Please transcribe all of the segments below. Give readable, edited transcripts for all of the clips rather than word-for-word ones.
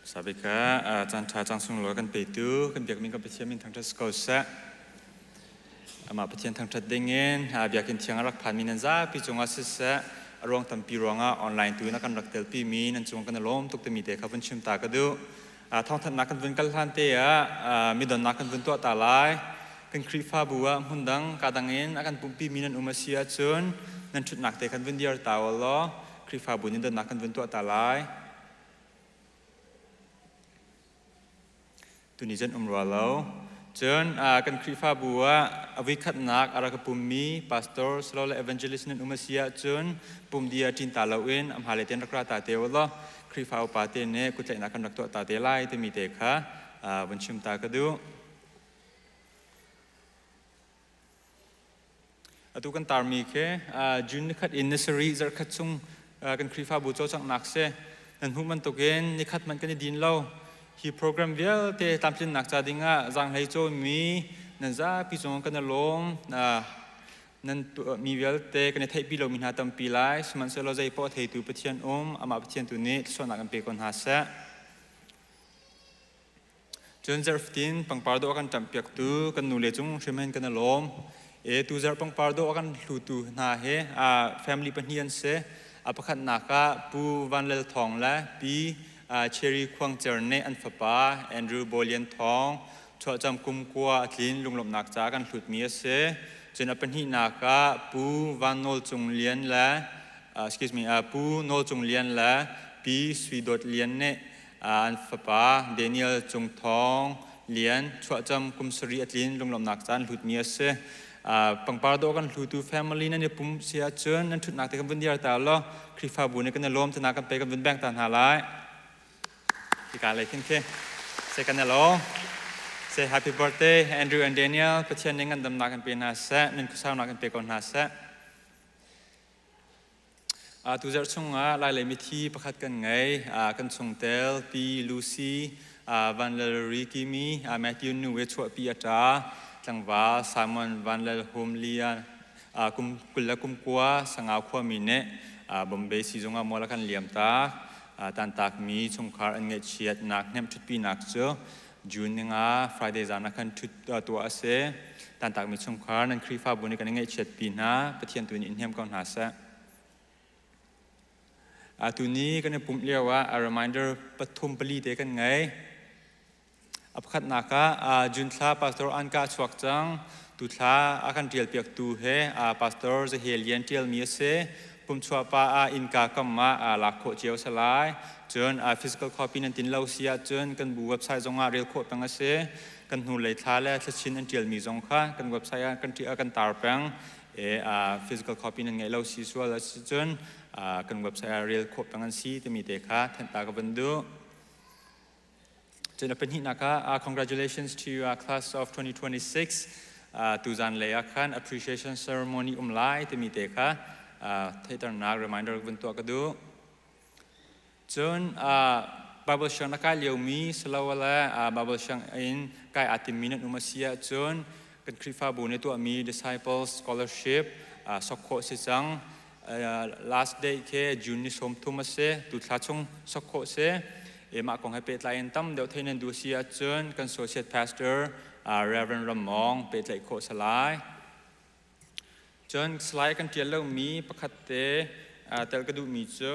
Sabika chan cha chang sung lo kan pe tu kan biak min kan pechian min thang thas ko sa ama pechian thang that dingen biakin thiang rak phan min za pi chunga se sa arong tam pi ronga online tu na kan rak tel pi min an chung kan lom tuk te mi te kha vun chim ta ka du thong that na kan vun kal han te mi don na kan vun to ta lai kan kri fa buwa hundang ka dangin akan pumpi min an umasia chun nan thut nak te kan vun diar ta lo kri fa bu ni don na kan vun to ta laiตุนิจันรัวเราจนกันคริฟ้าบัวอวิคัดนักอารักปุ่มมีพาสตอร์สโลและเอเวนเจลิสน์อุมาเซียจนปุ่มเดียจินตาลาวินอัมฮาเลเตนรักราตาเตวล้อคริฟ้าอุปาเตนเนกุจัยนักกันรักตัวตาเตไลเตมีเตค่ะวันชิมตากระดูตุกันตามีแค่จุนนิคัดอินเนสรีจะคัดซุงกันคริฟ้าบัวโจจังนักเสนั่นหุ่มันตกเองนิคัดมันกันดินเล่าฮีโปรแกรมเวลเตตามจินนักจาดิงะจังให้โจมีนั่นจะพิจงกันลงนั่นมีเวลเตกันไทยปีโลมินาตัมปีไลส์มันเสลใจพอไทยตัวเปทียนอามาเปทียนตัวนี้ส่วนนักกันเปคนหาเสจนเจอร์ฟินปังปาร์โดกันจำเปียกตัวกันนูเลจงเชื่อมันกันลมตัวเจอร์ปังปาร์โดกันหลุดตัวนาเฮแฟมิลี่เป็นเฮียนเสประคันนักปูวันเลทองและปีเชอรี่ควงเจอร์เนอันฟปาแอนดรูว์โบเลียนทองชอจำกุมกัวทินลุงหลบนักจากกันหลุดมีเสจนเป็นหินักปูวันโนลจงเลียนและปูโนลจงเลียนและปีสวีดอดเลียนเนอันฟปาเดนิเอลจงทองเลียนชอจำกุมสรีอัทินลุงหลบนักจากหลุดมีเสปังปาร์โดกันหลุดตัวแฟมิลี่นั่นเนี่ยปุ่มเสียจนนั่นถุดนักแต่กันวันเดียวแต่ละคริฟาบุญเนี่ยกันล้มจะนักกันไปกันวันแบ่งตันหาไลที่การอะไรขึ้นแค่เซกันนะล้อเซ Happy Birthday Andrew and Daniel ประเทศนี้กันดำนักกันเป็นนาเซนั่นคือสาวนักกันเป็นคนนาเซตุจช่วงลายเลยมิธีประคัดกันไงกันส่งเตลปีลูซี่วันเลริกิมีแมทธิวนูเวชวปีอาจาจังหวะไซมอนวันเลโฮมเลียกุลและกุมกัวสังเอาขวามินเนบอมเบย์ซีจงมอลกันเหลี่ยมตาตันตักมีชงคาร์อันเงเชียดนักเนมชุดปีนักเจอจูนยังFriday จานักขันชุดตัวเสตันตักมีชงคาร์นั่นครีฟ้าบุญกันเงเชียดปีนะประเทศตัวนี้อินเทมก่อนหาเสตัวนี้ก็เนี่ยปุ่มเรียกว่า a reminder ปฐมปลีเด็กันไงอับขัดนักจูนท้าพาสตอร์อันกาชวักจังตุท้าอาการเดียลเปียกตูเฮพาสตอร์จะเฮลียนเดียลมีเสปุ่มชัวป้าอินกากัมมาหลักโคเจียวสลายจนphysical copy นั่นตินเล่าเสียจนกันบูเว็บไซต์จงเรียลโคดปังเสกันหูเลยท้าและทัชชินอันเดียลมีจงค่ะกันเว็บไซต์กันที่กันตาร์ปังphysical copy นั่นไงเล่าซีซัวแล้วจนกันเว็บไซต์เรียลโคดปังซีจะมีเด็กค่ะท่านตากับบันดูจนเป็นหินะคะ congratulations to class of 2026ตูจันเลยค่ะ appreciation ceremonyไลจะมีเด็กค่ะที่ตระหนัก reminder กันตัวก็ดูจนBible ช่างนักเลี้ยวมีสลาวละBible ช่างอินใกล้อาทิตย์มีนักอุมาเซียจนกันคริฟ้าบุญในตัวมี disciple scholarship สกโคสิจัง last day แค่จูนนิสมทุมาเสตุลาชงสกโคเสมาคงให้เป็นลายตั้มเดี๋ยวเทนันดูเสียจนกัน associate pastor Reverend รำมองเป็นลายโคสลายจนสไลด์กันเทียนเล่ามีประคัตเตเตลกระดูมีเจอ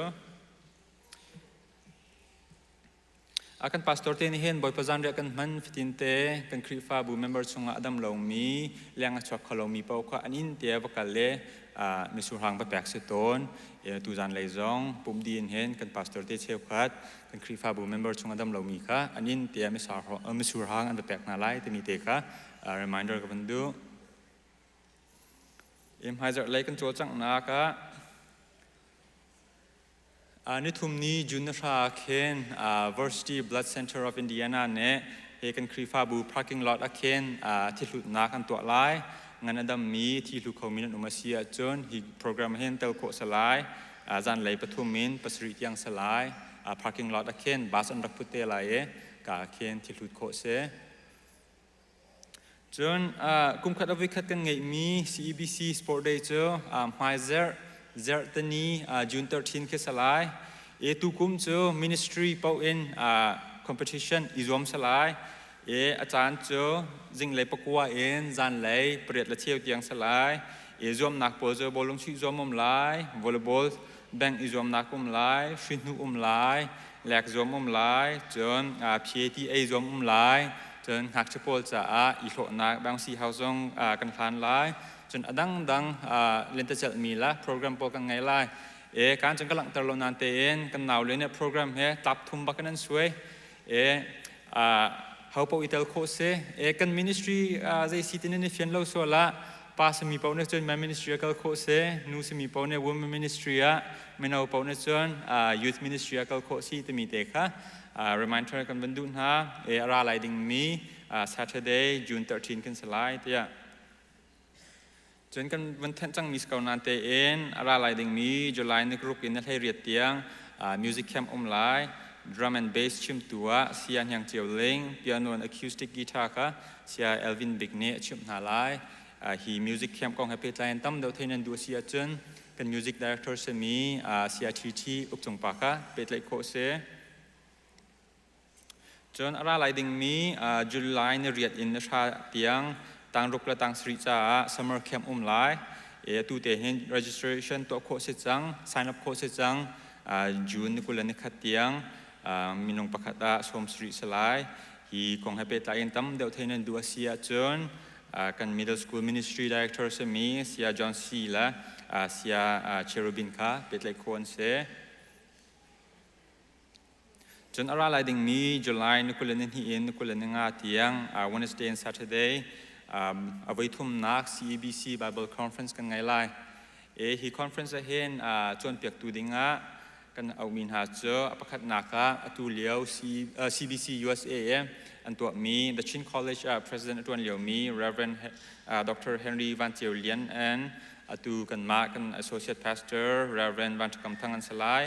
อาการพาสตอร์เตนี่เห็นบ่อยประจันเรียกกันมันฟิตินเตกันคริฟ้าบูเมมเบอร์ชงอดัมเล่ามีเลี้ยงชักเขาเล่ามีเป้าข้าอันนี้เตียบกันเลยมีสุรังประแปกเสตนตูจันเลยจงปุ่มดีนเห็นกันพาสตอร์เตเชี่ยวขัดกันคริฟ้าบูเมมเบอร์ชงอดัมเล่ามีค่ะอันนี้เตียมีสุรังอันประแปกนาไลแต่มีเตค่ะ reminder กับบันดูให้จะเล่กันโจจังนักนิทุมนี้จุนราเคน Varsity Blood Center of Indiana เนี่ยเฮกันครีฟ้าบู parking lot เคนที่หลุดนักกันตัวไล่งานดัมมีที่หลุดเขามีนันอุมาเซียจนฮีโปรแกรมเห็นเตลโคสลายจันเลยปฐุมมินปัสริตยังสลาย parking lot เคนบัสอันรักพุทเตลัยกาเคนที่หลุดโคเซจนกุมขัดวิคัดกันไงมี CEBC Sport Day เจอไฮเซอร์ตนี้June 13 เคสลายตุกุมเจอ Ministry เป้าอิน competition อีรวมสลายอาจารย์เจอจิงเลยประกวดจานเลยเปรียดละเที่ยวเตียงสลายรวมนักบอลเจอบอลลงชิรวมลายวอลเลย์บอลแบ่งรวมนักลายชินุลายแหลกรวมลายจนPTA รวมลายจนหักเฉพาะจะอีโลนักบางสีเฮาซงกันผ่านลายจนดังเล่นแต่จะมีละโปรแกรมโปรกันไงลายการจนกำลังตลอดนานเตนกันหนาวเลยเนี่ยโปรแกรมตับทุ่มบักนั้นสวยเขาพออิตาลีโคเซกันมินิสทรีใจสิตินนี่เฟียนเราส่วนละป้าสมีปาวเนี่ยจนแม่มินิสทรีก็โคเซนูสมีปาวเนี่ยวูแมนมินิสทรีไม่เอาปาวเนี่ยจนยูทมินิสทรีก็โคซีจะมีเด็กค่ะreminder กันบันดุนฮะอะไรไลดิ้งมี Saturday June 13กันสไลด์ที่จนกันวันที่จังมีสกาวนานเตเอ็นอะไรไลดิ้งมี July นึกรุกอินให้เรียดเตียงMusic Camp ไลน์ Drum and Bass ชิมตัวเสียงอย่างเจียวเล้ง Piano and Acoustic Guitar ค่ะเสีย Elvin Bigne ชิมหาไลน์ฮี Music Camp กองให้เป็นไลน์ตั้มเดาเทนันดูเสียจนเป็น Music Director เสมีเสียทีอุปจงปากค่ะเป็นไลน์โคเซจนอะไรไลดิ้งมีจุลายในเรียดอินชาเตียงต่างรุกและต่างสริจ้า Summer Camp ไลน์ตัวเตหิน registration ตัวโคเซจัง sign up โคเซจังJune นี่กุลนิขัดเตียงมีนงประคัตสมสริสลายฮีกองให้เป็นตายตั้มเดาเทนันดูเสียจนกัน Middle School Ministry Director เสมีเสีย John C และเสีย Cherubin ค่ะเป็นไลน์โคนเซจนอะไรไลดิ้งมี July นึกว่าเล่นที่นึกว่าเล่นงานเตียงWednesday and Saturday เอาไว้ทุ่มนัก CEBC Bible Conference กันไงไล่ฮี conference เห็นจนเปียกตูดิงกันเอามินหาเจอประคัดนักตัวเลี้ยว CBC USA อันตัวมี The Chin College President ตัวเลี้ยวมี Reverend Dr. Henry Van Tiolian and ตัวกันมากัน Associate Pastor Reverend Van Tukam Tangan Salai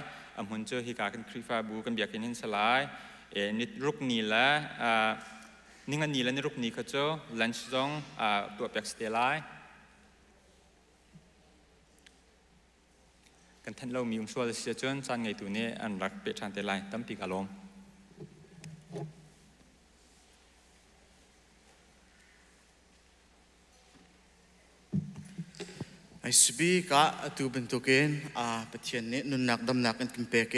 หุ่นเจอฮิกากันคริฟาบูกันเบียกินหินสลายนิดรุกนีละนิ่งอันนี้ละนิรุกนีเขาเจอลันช์จงตัวเปียกสเตลายกันท่านเรามีองค์ชัวร์เสียจนจานไงตัวนี้อันรักเปียชันเตลายตั้มปีกอารมณ์ไอสบีก็ตูเป็นตัวเกณฑ์ประเทศนี้นุนนักดำนักกันกินเปเก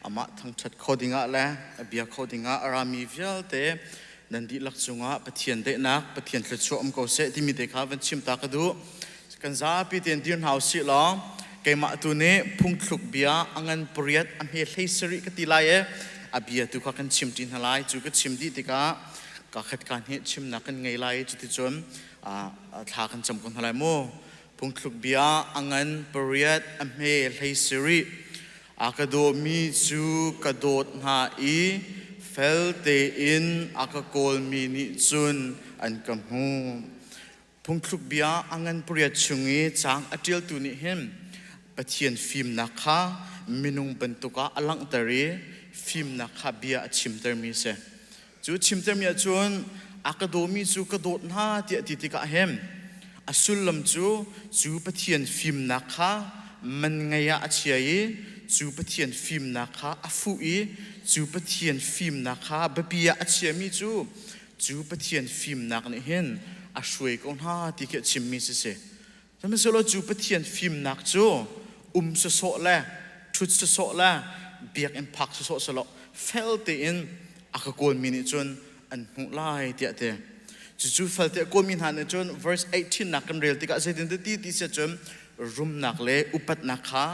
อามาทั้งชัดโคดิ้งและเบียโคดิ้งรามีเวลเตนันดีลักษณะประเทศเด็กนักประเทศเล็กชมก็เสที่มีเด็กเขาเป็นชิมตากระดูกันซาปีเตียนดินเฮาสิล้อเกมาตัวนี้พุ่งทุกเบียอังันเปรียดอันเฮลิสริกติลายเบียตัวกันชิมดินหลายจูก็ชิมดีติกาก็ขัดการเหตุชิมนักกันไงไล่จุดที่จนทากันจำกันหลายโมพุ่งทุกเบียอังันเปรียดอันเฮลิสริอากาโดมีจูกระโดดหาอีเฟลเตอินอากาโกลมีนิจุนอันกำหูพุ่งทุกเบียอังันเปรียดชุงีจางอจิลตุนิเห็นประเทียนฟิล์มนักข้ามินุงเป็นตุกะอลังตารีฟิล์มนักข้าเบียชิมเตอร์มีเสจูชิมเตอร์มีจวนอากาโดมีจูกระโดดหาเตียติกะเห็มอสุลลมจูประเทียนฟิล์มนักข้ามันไงอาเชียจูประเทียนฟิล์มนักข้าอฟูอีจูประเทียนฟิล์มนักข้าบเบียอาเชียมีจูประเทียนฟิล์มนักนี่เห็นอาช่วยกันหาติกะชิมมีเสแต่เมื่อเราจูประเทียนฟิล์มนักจูสะโสแลชุดสะโสแลเบียกอิมพักสะโสสละเฟลเตอินอากาโกลมินิจนอันหุ่นไล่เตะเตะจู่ๆเฟลเตโกลมินหันจน verse 18นักกันเรียลติกาเซตินตีเสียจนรุมนักเลอุปัตนักขา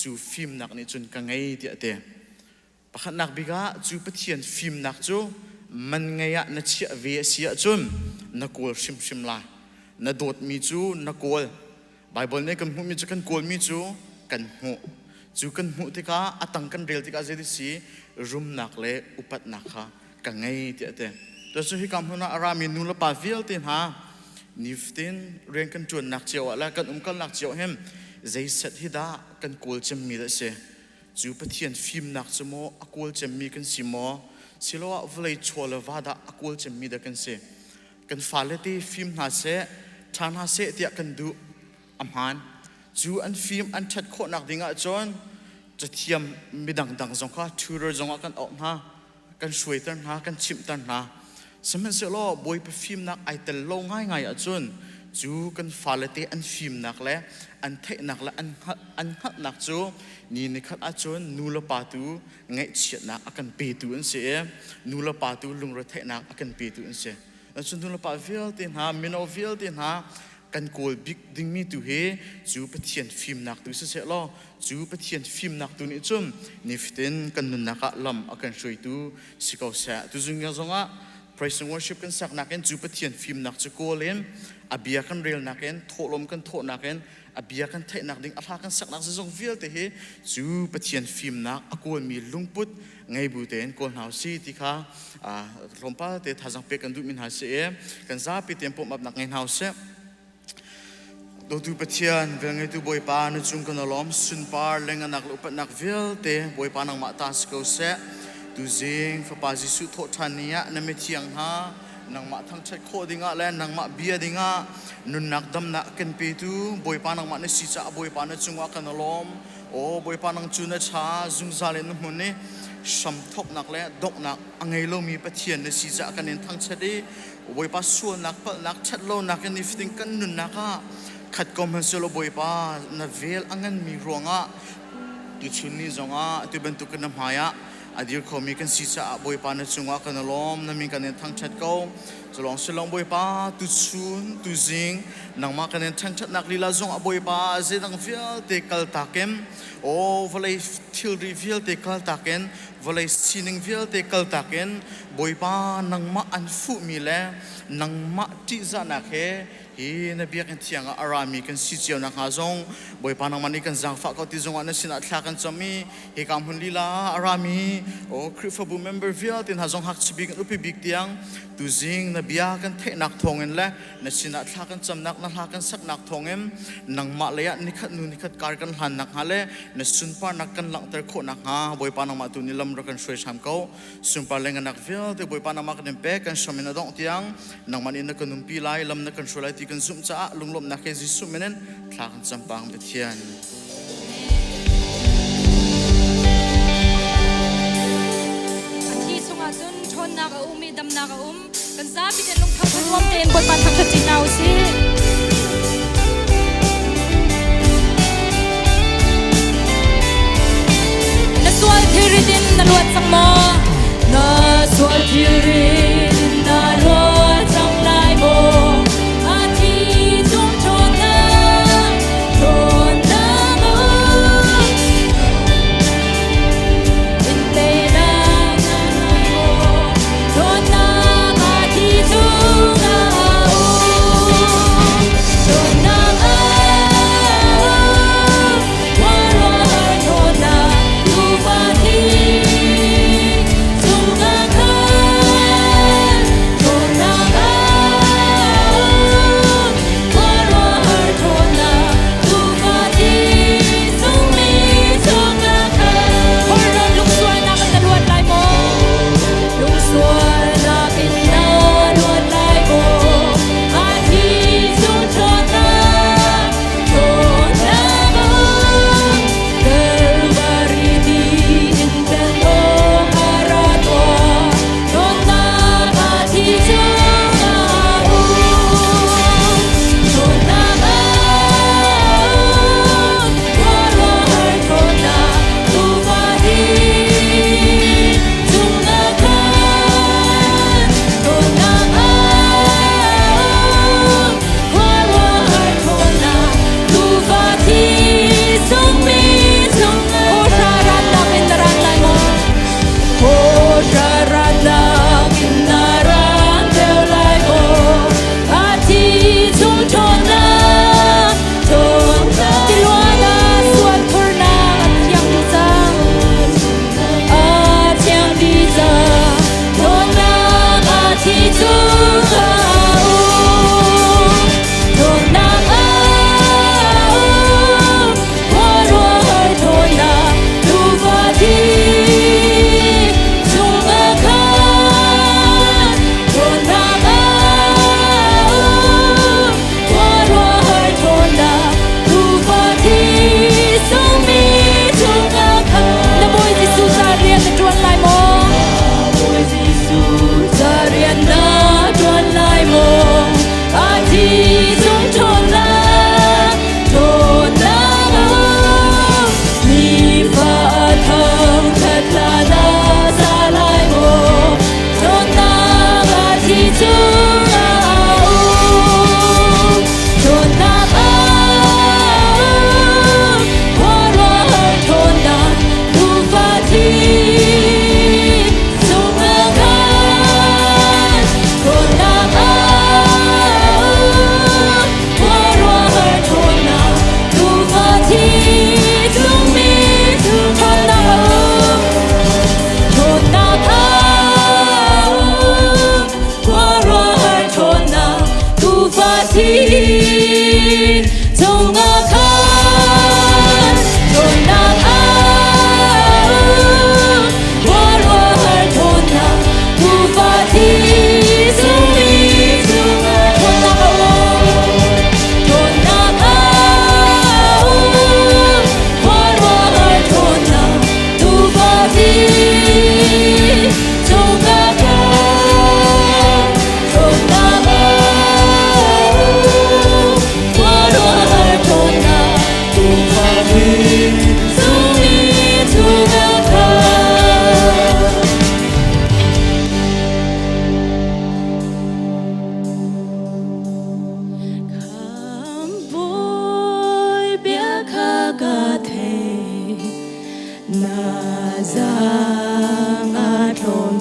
จูฟิล์มนักนี่จนกังไงเตะเตะปะขันนักบิกาจูประเทียนฟิล์มนักจูมันไงอะนัดเชียเวียเสียจนนักโกลชิมไล่นัดโดดมีจูนักโกลไบเบิลเนี่ยกันหูมีจูกันโกลมีจูกันหูจูกันหูที่ก้าตั้งกันเรียลที่ก้าเจดิสีรุมนักเล่อุปัตนักค่ะกังไงเตะเตะแต่สุดที่คำพูดน่ะรามีนุลปาฟิลตินฮะนิฟตินเรียนกันจวนนักเจียวและกันกันนักเจียวเห็มใจเสร็จที่ด่ากันโกลจะมีละเสจูปะเทียนฟิล์มนักสมออโกลจะมีกันสิมอสิโลว่าเลยชัวร์วาดาอโกลจะมีเด็กกันเสกันฟาเลตีฟิล์มน่าเสทานน่าเสเตียกันดูอัมฮันจูอันฟิล์มอันชัดโคนักดิ่งจนจะเทียมมีดังๆจงข้าทูเรจงกันออกมา กันช่วยตันหากันชิมตันหาสมัยเสลอบอยไปฟิล์มนักไอเตลโลง่ายจนจูกันฟาเลเตอันฟิล์มนักและอันเทนักและอันหัดนักจูนี่ในขัดอาจนนูลปาตูไงเฉียดนักอากันปีตูอันเสียนูลปาตูลุงรถเทนักอากันปีตูอันเสียอันส่วนนูลปาวิลตินหามินอวิลตินหากันโกลบิ๊กดิ้งมีตูเฮจูไปเทียนฟิล์มนักตูเสียล้อจูไปเทียนฟิล์มนักตูนี่จุ่มนิฟตินกันนุนนักลำอากันช่วยตูสิเขาเสียตูจึงยังซงอ่ะPraise and worship kan sak naken ju pathian film nak chu ko len abia kan rel naken tholom kan tho naken abia kan thai nak ding atha kan sak nak zong vil te he chu pathian film nak akol mi lungput ngai bu ten kol hau si ti kha rompa te thajang pe kan du min ha se kan za pi tempo map nak ngai hau se do tu pathian vel ngai tu boy pa na chung kan lom sun par lenga nak lupat nak vil te boy pa nang ma ta ko se tu zing fa pa jisu tho thania na me chiang ha nang ma thang chai kho dinga le nang ma bia dinga nun nak dam na ken pe tu boy pa nang ma na si cha boy pa na chungwa kan lom o boy pa nang chu na cha zung za le mun ne sam thop nak le dok nak angai lo mi pathian na si cha kan en thang chadi boy pa su nak pa nak chat lo nak ni fting kan nun naka khat kom han selo boy pa na vel angan mi ronga tu chuni zonga tu bentuk kan maya adir khomi kan sisa boy pa na chungwa kan lom na min kan thang chat ko zolong silong boy pa tu chun tu zing nang ma kan thang chat nak lila zong boy pa ze dang fial te kal takem o valai thil reveal te kal taken valai sining fial te kal taken boy pa nang ma an fu mi le nang ma ti za na khe hi na biak en tiang arami kan si chiao na khazong boy pa nang mani kan jang fa ko ti zong an sin athla kan chami hi kam hun lila arami o krifabu member vial tin hazong hak chibi kan upi big tiang tu zing na bia kan the nak thongen le na sin athla kan cham nak na ha kan sak nak thongem nang ma le ya nikhat nu nikhat kar kan han nak hale na sun pa nak kan lang ter kho nak ha boy pa nang ma tu ni lam ro kan shwe sam ko sun pa lenga nak vial te boy pa nang ma kan pe kan shamina dong tiang nang man in na kan umpi lai lam na kan shwalai ti kan zum cha lunglom na ke jisu menen thla kan champang bethianที่สงอาจนชนนาอุมีดำนาอุกันซาพิจารณาทั้งรวมเต็นบทบาททางจิตนาวสินัสวลทิริดินนลวดสังมอนัสวลทิรินนลวดสังลายโมอาทิจงชนนาชนนาอินเตนา Hãy subscribe cho kênh Ghiền Mì Gõ để không bỏ lỡ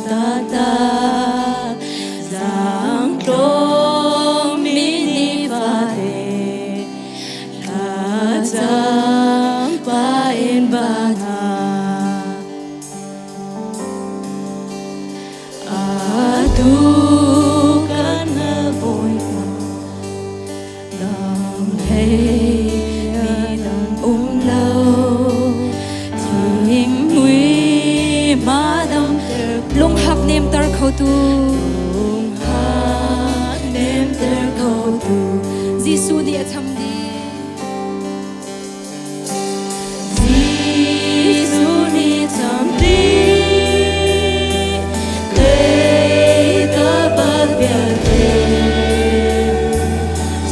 ta ta giang trông mini pha he ta giang pa in ba na a tu kan na boy na dang hey mi dang lâu thình nguy ma dam lung hak nem tar khâu tu lung hak nem tar khâu tu Giêsu đi thăm đi Giêsu đi thăm đi để ta bắt biết em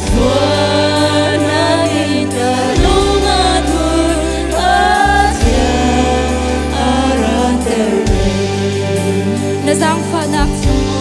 xuân nay ta lung a tur a cha a ra ter na giang pha nak chung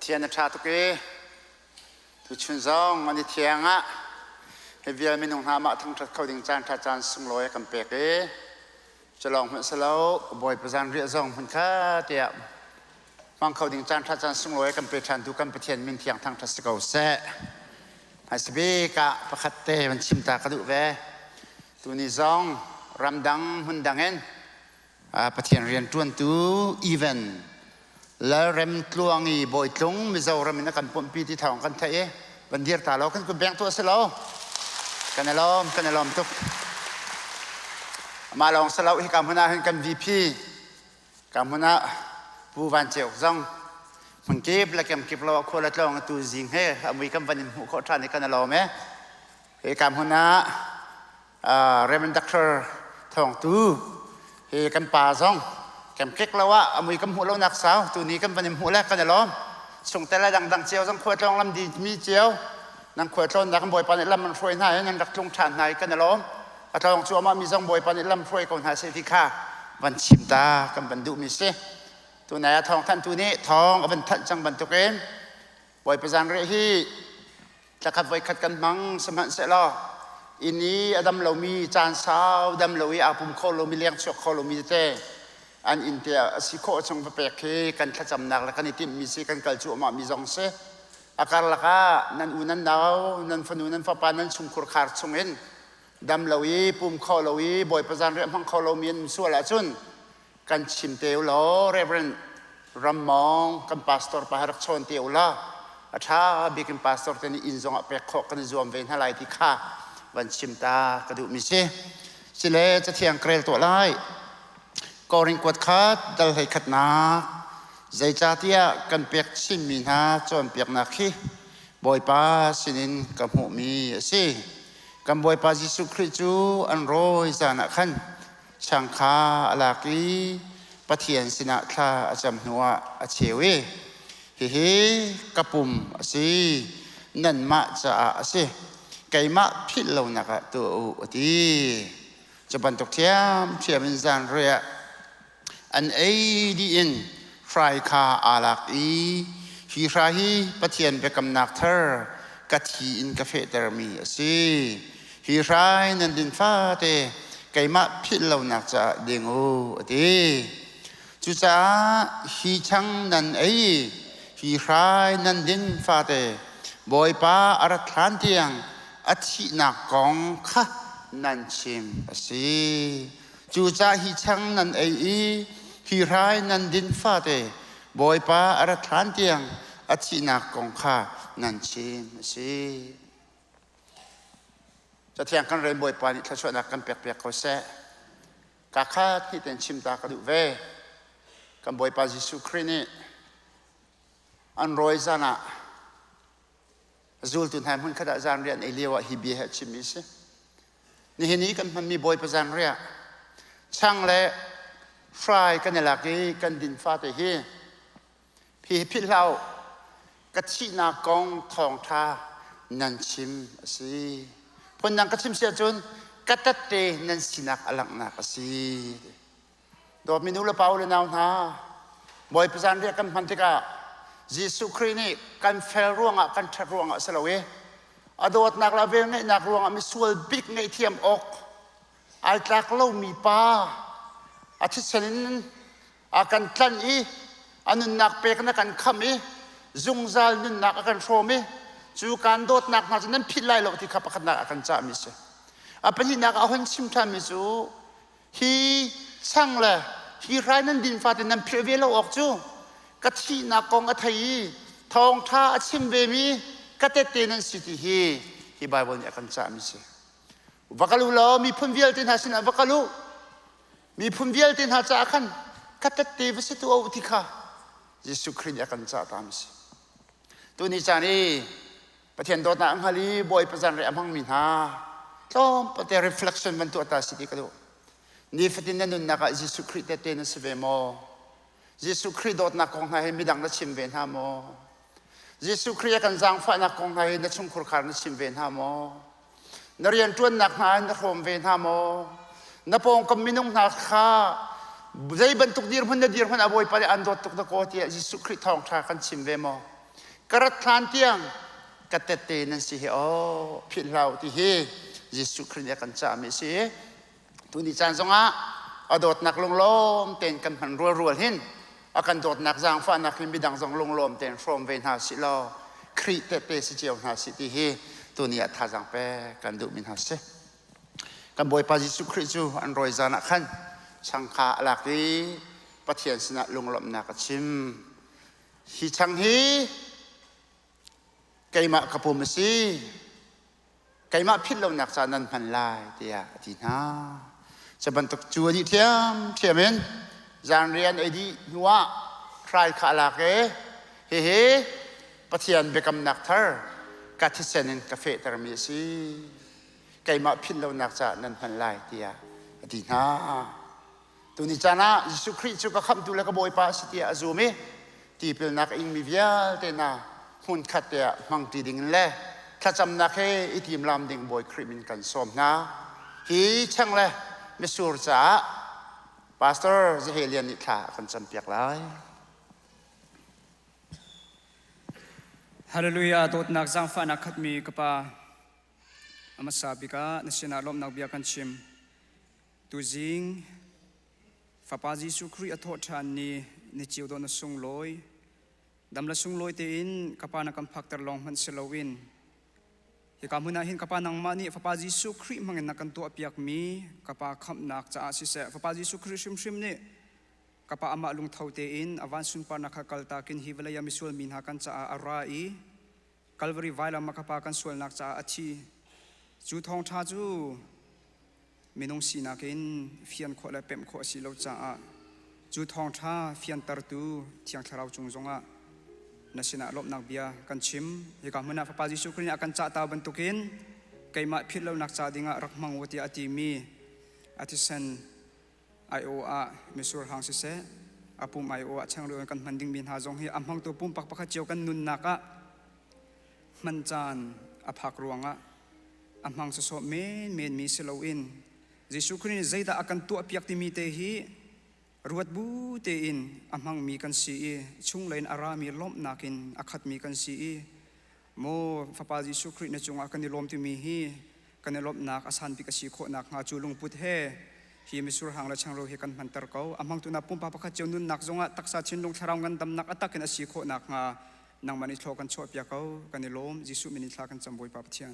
เทียนชาตุกีทุชุนซองมันเทียงอ่ะเฮเวียมินุงหามาทั้งทัดเข้าดิ่งจานทัดจานสุงลอยกันเปกจะลองมันสลาวบ่อยประจานเรียซองมันค่าเตียฟังเข้าดิ่งจานทัดจานสุงลอยกันเปชันดูกันเปเทียนมินเทียงทั้งทัดสกาวแซ่ไฮสบีกะประคัตเตมันชิมตากระดูเวตัวนี้ซองรำดังหุ่นดังเอ็นปะเทียนเรียนจวนตูอีเวนแล้วเริ่มตลวงอีบ่อยตรงมิจาวรำมินักการปนปีที่ทางกันเทะบันเดียร์ตาเราขึ้นก็แบ่งตัวเสลากันล้อมทุกมาลองเสลาให้การพนักให้กันวีพีการพนักผู้วันเจียวซองมันเก็บและเก็บเราคนละตองตัวจริงให้อเมริกันวันนี้หัวข้อท่านในกันล้อมให้การพนักเรมันดักเตอร์ทองตู้ให้กันป่าซองแกมเก็กแล้วว่าอเมริกันหัวเราหนักสาวตัวนี้กันวันนี้หัวแรกกันล้อมส่งแต่ละดังเจียวซองขวดลองลำดีมีเจียวนังขวดลองนักบ่อยปานลำมันช่วยให้นังดักลงฐานไหนกันล้อมอาจารย์ชัวมามีซองบ่อยปานลำช่วยคนหาเศรษฐีค่าวันชิมตากันบรรดุมิเสตัวไหนทองท่านตัวนี้ทองเอาเป็นทัดจังบรรทุกเองบ่อยประจานเรื่องที่จะขัดไว้ขัดกันมั้งสมัครเสร็จแล้วอินนี้อดัมเรามีจานสาวดัมเราอาปุ่มโคเรามีเลี้ยงชกโคเรามีเต้อันอินเดียสิโคจงไปเปกกันขจำนักแล้วกันอิติมีสิกันกัลจูมามีจงเสอาการละก็นันอุนันดาวนันฟนูนันฟ้าปานันชุมคุรขาดชงเอ็นดัมเราปุ่มโคเราบ่อยประจานเรื่องของโคเรามีนส่วนละจุนกันชิมเตียวล้อเรเวนรำมองกันพาสตอร์พารักชนเตียวล้อถ้าบิกันพาสตอร์ที่นี่อินจงเปกกันจวมเวนอะไรที่ข้าวันชิมตากระดูมิเช่สิเลจะเทียงเกลียวตัวไล่กอริงกวดคัดดัลให้ขัดนาใจจ่าเตียกันเปียกชิมมีนาจนเปียกนักขี้บ่อยป้าสินินกับหูมีสิกันบ่อยป้ายิสุคริจูอันโรยจานักขันช่างคาอลากีปะเทียนสินะคาอาจำหัวอาเชเวเฮ้กระปุ่มสินั่นมาจะสิไก่มะพิษเราหนักตัวอุตีจะบรรทุกเทียมเทียมเป็นจานเรียอันดีอินไฟคาอาลักอีฮีราฮีปะเทียนไปกำนักเธอกะทีอินกาเฟเตอร์มีสิฮีรายนันดินฟ้าเตไก่มะพิษเราหนักจะเดงโอตีจุจ้าฮีชังนันฮีรายนันดินฟ้าเตบอยป้าอารัฐานเตียงอาทินักกองค่ะนันชิมสิจูจ้าฮีชังนันฮีรายนันดินฟ้าเตบอยป้าอารัฐานเตียงอาทินักกองค่ะนันชิมสิจะเทียงกันเรียนบ่อยปานิถ้าช่วยนักกันเปียกๆเขาแซ่กาคาที่เป็นชิมตากระดูเวกันบ่อยปาจิสุครีนี่อันรอยจานะจูลตุนแฮมหุ่นขดาจานเรียนเอเลียวฮิบีเฮชิมิสินี่เห็นนี้กันมันมีบ่อยประจานเรียช่างและฟรายกันในหลักนี้กันดินฟ้าแต่ฮีพี่พิลาวกะทินากองทองทานันชิมสิคนนังกระชิมเสียจนกัตเตนันสินักอลังนักสิโดดมินุละเปาเลยนาวนาบ่อยประจานเรียกกันพันธิกายิสุครีนี่กันเฟลร่วงกันทะร่วงสลาเวอดดนักลาเวงเนี่ยนักร่วงมีส่วนบิ๊กในเทียมออกอัลตรักเล่ามีป้าอาทิตย์เสนินอากันทันอีอันนุนนักเปกนักกันขมีจุงซาลนุนนักอากันโชมีจูการโดดนักมาจนั้นพิลไลโลที่ขับขันนักอากันจ่ามิเสอาเป็นที่นักเอาหันชิมทามิจูฮีช่างเลยฮีไรนั้นดินฟ้าแต่นั้นเพลเวลออกจูกะทินักกองอัฐยทองท่าชิมเวมีกะเตเตนันสิทธิฮีบายบนอากันจ่ามิเสวักลูลมีพุ่มเวลตินหาสินะวักลูมีพุ่มเวลตินหาจ่าขันกะเตเตวสิตัวอุทิขาเยซูคริสต์อากันจ่าตามสิตัวนี้จานี่ประเทศโดดนังฮาลีบ่อยประจันเรียมังมินฮาต้องประเทศ reflection มันตัวตาสิที่กระดูนี่ฟัดนันนุนนักเยซูคริสต์เตนสเวโมเยซูคริสต์โดดนักของให้มีดังนัชิมเวนฮาโมเยซูคริสต์กันจังฟ้านักของให้นัชงคุรคานัชิมเวนฮาโมนเรียนจวนนักหานักโฮมเวนฮาโมนับปองกมินุงนักข้าใจบรรทุกดีร์พันดีร์พันอบ่อยไปอันโดดตุกตะโกที่เยซูคริสต์ทองชากันชิมเวโม กระทานเตียงกระเตเตนันสิโอพิลเราที่เฮเยซูคริสต์กันจะมีสิตุนิจันทรงะอดดนักลงลมเต็นกันพันรัวหินอากันโดดนักจางฟ้านักลิมบิดังทรงลงลมเต็นฟรอมเวนหาสิลอคริเตเตสิเจียวหาสิที่เฮตุนิยท่าจังเปกันดูมินหาสิกันบอยพระเยซูคริสต์อันรอยจานักขันช่างขาหลักนี้ปะเทียนสนะลงลมนักชิมฮิช่างฮีไก่มะกระพุมสีไก่มะพิษลงนักจานันพันลายเดียทีน่าจะบรรทุกจัวดิเทียมเทียมเห็นจานเรียนไอดีนัวใครขาหลักเฮ้ปะเทียนเบกำนักเธอกัดที่เซนินกาแฟตรมีสีไก่มะพิษลงนักจานันพันลายเดียทีน่าตัวนี้จานะยิสุคริสต์ก็คำดูแลกบอยป้าสิเตียซูมิที่เป็นนักอิงมีวิญเตน่าหุ่นขัดเตียมังตีดิ่งเล่ถ้าจำนักให้อิทิมลำดิ่งบอยคริมินกันสมนะฮีช่างเล่มิสูร์จ้าพาสเตอร์จะเฮเลียนนิทากันจำเปียกไลฮาเลลูยาตัวนักจังฟ้านักขัดมีกับปาอามาสาบิกาเนสินาลมนักเบียกันชิมตุจิงฟ้าพาจิสุครีอโทษานนี้นิจิวโดนสุงลอยดำละสุงลอยเตียนกับปานักพักตะลองมันเซลวินที่กำมุนาหินกับปานังมานีฟ้าพาจิสุครีมังนักกันตัวเปียกมีกับปาคำนักจะอาศิเสฟ้าพาจิสุครีชิมนี่กับปาอามาลุงเท่าเตียนอวันสุนปานักกัลตากินฮิวเลยามิสุลมินหากันจะอาราอีกัลวารีไวลามากับปากันส่วนนักจะอาชีจูทองท่าจูมินงสีนักอินฟิยันโคและเป็มโคสิโลจ้าจูทองท่าฟิยันตาร์ตูเทียงทาราวจงจงะนัสินาลบนักเบียกันชิมยิ่งกับมันนักฟ้าจิสุครินอากันจ่าตาบรรทุกินไก่มาพิลเลวนักจ่าดิ่งรักมังวัติอาติมีอาทิเซนไอโออามิสุรหังสิเซอาปุ่มไอโออาช่างเรือกันมันดิ่งบินหาจงฮีอัมพังตัวปุ่มปักปักเจียวกันนุนนักะมันจานอภักรวงะอัมพังสโสเมนมีเซลวินจิสุครินใจตาอากันตัวเปียกติมีเตฮีรวดบูเตอินอัมหังมีกันสีชุ่งเลนอารามีล้มนักินอาคัดมีกันสีโมฟาปาจิสุครินจงอากันนิลมที่มีฮีกันนิลมนักอาสันปิกสีโคนักงาจูลุงพุทธเฮฮีมิสุรหังและช่างโรหิกันมันตร์เกาอัมหังตุนาปุ่มปาปะขจนุนนักจงอาตักษาชินลงทาราวกันดำนักอัตักกันสีโคนักงานางมันนิโชกันโชดเปียเกากันนิลมจิสุมินิทากันจำบวยปาปเทียน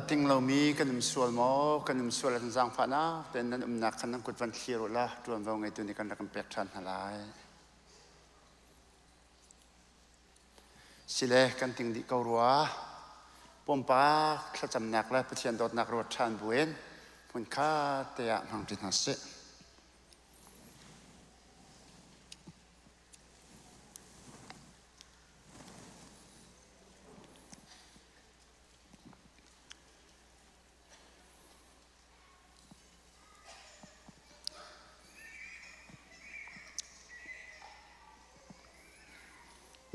ติงเรามีกันนุ่มสวลหมอกันนุ่มสวลสันสังฟ้านะแต่นั้นนักขันนังกุดวันเขียวละตัวเราไงตัวนี้กันรักกันเปียกชันหลายสิเลกันติงดิเกาลัวปมปากขจำนักและประเทียนดอดนักรถชันบุเอนพุ่นข้าเตะมังจิตนัสเซ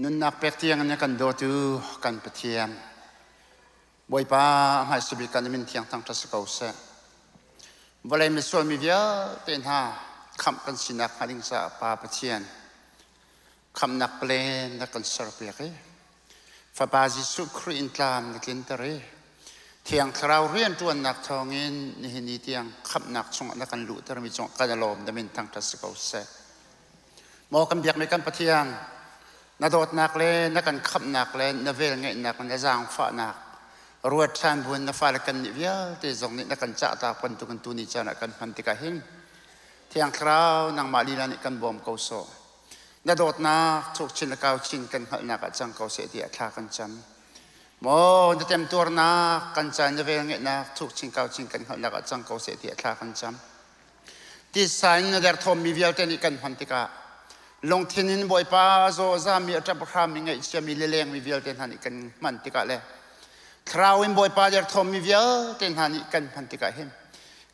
นุนนักเปียกเตียงเนี่ยกันโดตูกันประเทียนบอยป้าหายสุบิกันมินเทียงตั้งทัศกาวเสบลายมิสวลมีเยอะเต็นหาคำกันสินักหาลิงสาป้าประเทียนคำนักเปลนนักกันสระเปียกฟาบาจิสุครีอินตามนักลินเตอร์เทียงคราวเรียนตัวนักทองเงินนี่เห็นเทียงคำนักชงนักกันลุตระมิจงกันลมดมินตั้งทัศกาวเสมอกันเบียกไม่กันประเทียนนาโดดนักเล่นนักกันขับนักเล่นนาเวลเงี้ยนักนาจางฟ้านักรวดชันบุญนาฟ้ากันนิวยอร์กที่ตรงนี้นักกันจ่าตาปันตุกันตุนิจานักกันพันติกาหินที่อังคราวนางมาลีลานิกันบอมเกาโซนาโดดนักทุกชินละเกาชินกันหันนักจังเกาเสียที่อัฐากันจำโมนาเต็มตัวนักกันจันนาเวลเงี้ยนักทุกชินเกาชินกันหันนักจังเกาเสียที่อัฐากันจำที่สายนาเดอร์ทอมมีวิลเตนิกันพันติกาลงทินินบอยป้าโซซามีอัตราพรามยังไงจะมีเลงมีวิลเตนหันกันมันติกาเลยคราวอินบอยป้าเดอร์ทอมมีวิลเตนหันกันพันติกาเห็น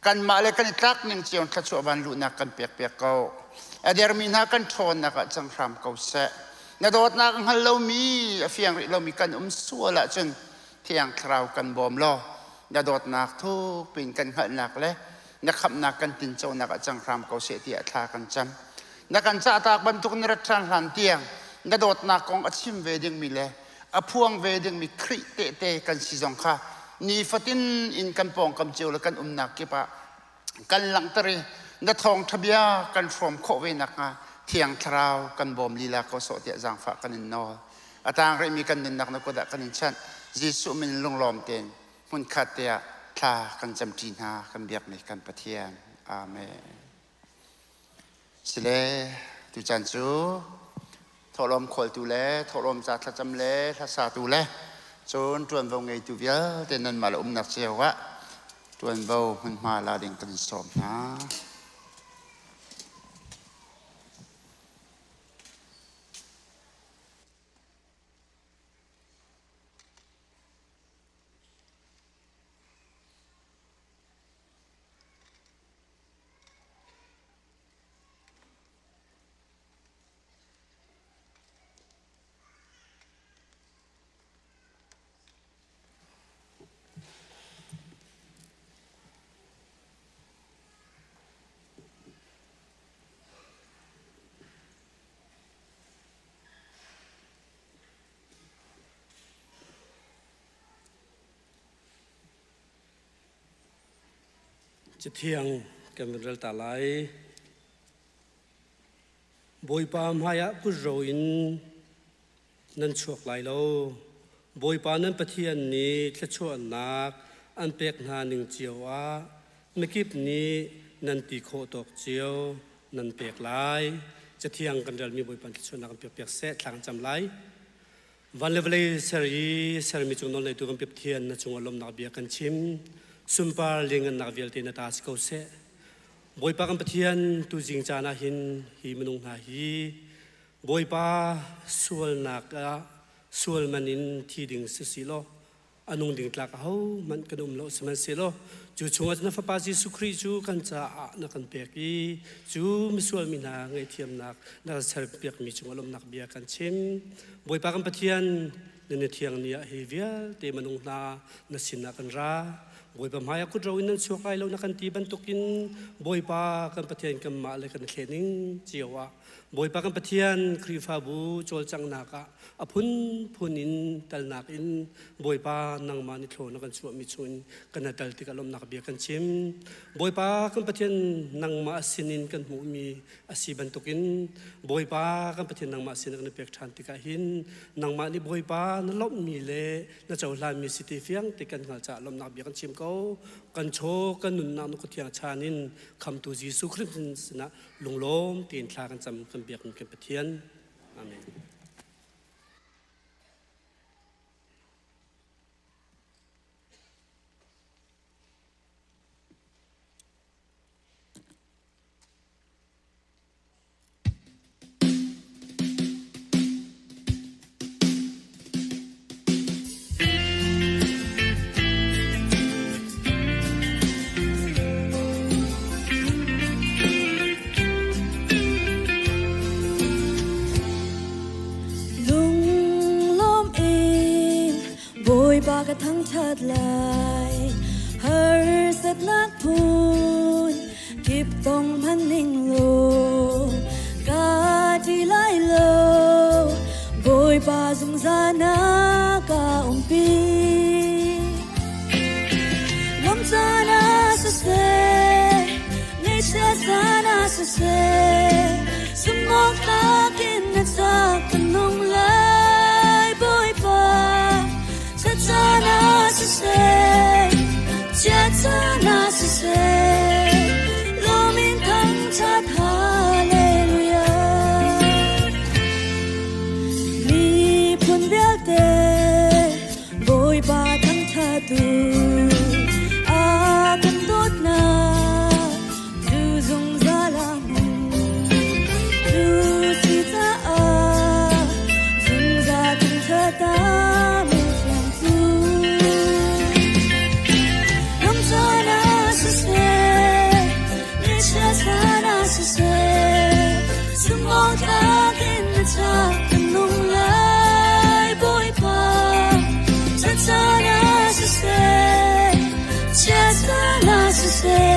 กันมาเลยกันตักหนึ่งเจียวทัชววันลุนักกันเปียกเปียกเกาเดอร์มีนักกันทนนักจังพรามเกาเสะนาโดดนักฮัลโลมีเฟียงเรามีกันสัวละจนเที่ยงคราวกันบอมล้อนาโดดนักทุกปีนกันหันนักเลยนักขับนักกันตินเจ้านักจังพรามเกาเสะที่อัฐากันจำนักการจ่าตากบรรทุกนรชันหันเตียงกระโดดนักกองอาชิมเวดิงมีเลอพวงเวดิงมีคริเตเตกันสิจงค่ะนี่ฟัตินอินกันปองกำเจียวและกันนักเก็บกันหลังตรีนัทองทบียกันฟอมโคเวนักเทียงทราวกันบอมลีลาโกโซเตียจังฝากกันนออาตางเรมีกันนักนักกดกันชันจิสุมินลงลอมเตนหุ่นขัดเตียทากันจำจีนากันเบียกในกันปะเทียนอาเมนสิเลตุจันจูทอลมขลตุเลทอลมจัดจำเลทัศตุเลจนจวนวงไงตุเยอะแต่นั้นมาละนักเสียวะจวนวงมันมาลาดิ่งกันสมนะจะเที่ยงกันเป็นเรื่องตาไหลบอยปามหายะกุโรอินนั่นชวกไหลโลบอยปานั้นประเทียนนี้จะชวนนักอันเป็กนาหนึ่งเจียวว่าเมื่อกี้นี้นันตีโคตกเจียวนันเป็กไหลจะเที่ยงกันเรื่องมีบอยปานชวนนักเปียกเสะทางจำไหลวันเลวเลยเสรีมีจงนนเลยตัวกันเปียกเทียนนะจงอารมณ์นักเบียกันชิมสุมปาเลียงนักเวลเตนตาสกาวเสบอยปากันปะเทียนตุจิงจานาหินฮีมนุงนาฮีบอยปาสวลนักสวลมันินที่ดิ่งสิโลอนุงดิ่งตลักเขามันกระดุมโลสมันสิโลจูชงอันนั้นฟ้าปาจิสุครีจูกันจะนักกันเปียกีจูมิสวลมินาไงเทียมนักนักเสรเปียกมีจงอารมณ์นักเบียกันชิมบอยปากันปะเทียนในเทียงนี้เฮเวียเตมนุงนานัสินนักกันราบอยปามายากุดเราอินนั้นชัวไกลเรานักกันตีบันตุกินบอยปากันปะเทียนกันมาเลยกันเขนิงเจียวะ บอยปากันปะเทียนครีฟาบูโจลจังนักะอพุนพุนินตัลนักอินบอยปานังมานิโทนักันชัวมิชุนกันนัตัลติกะลมนักเบียกันชิมบอยปากันปะเทียนนังมาสินินกันหูมีอาศิบันตุกินบอยปากันปะเทียนนังมาสินกันเปียกชันติกะหินนังมานี่บอยปานลบมีเลนเจ้าลามีสิติเฟียงติกันหัวจ่าลมนักเบียกันชิมเขากันโชกันนุนนานุกเทียงชานินคำตูจีสุคริสต์นะลุงล้มตีนทากันจำกันเบียกกันปะเทียนอาเมนปากระทั้งชาติลายเฮอสัตนักพูนกิบตรงพันนิ่งโลกาที่ไล่โลโบยปาสงสารนากาปีลมซานาสเซนิเชซานาสเซสมองตากินนักจากกันนงไลโบยปาSana se say, Sana se say, Lomin thang chat hallelujah. Mi phun bel te, boy ba thang tha tu, a kan tot na, tu zong za la mu, tu si ta a, zong za thang tha ta. Sana se say, sumong takin na takin nung lay boy pa. Sana se say, sana se say,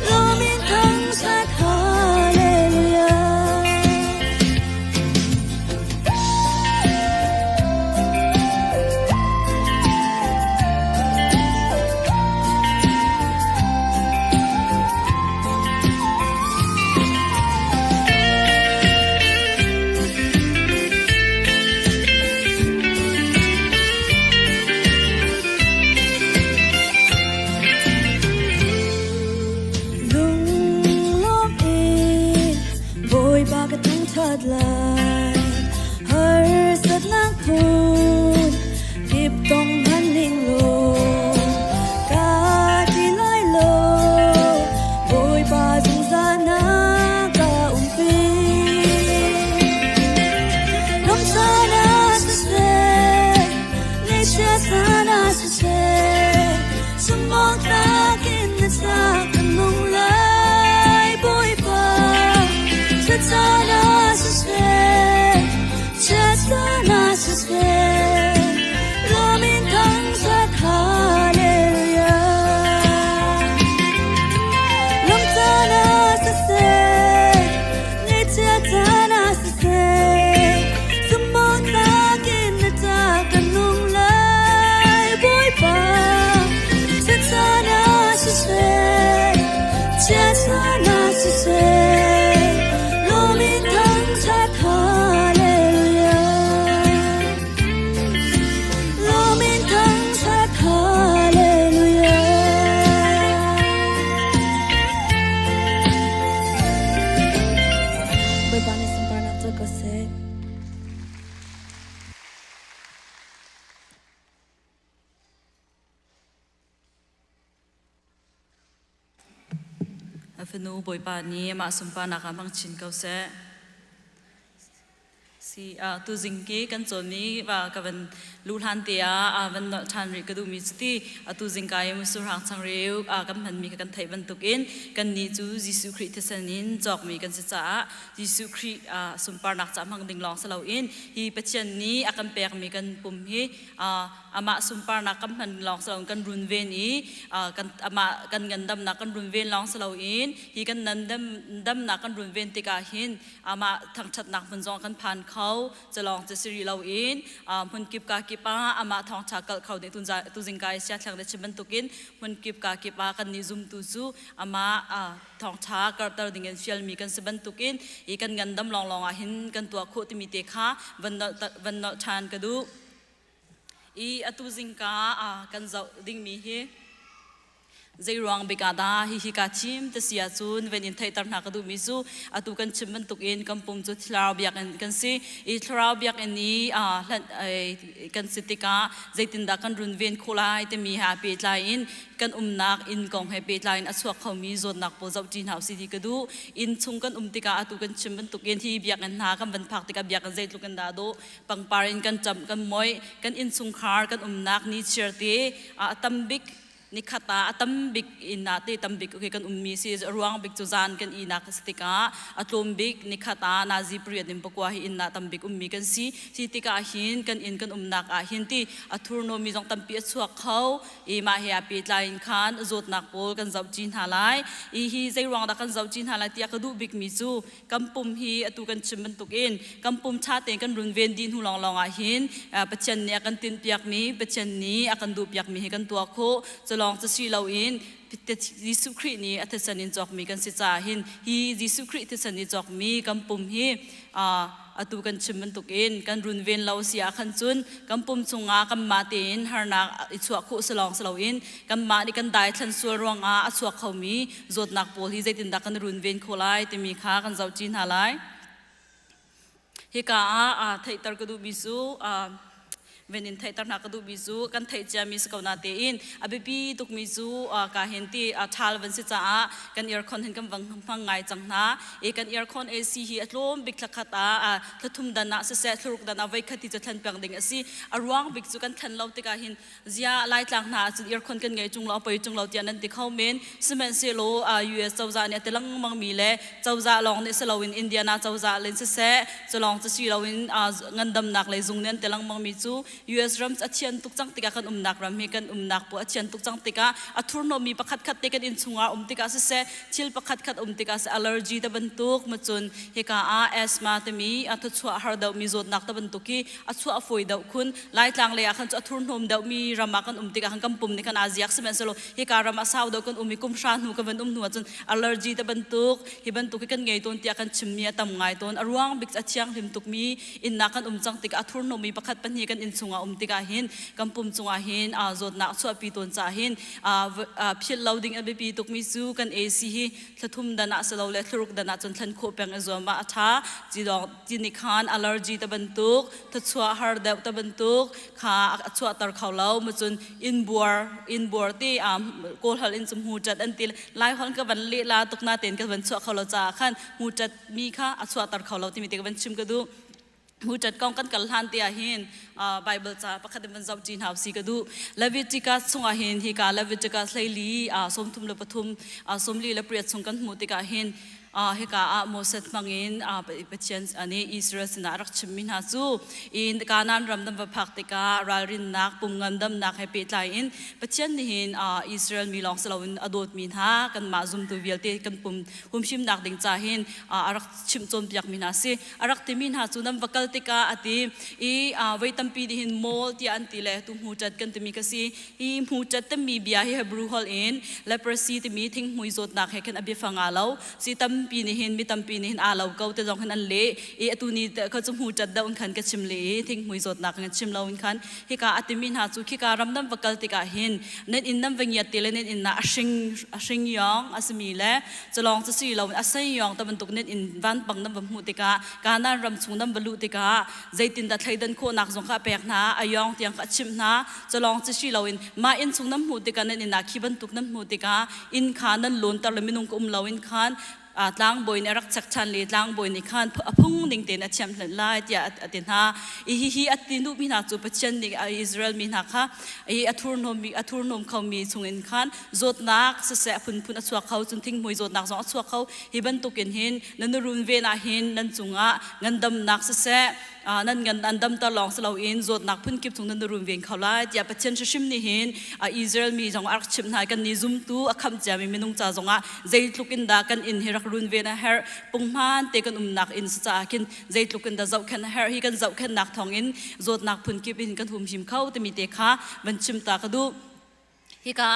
lomin thang sat hallelujah. Thật lại hơi rất nặng phun kịp tông hắn ninh lô ca chỉ lại lô bồi bà dùng ra ná ca phi nông xa na sẽ xe ngay xe xa na sẽ xe sông mong ta kinh na xa cần nông lại bồi bà rất xa na Sana se say, lomin thang sat hallelujah. Lom sana se say, ngay cha sana se say, sumong takin na takan nung lay boy pa. Sana se say, cha sana se say, lomin thang sat hallelujah. Afenu boy pa ni ma sumpa nakamang chin kau se si tu zingki kan choni wa kavan luhan tia van no than ri kadu mi chuti tu zingkai mu sur hang chang reu kan han mi kan thai ban tukin kan ni chu Jesu Christ thesanin jok mi kan cha Jesu Christ sumpar nak cha mang ding long salo in hi pachian ni akan pek mi kan pum hi ama sumpar nak kan han long salo kan run ven ni kan ama kan ngandam nak kan run ven long salo in hi kan nandam nak kan run ven tika hin ama thang chat nak mun jong kan phan khau chalong che siri lo in mun kip ka kipa ama thong chakal khau de tu jingkai sia thlang de chiban tukin mun kip ka kipa kan ni zum tu chu ama thong cha kar tar ding fial mi kan saban tukin I kan ngandam long long a hin kan tua kho ti mi te kha van no chan ka du I atu jingka kan zau ding mi hi zai ruang bekada hi ka chim te sia chun ven in thai tar na ka du mi chu atu kan chimban tukin kampum chu thlau biak kan si I thlau biak ani kan sitika zaitin da kan run ven kholai te mi ha pe tlai in kan nak in kong he pe tlai in aswak khomi zot nak po zau chin hau si di ka du in chung kan tika atu kan chimban tukin hi biak an na kan ban phak tika biak an zait lu kan da do pang parin kan cham kan moi kan in chung khar kan nak ni cherte atambik nikhata atambik inate tambik okay kan ummi si ruang bik chuzan kan ina kastika atombik nikhata nazi priya dim pakwa hi inna tambik ummi kan si tika hin kan in kan umnak a hinti athurno mi jong tampi chuak khau I ma he api tlain khan zot nak pol kan zau chin halai I hi zai ruang da kan zau chin halai tia ka du bik mi chu kampum hi atu kan chimban tukin kampum cha te kan run ven din hu long long a hin pachan ne kan tin piak mi pachan ni akan du piak mi kan tua kho longจะสีเราอินยิสุครินี่อัตสันินจอกมีกันสิจ่าหินฮียิสุคริอัตสันินจอกมีกำปุ่มฮีอตุกันชิมมันตุกินกันรุนเวนเราเสียขันจุนกำปุ่มจงากำมาตีนฮานักอิสวะคุสลองสลาวินกำมาดิกันได้ทันส่วนรวงอัสวะเขามีจดนักโพลีใจตินดักกันรุนเวนโคไลแต่มีค้ากันเจ้าจีนหาไลฮิกาไทยตรกดูบิซูเวนินไทยตระหนักดูบิจูกันไทยจะมีสกาวนาเตอินอภิปีตุกมิจูกาเห็นที่ชาลวันสิจ้ากันเอร์คอนเห็นกันฟังไงจังนะกันเอร์คอนเอซีฮีอัตโลมบิกลักขตาททุ่มดันนะเสะทรุกดันนะไว้ขัดที่จะทันเปียงดิ่งสิอรวงบิกจูกันทันเราติกาเห็นเสียไล่ต่างนะจุดเอร์คอนกันไงจุงเราไปจุงเราเตียนันติเข้าเมนสมัยเซโลUS เจ้าจ่าเนี่ยแต่ลังมังมีเลยเจ้าจ่าลองเนี่ยสลาวินอินเดียนาเจ้าจ่าเลนเสะจะลองจะสีเราวินเงินดำหนักเลยจุงเนี่ยแต่ลังมังมีจูUS rams achian tuk chang tika kan nak ram hi kan nak po achian tuk chang tika athurno mi pakhat khat te kan in chunga tika se chil pakhat khat tika se allergy ta bantuk machun heka asthma te mi athchua har dau mi zot nak ta bantuki achua foi dau khun lai tlang le akhan athurnom dau mi rama kan tika kan kampum ni kan aziak se selo heka rama saw dau kan kum shan hu kan nu chun allergy ta bantuk hi bantuk kan ngei ton tia kan chimmi tam ngai ton arwang bik achiang him tuk mi in na kan chang tika athurno mi pakhat pan hi kan in chunga tika hin kampum chunga hin zot na chua pi ton cha hin phil loading a pi tuk mi chu kan AC hi thlathum dana salo le thluruk dana chon thlan kho peng azoma atha jidong jini khan allergy ta bantuk thachua har da ta bantuk kha achua tar khawlau machun inbor ti kol hal in chum hu chat antil lai hon ka ban le la tukna ten ka ban chua khawlo cha khan hu chat mi kha achua tar khawlau ti mi te ka ban chim ka du hu chat kong kan kal han tia hin Bible cha pakhat ban zau chin hau si ka du Leviticus chunga hin hi ka Leviticus leili somthum le pathum somli le priat chung kan mu ti ka hin heka Moses mangin pachian ani Israel sina rak chimmin ha chu in kanan ramdam va phaktika ralrin nak pumngandam nak happy tlai in pachian ni hin Israel mi long salawin adot min ha kan ma zum tu vialte kan humshim nak ding cha hin arak chim chom piak min ha si arak timin ha chu nam vakal tika ati waitam pi di hin mol ti anti le tu mu chat kan timi ka si i mu chat tam mi bia hi Hebrew hol in leprosy ti mi thing hui zot nak he kan abi fanga lo si tam pi ni hin mi tam pi ni hin alaw kau te jong khan an le atu ni ka chum hu chat da un khan ka chim le thing hui zot nak chim lo un khan hi ka atimin ha chu khi ka ramdam vakal tika hin net in nam vengia te le net in na ashing yong asmi le chalong cha si lo asai yong ta ban tuk net in van pang nam mu tika kana ram chung nam balu tika zaitin da thaidan kho nak jong kha pek na ayong tiang ka chim na chalong cha si lo in ma in chung nam mu tika net in na khiban tuk nam mu tika in khanan lon tar le minung ko lo in khan ล้างบอยในรักจักชันลีล้างบอยในขันพุ่งนิ่งเตนเชียมหลันไล่ที่เตนฮาฮีอัตินุมีนาจูปเชนนี่อิสราเอลมีนาค่ะอัทุรนมเขามีชงอินขันจดนักเสะพุ่นอัศวเขาจนทิ้งมวยจดนักสองอัศวเขาฮิบันตุกินหินนันรุนเวนาหินนันจุงะเงินดำนักเสะนั่นเงินอันดำตลองสลาวอินจดนักพุ่นกิบจงนันรุนเวงเขาไล่ที่ปเชนชิมนี่หินอิสราเอลมีจงอาร์ชิมนายกันนิซุมตูคำจามีมินุงจ่าจงะใจลุกินดากันอินฮิรักรุนเวนะเฮร์ปุ่งมันเตกันนักอินสจ้ากินใจลุกินดาเจ้าแค่เฮร์ฮีกันเจ้าแค่นักทองอินจดนักพุ่นกิบอินกันหุ่มชิมเข้าแต่มีเตค่ะวันชิมตากระดูฮิกา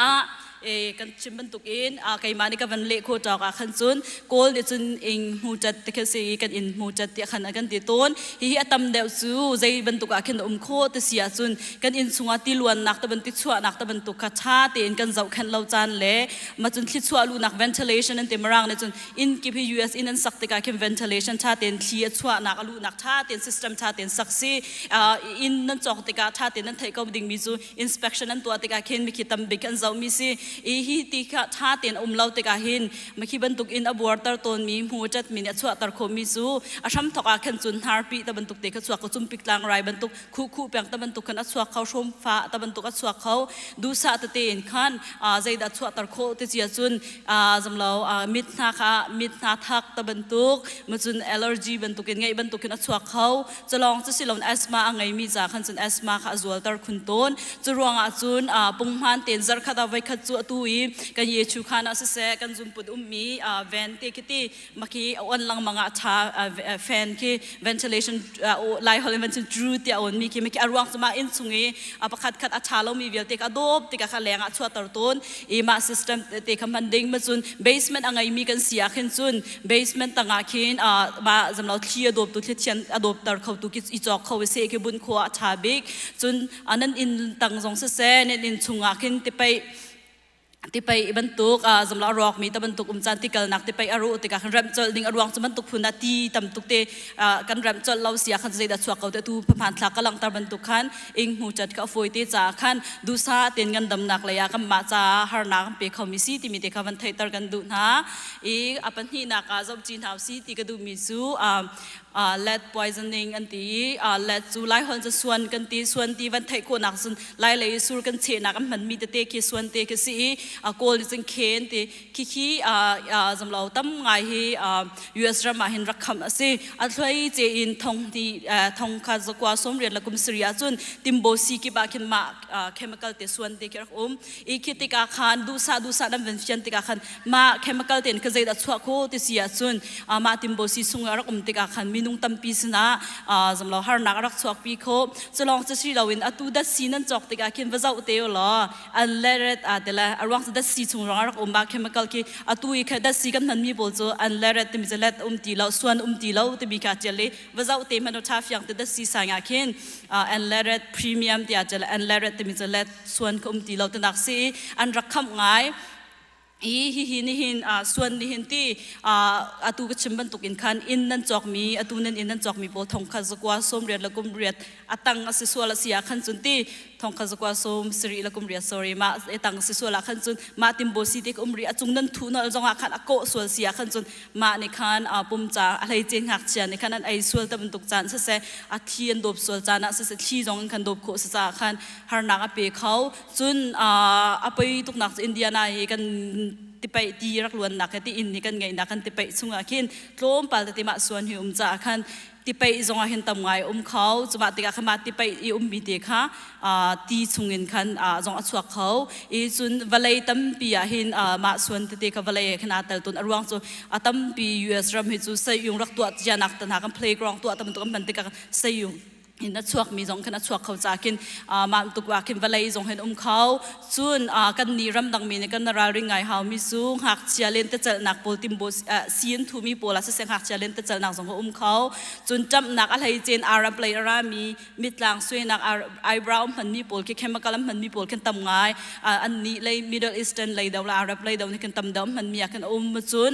กันชิมบันตุกอินใครมานี่ก็วันเละโคจอกขันซุนโกลเดจุนอิงมูจัดตะเคสีกันอินมูจัดเตะขันกันติต้นฮิอัตัมเดวซูใจบันตุกขันโคตเสียซุนกันอินสุงาติลวนนักตะบันติชัวนักตะบันตุกขัดชาเตนกันเจ้าขันเราจานเละมาจุนทิชัวลูนัก ventilation นั่นเต็มรังเนี่ยจุนอินกิพิ US อินนั้นสักติกาเข้ม ventilation ชาเตนเทียชัวนักลูนักชาเตน system ชาเตนสักซีอินนั้นจอกติกาชาเตนนั้นไทยก็ดิ่งมีจู inspection นั้นตัวติกาเข็นมีคิดตั้มบิกันเจ้ามีซีฮีติกาชาเตียนเล่าติกาหินมาคีบันตุกอินอบวอร์ตร์ตนมีหัวจัดมีเนชวตร์คมิซูอาชัมทอกอาเคนจุนฮาร์ปีตะบันตุกเตกชวกจุมปิกลางไรบันตุกคู่เปียงตะบันตุกกันชวกเขาชมฟ้าตะบันตุกชวกเขาดูซาตะเตนขันใจดัชวตร์โคติจิจุนจำเรามิดนาทักตะบันตุกมาจุนแอลเลอร์จีบันตุกินไงบันตุกินชวกเขาจะลองจะสิลอนแอสมาไงมีจากขันจุนแอสมาข้าจวลตร์คุณต้นจะรวงจุนปุ่งมันเตียนจาร์ขัดเอาไว้ขัดจวตุยกันเยชูขานาเสะกันจุนปุดมีแวนเตกิตีมาคีอันลังมังอาชาแฟนคี ventilation ไลท์ฮอลเลนต์จูดที่อันมีคีอารวงสมาอินสุงีประคัดอาชาเรามีเวลเตกอดอบเตกขาแรงชัวตร์ต้นมา system เตกมันดิ่งมาจุน basement อังไงมีกันเสียขึ้นจุน basement ต่างอาคินมาจำเราที่อดอบตุที่เชียนอดอบตร์เขาตุกิอีจอกเขาเสกบุญขวาชาบิกจุนอันนั้นอินต่างสองเสะเนี่ยอินสุงอาคินที่ไปบันทุกสำหรับรอกมีตะบันทุกจันติกลนักที่ไปอารุติกาขันรำจอลดิ่งอรวงสมันทุกพุนาทีตำทุกเตกันรำจอลเราเสียขันใจดัชวกเขาแต่ตูผ่านทลักกำลังตะบันทุกขันอิงหูจัดกับฝอยเตจ่าขันดูซาเตียนกันดำนักเลยกันมาจ่าฮาร์นักเปเขามีซีที่มีเตกวันไทยตร์กันดูนะอีอปันฮีนักอาจจะจีนหาวซีที่ก็ดูมีซูlead poisoning อันที่leadจูไล่หอนจะส่วนกันที่ส่วนที่วันไทยคนนักสุนไล่เลยสูกันเชนักมันมีแต่เตะส่วนเตะสิโกลจึงเคนที่ขี้จำเราตั้มไงให้ US รามาเห็นรักคำสิอัตเลยเจอินทองที่ทองคาจกว่าสมเรียนละกุมสริยาจุนติมโบซีกิบาคินมาchemical เตะส่วนเตะคิรักอีคิติกาขันดูซานั่นเป็นฟินติกาขันมา chemical เตะก็จะได้ชัวโคติเสียจุนมาติมโบซีสุงรักติกาขันมีนุ่งตั้มปีสนะจำเราฮาร์นักรักชัวปีโคจะลองจะสิเราวินอตูดัชซีนั่นจอกติกาคินว่าจะอุเตอลออันเลเรตเดลอรวงดัชซีสุงรักมา chemical ที่อตูอีกดัชซีกันนั้นมีบอลโจอันเลเรตติมิจะเลตตีเราส่วนตีเราติมีการเจริญว่าจะอุเตมันทัฟยังติดัชซีสายงาคินอันเลเรตพรีเมียมที่อาจจะอันเลเรตติมิจะเลตส่วนตีเราตินักซีอันรักคำง่ายหินส่วนหินที่อตูก็ชิมบันตุกินขันอินนั่นจอกมีอตูนั่นอินนั่นจอกมีโบทองคาจกว่าสมเรียนละกุมเรียดตังสิสวละเสียขันจุนที่ทองคาจกว่าสมสิริละกุมเรียด sorry มาตังสิสวละขันจุนมาติมโบสีเด็กอุมเรียจุงนั่นทุนจงอาขันอโกส่วนเสียขันจุนมาในขันปุ่มจ่าอะไรเจงหักเชียนในขันนั้นไอส่วนตะบันตุกจานเสอเทียนดบส่วนจานะเสที่จงขันดบโคสจ่าขันฮาร์นักเปเขาจุนไปตุกนักอินเดียนายกันที่ไปตีรักล้วนนักที่อินนี่กันไงนักกันที่ไปสุงอาคินโลมปัลที่มาส่วนหิวจ่าขันที่ไปจงอาหินตำไงเขาจะมาติกาขมาที่ไปมีเด็กค่ะที่สุงินขันจงอาสวกเขาจุนวัลย์ตั้มปีหินมาส่วนที่กับวัลย์ขนาดแต่ตุนอรวงจูตั้มปี US รำให้จูใส่ยุงรักตัวจานักตันหากัน playground ตัวตั้มตัวกันติกาใส่ยุงหินนัดชวกมีจงขนาดชวกเขาจากินมาตุกว่าคินวัลย์จงเห็นเขาจุนกันนีรำดังมีในกันนาราริงไงเฮามีสูงหักเชียเลนต์จะนักโปลติมโบซีนทูมีโปลาเสียงหักเชียเลนต์จะนักจงเขาจุนจำนักอะไรเจนอาราเปลรามีมิดลางสวยนักไอบราวมันมีโปลเคมีคอลมันมีโปลกันตำไงอันนี้เลยมิดเดิลอีสเทิร์นเลยดาวอาราเปลดาวนี่กันตำดำมันมีกันจุน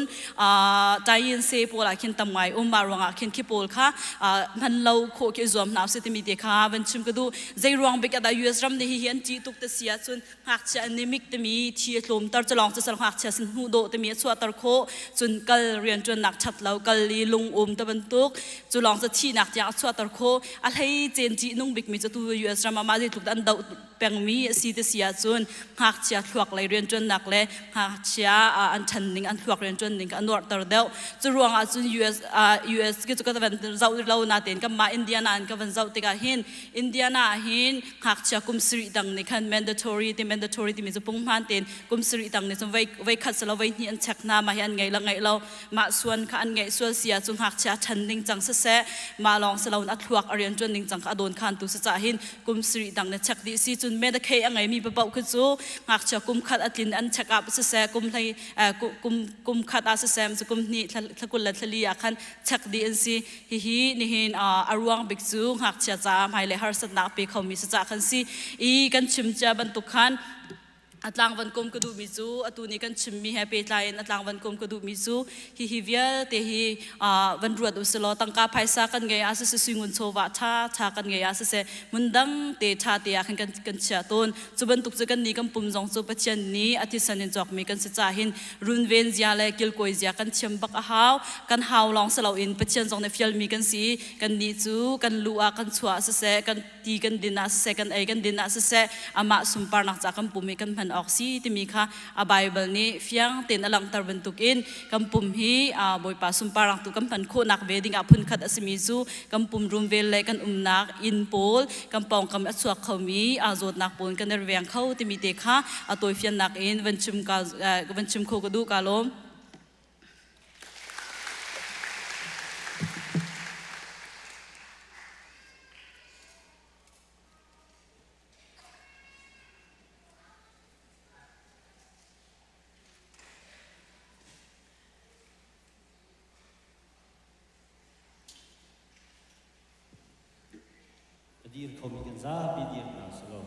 ใจเย็นเซโปลาคินตำไงมารวงคินขี้โปลค่ะมันเราโคกิจวมนา สิติมีเดคาวันชิมก็ดูใจรวงเบกได้ยูเอสรัมเดฮิเฮียนจีตุกเตเสียจนหักเชอนิมิกเตมีที่ลมตร์จะลองจะสลังหักเชอสินหูโดเตมีสวดตร์โคจนกัลเรียนจนหนักชัดแล้วกัลลีลุงตะบันตุกจะลองจะที่หนักจากสวดตร์โคอะไรเจนจีนุ่งบิกมีจะตัวยูเอสรัมมาที่ถูกดันดาวแปงมีสีเตเสียจนหักเชอถวกไหลเรียนจนหนักเลยหักเชออันชันนิงอันถวกเรียนจนนิงอันนวดตร์เดียวจะรวงจนยูเอสก็จะก็จะเป็นเจ้าเราหน้าเต็นกับมาอินเดียนาก็เป็นเจ้าติกาหินอินเดียนาหินหักเชอกุมสรีดังนี่คัน mandatory ที่มีจะปุ่งพันเต็นกุมสรีดังนี่จะไว้ขัดสละไว้นี่อันเช็คน้ามาเห็นไงละไงเรามาส่วนขันไงส่วนเสียจงหักเชอชันนิงจังเสะมาลองสละอันถวกเรียนจนนิงจังอโดนขันตุสจะหินกุมสรีดังนี่เช็คดีสิจนเมดเคยังไงมีเบาๆขึ้นสู้หักเชอกุมขัดอัดลินอันเช็คอัพเสะกุมให้กุมขัดอาเสะมันกุมนี่ทะกุลละทะลีอาคันเช็คดีอันสิฮินี่หินอารวงบิกซูหักเชอจามให้เลยฮาร์สนักปีเขามีสจะคันสิอีกันชิมจะบรรทุกขันอัตลังวันกรมกระดูมิจูอัตุนี้กันชิมมีแฮปปี้ไลน์อัตลังวันกรมกระดูมิจูฮิเวียเตฮิวันรวดอุสโลตั้งกาไพศากันไงอาศัยสิงุนโซวะท่ากันไงอาศัยมุนดังเตชาเตียขันกันเชียต้นจุบันตุกจะกันนี้กันปุ่มจงจุปัจจัยนี้อาทิตย์สันนิจอกมีกันสิจ่าหินรุนเวนเจียเลยกิลโกยเจียกันเชียมบักฮาวกันฮาวลองสลาวอินปัจจัยจงในฟิลมีกันสีกันนิจูกันลัวกันชัวอาศัยกันตีกันดินอาศัยกันไอกันดินอาศัยอามาสุมปานักจากกันปุ่มมีกันพันออกซีที่มีค่ะไบเบิลนี้เฟียงเต็นอลังตร์บรรทุกอินกำปุ่มฮีบอยปาสุมปารังตุกำพันโคนักเวดิ้งพุนขัดอสมิจูกำปุ่มรุมเวลเลยกันนักอินโพลกำปองกำอัศวเขามีโจดนักปูนกันเรียงเขาที่มีเด็กค่ะตัวเฟียงนักอินวันชิมโคกดูกาลมdir komigen za bidir na solo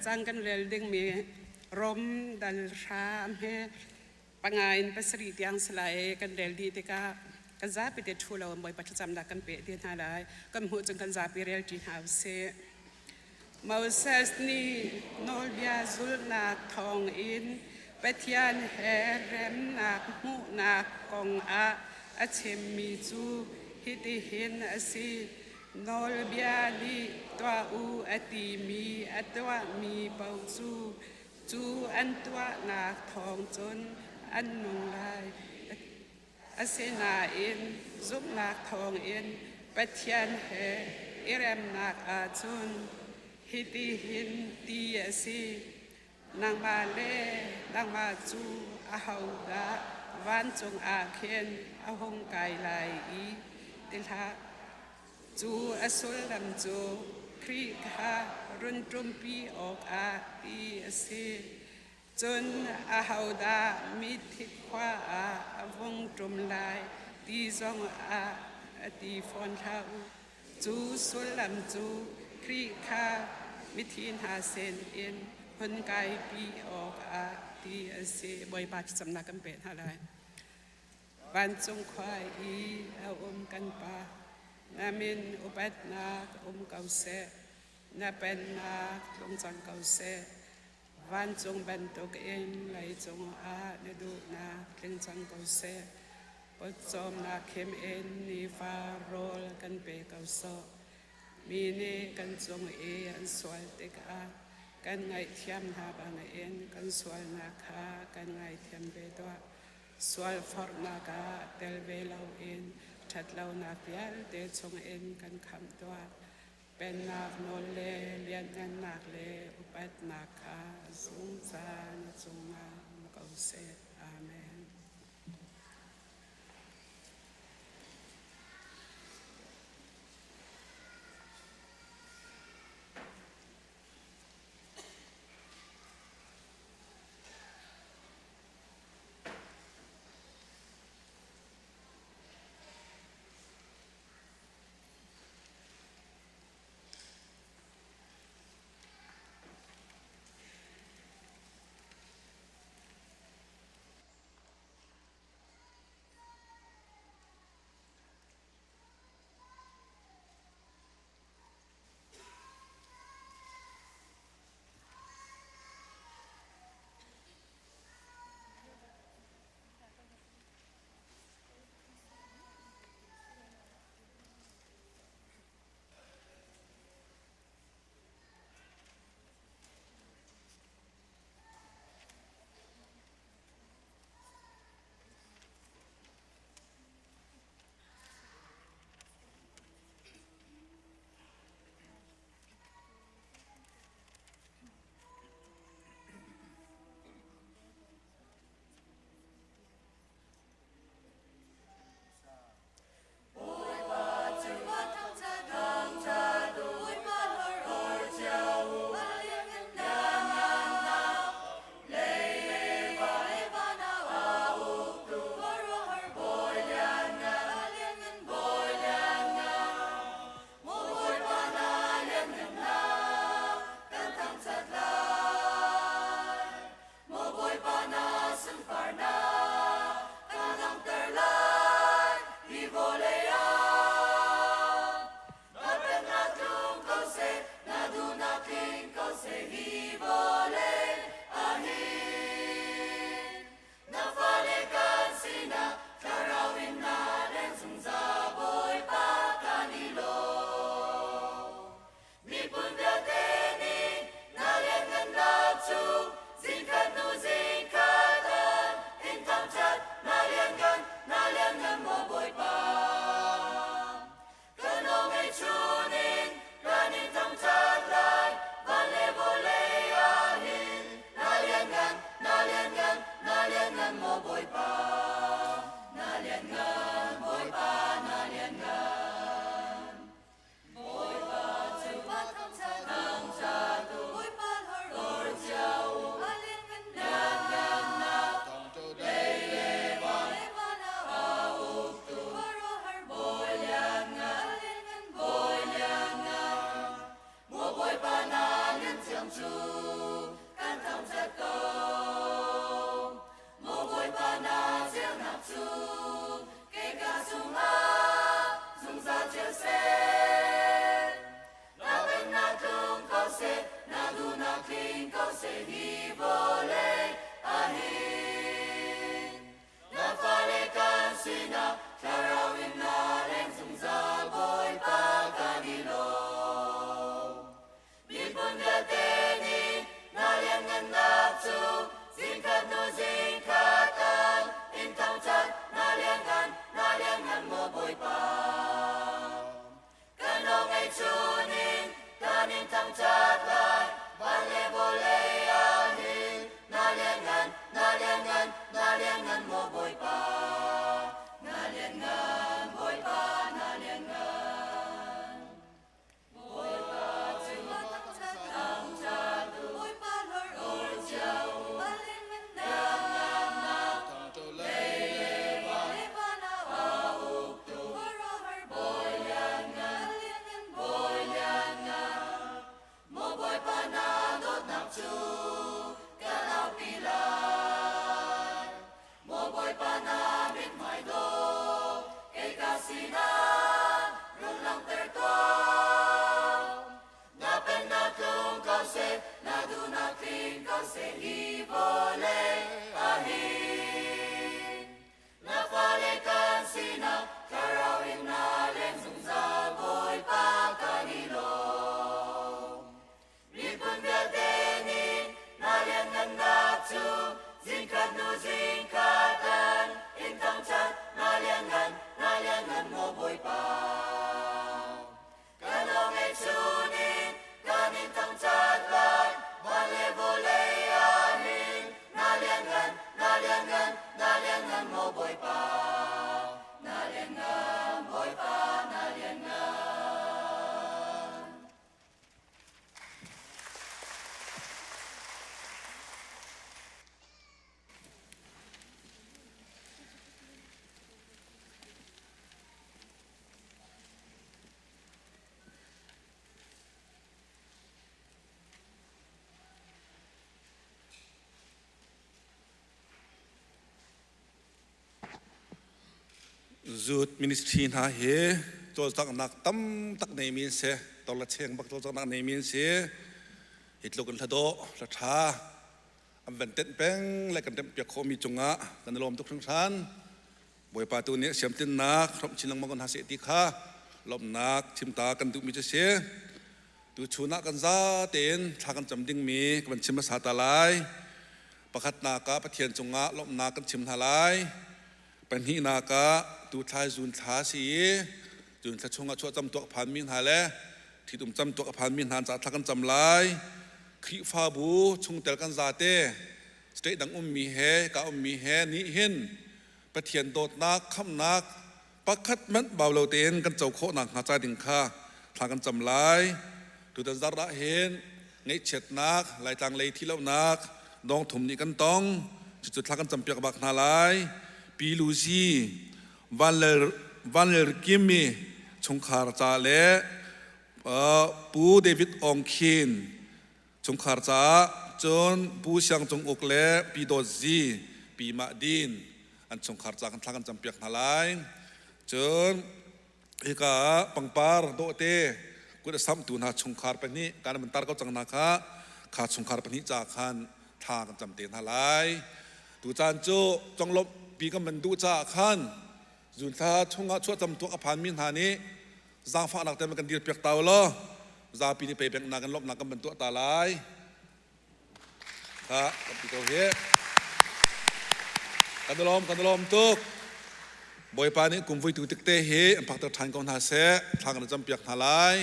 จังกันเรลดึงมีรมดัลชามเฮปังไงปัสรีที่ยังสลายกันเรลดีติกากันจะไปเด็ดทูเราบ่อยปัจจุบันดักกันเปะเดียนหาได้ก็หัวจงกันจะไปเรลจีนหาเสมาเสสนี่โนลเบียซุลนักทองอินไปเทียนแห่เรมนักหูนักกองอาเชมิจูฮิติหินสิโนลเบียลีตัวอูอติมีตัวมีเปาจูอันตัวนักทองจนอันนุงลายอาเซนาอินซุกนักทองอินไปเทียนแห่เรมนักอาจุนฮิติหินตีสินางมาเล่นางมาจูอาหาวดาวันจงอาเคนอาหงไกลายอีติลาจูอสุลลำจูครีคารุนตรมปีออกอาตีสิจนอาหาวดามิทิควาอาหงตรมลายตีจงอาตีฟอนเท้าจูสุลลำจูครีคามิทินหาเซนเอ็นคนไกปีออกอาตีเสบอยบาทสำนักกันเป็นอะไรวันจงควายอีเอากันปานามินอุปัตนาเกาเสนาเป็นนาลงจังเกาเสวันจงบันตุกเอ็นไหลจงอาเนดูนาลงจังเกาเสปจอมนาเข้มเอ็นนีฟาโรลกันเปเกาโซมีเนกันจงอันสวยเตกอากันไงเทียมหาบางเอ็นกันสวยนาคากันไงเทียมเบตัวสวยฟอร์นากาเตลเวลาเอ็นชัดเรานาเปียลเตชงเอ็นกันคำตัวเป็นนาคโนเลเลียนกันนาคเลอุปัตนาคาสุงจานจงมาเกาเสอาเมน Zut ministry na he tol tak nak tam tak nei min se tol la cheng bak tol tak nak nei min se hitlok kan thado la tha am ven ten peng la kan tem pek khomi chunga kan lom tuk thang san boi pa tu ne siam tin nak thom chilang mangon ha se ti kha lom nak chim ta kan du mi che se tu chuna kan za ten tha kan cham ding mi kan chim sa ta lai pakhat na ka pathian chunga lom na kan chim tha laiปัญหานาคาตูทายจุนท้าสีจุนท้าชงอาชัวจำตัวพันมินหาและที่ตุ่มจำตัวพันมินหานจากทักกันจำลายขีฟ้าบูชงเตลกันซาเต้สเตดังมีเฮกามีเฮนิหินปะเทียนโดดนักคำนักปักขัดมันเบาเลวเต้นกันเจ้าโคหนักหาใจดิ่งค่าทางกันจำลายตูดันซาระเห็นไงเช็ดนักลายทางเลยที่เล่านักดองถมนี่กันต้องจุดทักกันจำเปียกบักนาลายปีลูซีวันเลอร์กิมมีชงคาร์จาเล่ปูเดวิดองคินชงคาร์จาจนปูเชียงจงอกเล่ปีโดซีปีมาดินอันชงคาร์จากันทักกันจำเปียกนาลายจนอีกาปังปาร์โดเต้กูจะซ้ำตูน่าชงคาร์ปนี้การมันตาร์ก็จังนักขาชงคาร์ปนี้จากขันทางกันจำเตียนนาลายตูจานโจจงลบปีก็มันดูจ้าขันจุนท้าชงอาชัวจำตัวอภานมินหานี้จางฟ้าหนักแต่มันกันดีเปียกเตาล้อจาปีนี้ไปแบ่งนากันลบนากันมันตัวตาลายครับกับปีเตาเฮกันตลอมตุกบอยปานี้กลุ่มวิตุติกเตเฮปักตะทันกองหาเสทางกันจำเปียกหาลาย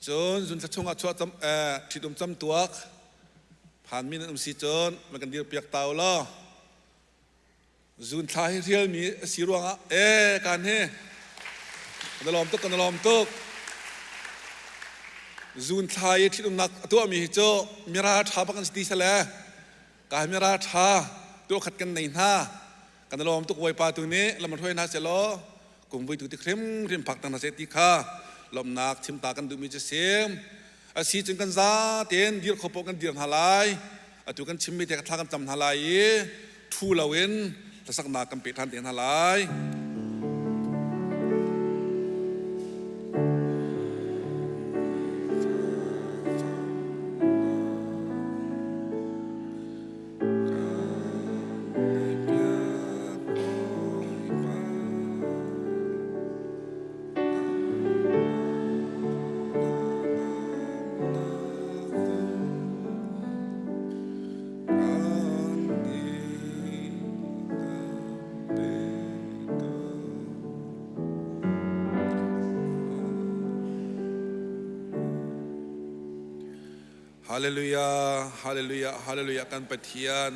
จุนท้าชงอาชัวจำที่ตุ่มจำตัวผ่านมินอุ้มสีจนมันกันดีเปียกเตาล้อจุนท้ายเรียลมีสีรวงการเฮกันลอมตุกจุนท้ายที่ตุ่มนักตัวมีโจมีราชาปักันสติเสลการมีราชาตัวขัดกันในหน้ากันลอมตุกไวปาตัวนี้เรามาช่วยนาเสลอกลุ่มวิตุติคริมผักตังนาเสติค่ะลมนักชิมตากันดูมีจะเสียมอาศีจึงกันซาเตียนดีร์ขบกันดีร์หาลายตัวกันชิมมีแต่ทางกันจำหาลายทูลาเวนแต่สักนากันเปิดทันเตียนหาลาย ฮาเลลูยาฮาเลลูยาฮาเลลูยากันปะเทียน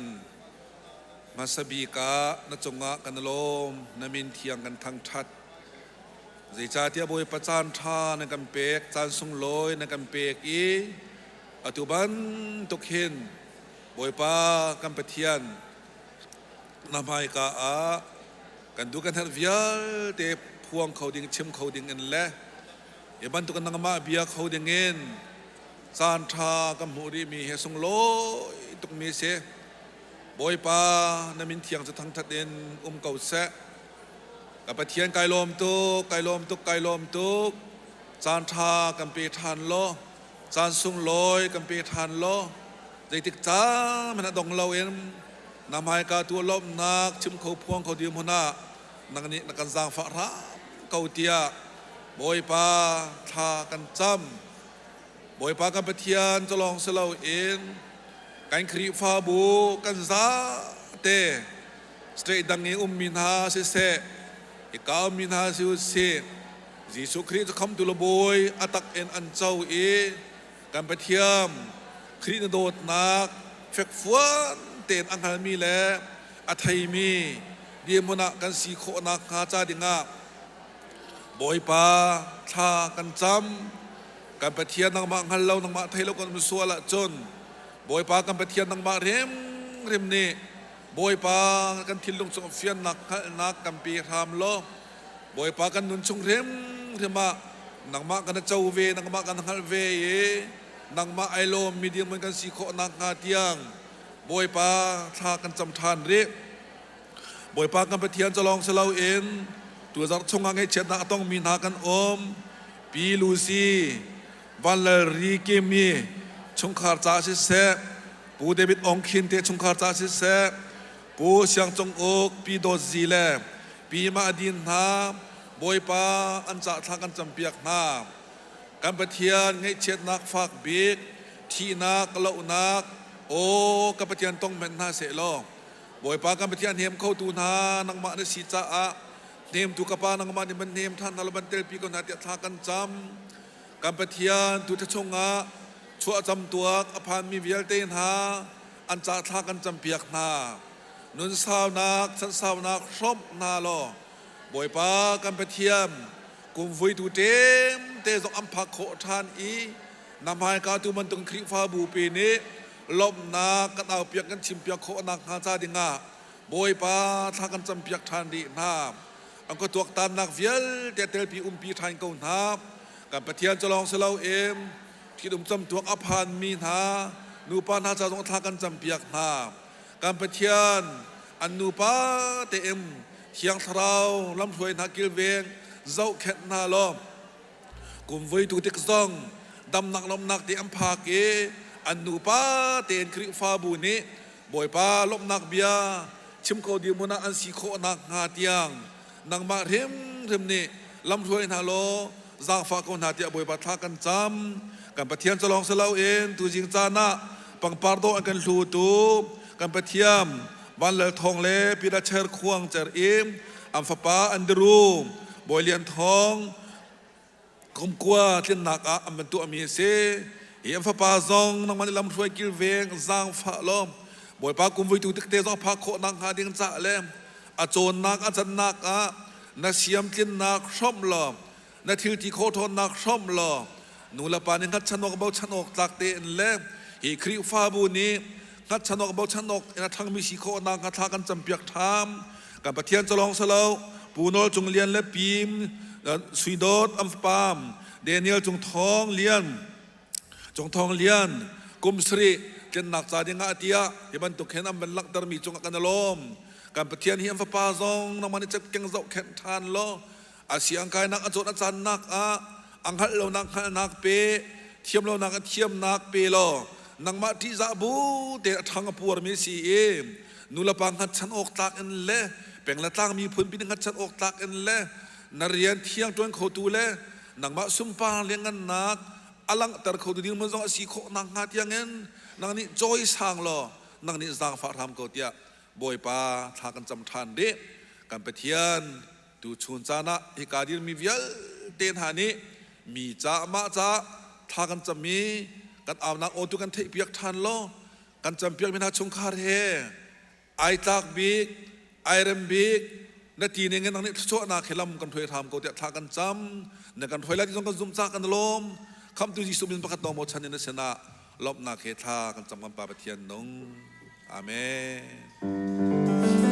มาสบีกะนจงะกันลมนมินเทียงกันทั้งทัดสิจาเตียบวยประจานทาในกันเปกจานสุงลอยในกันเปกอีอตุบันตุกเห็นบวยปากันปะเทียนนำให้กะอากันดูกันทัดเวียเตพวงเขาดิ่งชิมเขาดิ่งเงินและอย่าบันตุกันนังมาเบียเขาดิ่งเงินจานทากับมูรีมีเฮสุงลอยตุกมีเสบอยปานมินเทียงจะทั้งทัดเด่นเก่าแสกับปะเทียนไก่ลมตุกไก่ลมตุกไก่ลมตุกจานทากันเปทันโลจานสุงลอยกันเปทันโลใจติดจ้ามันดงเราเองนำให้กาตัวลมนักชิมเขาพวงเขาดีมุนานังนี้นักการสร้างฝาระเกาเตียบอยปาทากันจำบอยปากันปะเทียนจะลองเสลาเองกันครีฟาบูกันซาเตสเตดังเงมินาเสเสอีกามินาเสอุเสยิสุคริสต์คำตุลบอยอัตักเอ็นอันเจ้าเอกันปะเทียมคริสต์โดดนักเฟกฟวนเตนอังคารมีแลอัทัยมีเดียมนักกันสีโคนักหาจาดิงาบอยปาทากันจำกันปะเทียนนังมาฮัลโลนังมาไทยเรากันมันสัวละจนบอยปากันปะเทียนนังมาเร็มนี่บอยปากันทิลลงสงเฟียนนักกันปีทามโลบอยปากันนุนชงเร็มมานังมากันเจ้าเวนังมากันฮัลเวนังมาไอโลมีเดียมันกันสีโคนักหาเตียงบอยปาทากันจำทานเรบอยปากันปะเทียนจะลองเสลาเอ็นตัวจักชงงให้เช็ดนักต้องมีนากันปีลูซีวันละรีเกมีชงขาดจ่าสิเสปูเดวิดองคินเตชงขาดจ่าสิเสปูเสียงจงอกปีโดซีเลปีมาดินนาบอยปาอันจะทางกันจำเปียกนาการปะเทียนให้เช็ดนักฝากบิ๊กที่นักเล่านักโอ้การปะเทียนต้องเป็นนาเสลบอยปาการปะเทียนเฮมเข้าตูนานังมาในสีจ้าเนมตุกปานังมาในมันเนมท่านนัลบันเตลปีกนาเตียทากันจำการปะเทียนตุทชงะชั่วจำตัวอภานมีเวียลเตนหาอันจะทากันจำเปียกนานุนสาวนักสันสาวนักชมนาลอบอยปาการปะเทียนกุมฟุยตูเต็มเตจงอัมพักโคทานอีนำให้กาตุมันตึงคริฟ้าบูปีนี้ลมนากันเอาเปียกกันชิมเปียกโคนักหาจาดิงาบอยปาทากันจำเปียกทานดีนาอันก็ตัวตามนักเวียลเตเตลปีปีทานเกาหนาการปะเทียนจะลองเสลาเอ็มที่ดุมจำตัวอภานมีนานูปานาจะต้องทากันจำเปียกนาการปะเทียนอันนูปาเตเอ็มเทียงทราวลำถวยนักกิลเวงเจ้าแค่นาลอมกุมวิตูติกซองดำนักลมนักเตอัมพาเกอันนูปาเตนคริฟาบูนี้บอยปาลมนักเบียชิมโคดีมุนาอันสีโคนักหาเตียงนังมาเร็มนี่ลำถวยนาโลจางฝากคนหาเตียบอยปาทากันจำกันปะเทียนจะลองเสลาเอ็นตูจิงจานะปังปาร์โดอันกันลูตูกันปะเทียมวันเลทองเลปีราเชอร์ควงเจอร์อิมอัมฟปาอันดรูบอยเลียนทองกุมกัวเทียนนักอัมเป็นตัวมีเสอัมฟปาซองนังมันลำถวยกิลเวงจางฝาลมบอยปากุมวิตูติกเตจองพักโคนังหาดิงจ่าเลมอาโจนนักอาจารย์นักนาเสียมทินนักชมลอนาทิลที่โคทนนักชมลอนูละปานิงัดชนกเบาชนกจากเตนเล่ฮีคริฟาบูนี้งัดชนกเบาชนกนาทั้งมีสีโคนังกระทากันจำเปียกทามกับปะเทียนจะลองเสลาปูโนจงเลียนและปีมสุยโดดอัมปามเดนิเอลจงทองเลียนกุมสรีเจนนักจาดิงาเตียที่บรรทุกเห็นอันเป็นลักดารมีจงกันลมการปะเทียนเฮียมฟ้าปาซองน้ำมันจะเก่งเจ้าแข่งทานโลอาเสียงกายนักอาจารย์นักอังหัดเรานักเปเทียมเรานักเทียมนักเปโลนังมาที่จะบูเดทางปัวมีสีเอนุลปังหัดฉันออกตากเอ็นเล่แป่งละตั้งมีพื้นปีนึงหัดฉันออกตากเอ็นเล่นเรียนเที่ยงจนเขาตูเล่นังมาซุ่มปาเลี้ยงกันนักอลังแต่เขาตูดิ้งมันต้องสีโคนังหัดยังเงินนังนี้จอยสร้างโลนังนี้สร้างฝาทำเขาเตียบอยปาทากันจำทันเด็กกันไปเทียนดูชุนจานะฮิกาดิลมีเวียลเตนหานี้มีจ้ามาจ้าทากันจะมี กันเอานักโอตุกันเทเปียกทันโลกันจำเปียกมินาชงคาเฮไอตากบิกไอเรมบิกนาทีนี้เงินทางนี้ชั่วนาเคลัมกันถอยทำก็จะทากันจำในกันถอยแล้วที่ต้องกันซุ่มซากกันลมคำตุจิสุบินประกาศตองโมชันในเสนาลบนาเคทากันจำกันปาปเทียนนงอาเมน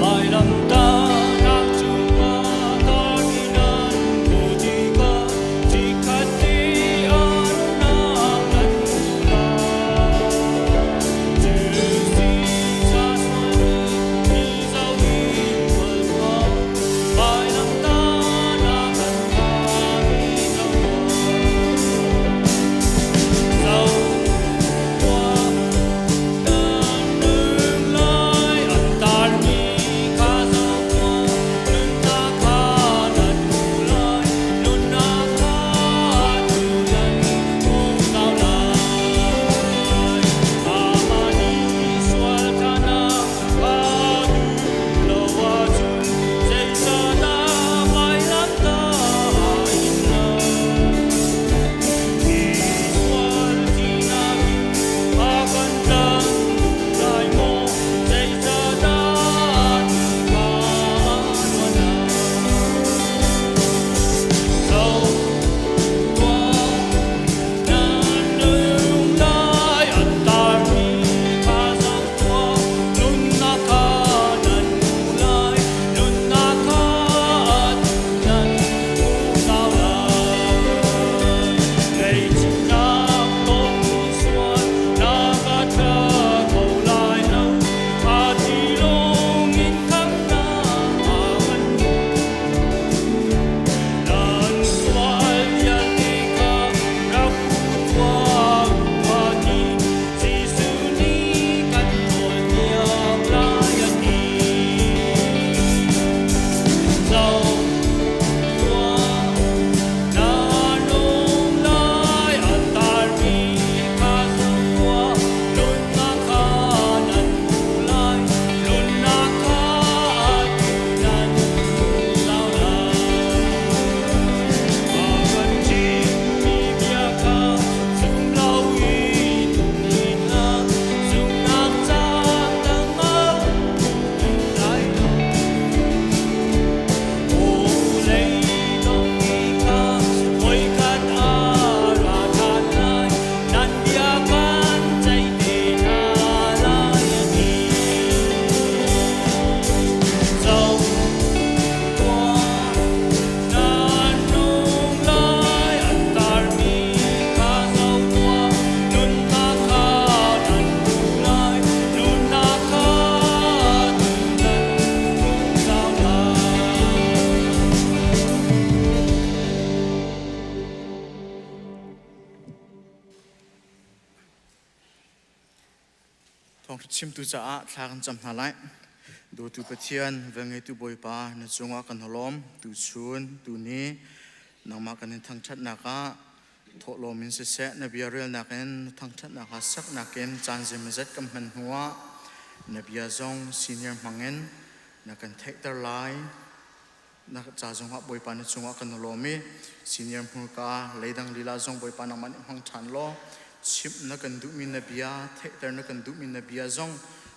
바람다 낙주와 더미는 무지가 지카지 않나 난구나 주시 자손이 미사위 월과 바람다 나간다 미사와 서와 나는 라이 안달미ชิมตุจ่าทากันจำหาไลดูตุปะเทียนเวงให้ตุบอยปาในจงว่ากันหลอมตุชุนตุนี้นางมากันในทางชัดนักะทอลมินเสะในเบียเรียลนักเอ็นทางชัดนักสักนักเอ็นจานเซมิเซตกำมันหัวในเบียจงซีเนียร์มังเอ็นนักกันเทคเตอร์ไลนักจ่าจงว่าบอยปาในจงว่ากันหลอมีซีเนียร์มุกาเลยดังลีลาจงบอยปานังมันหังชันโลชิมนักกันดูมินนบียาเทคเตอร์นักกันดูมินนบียาจง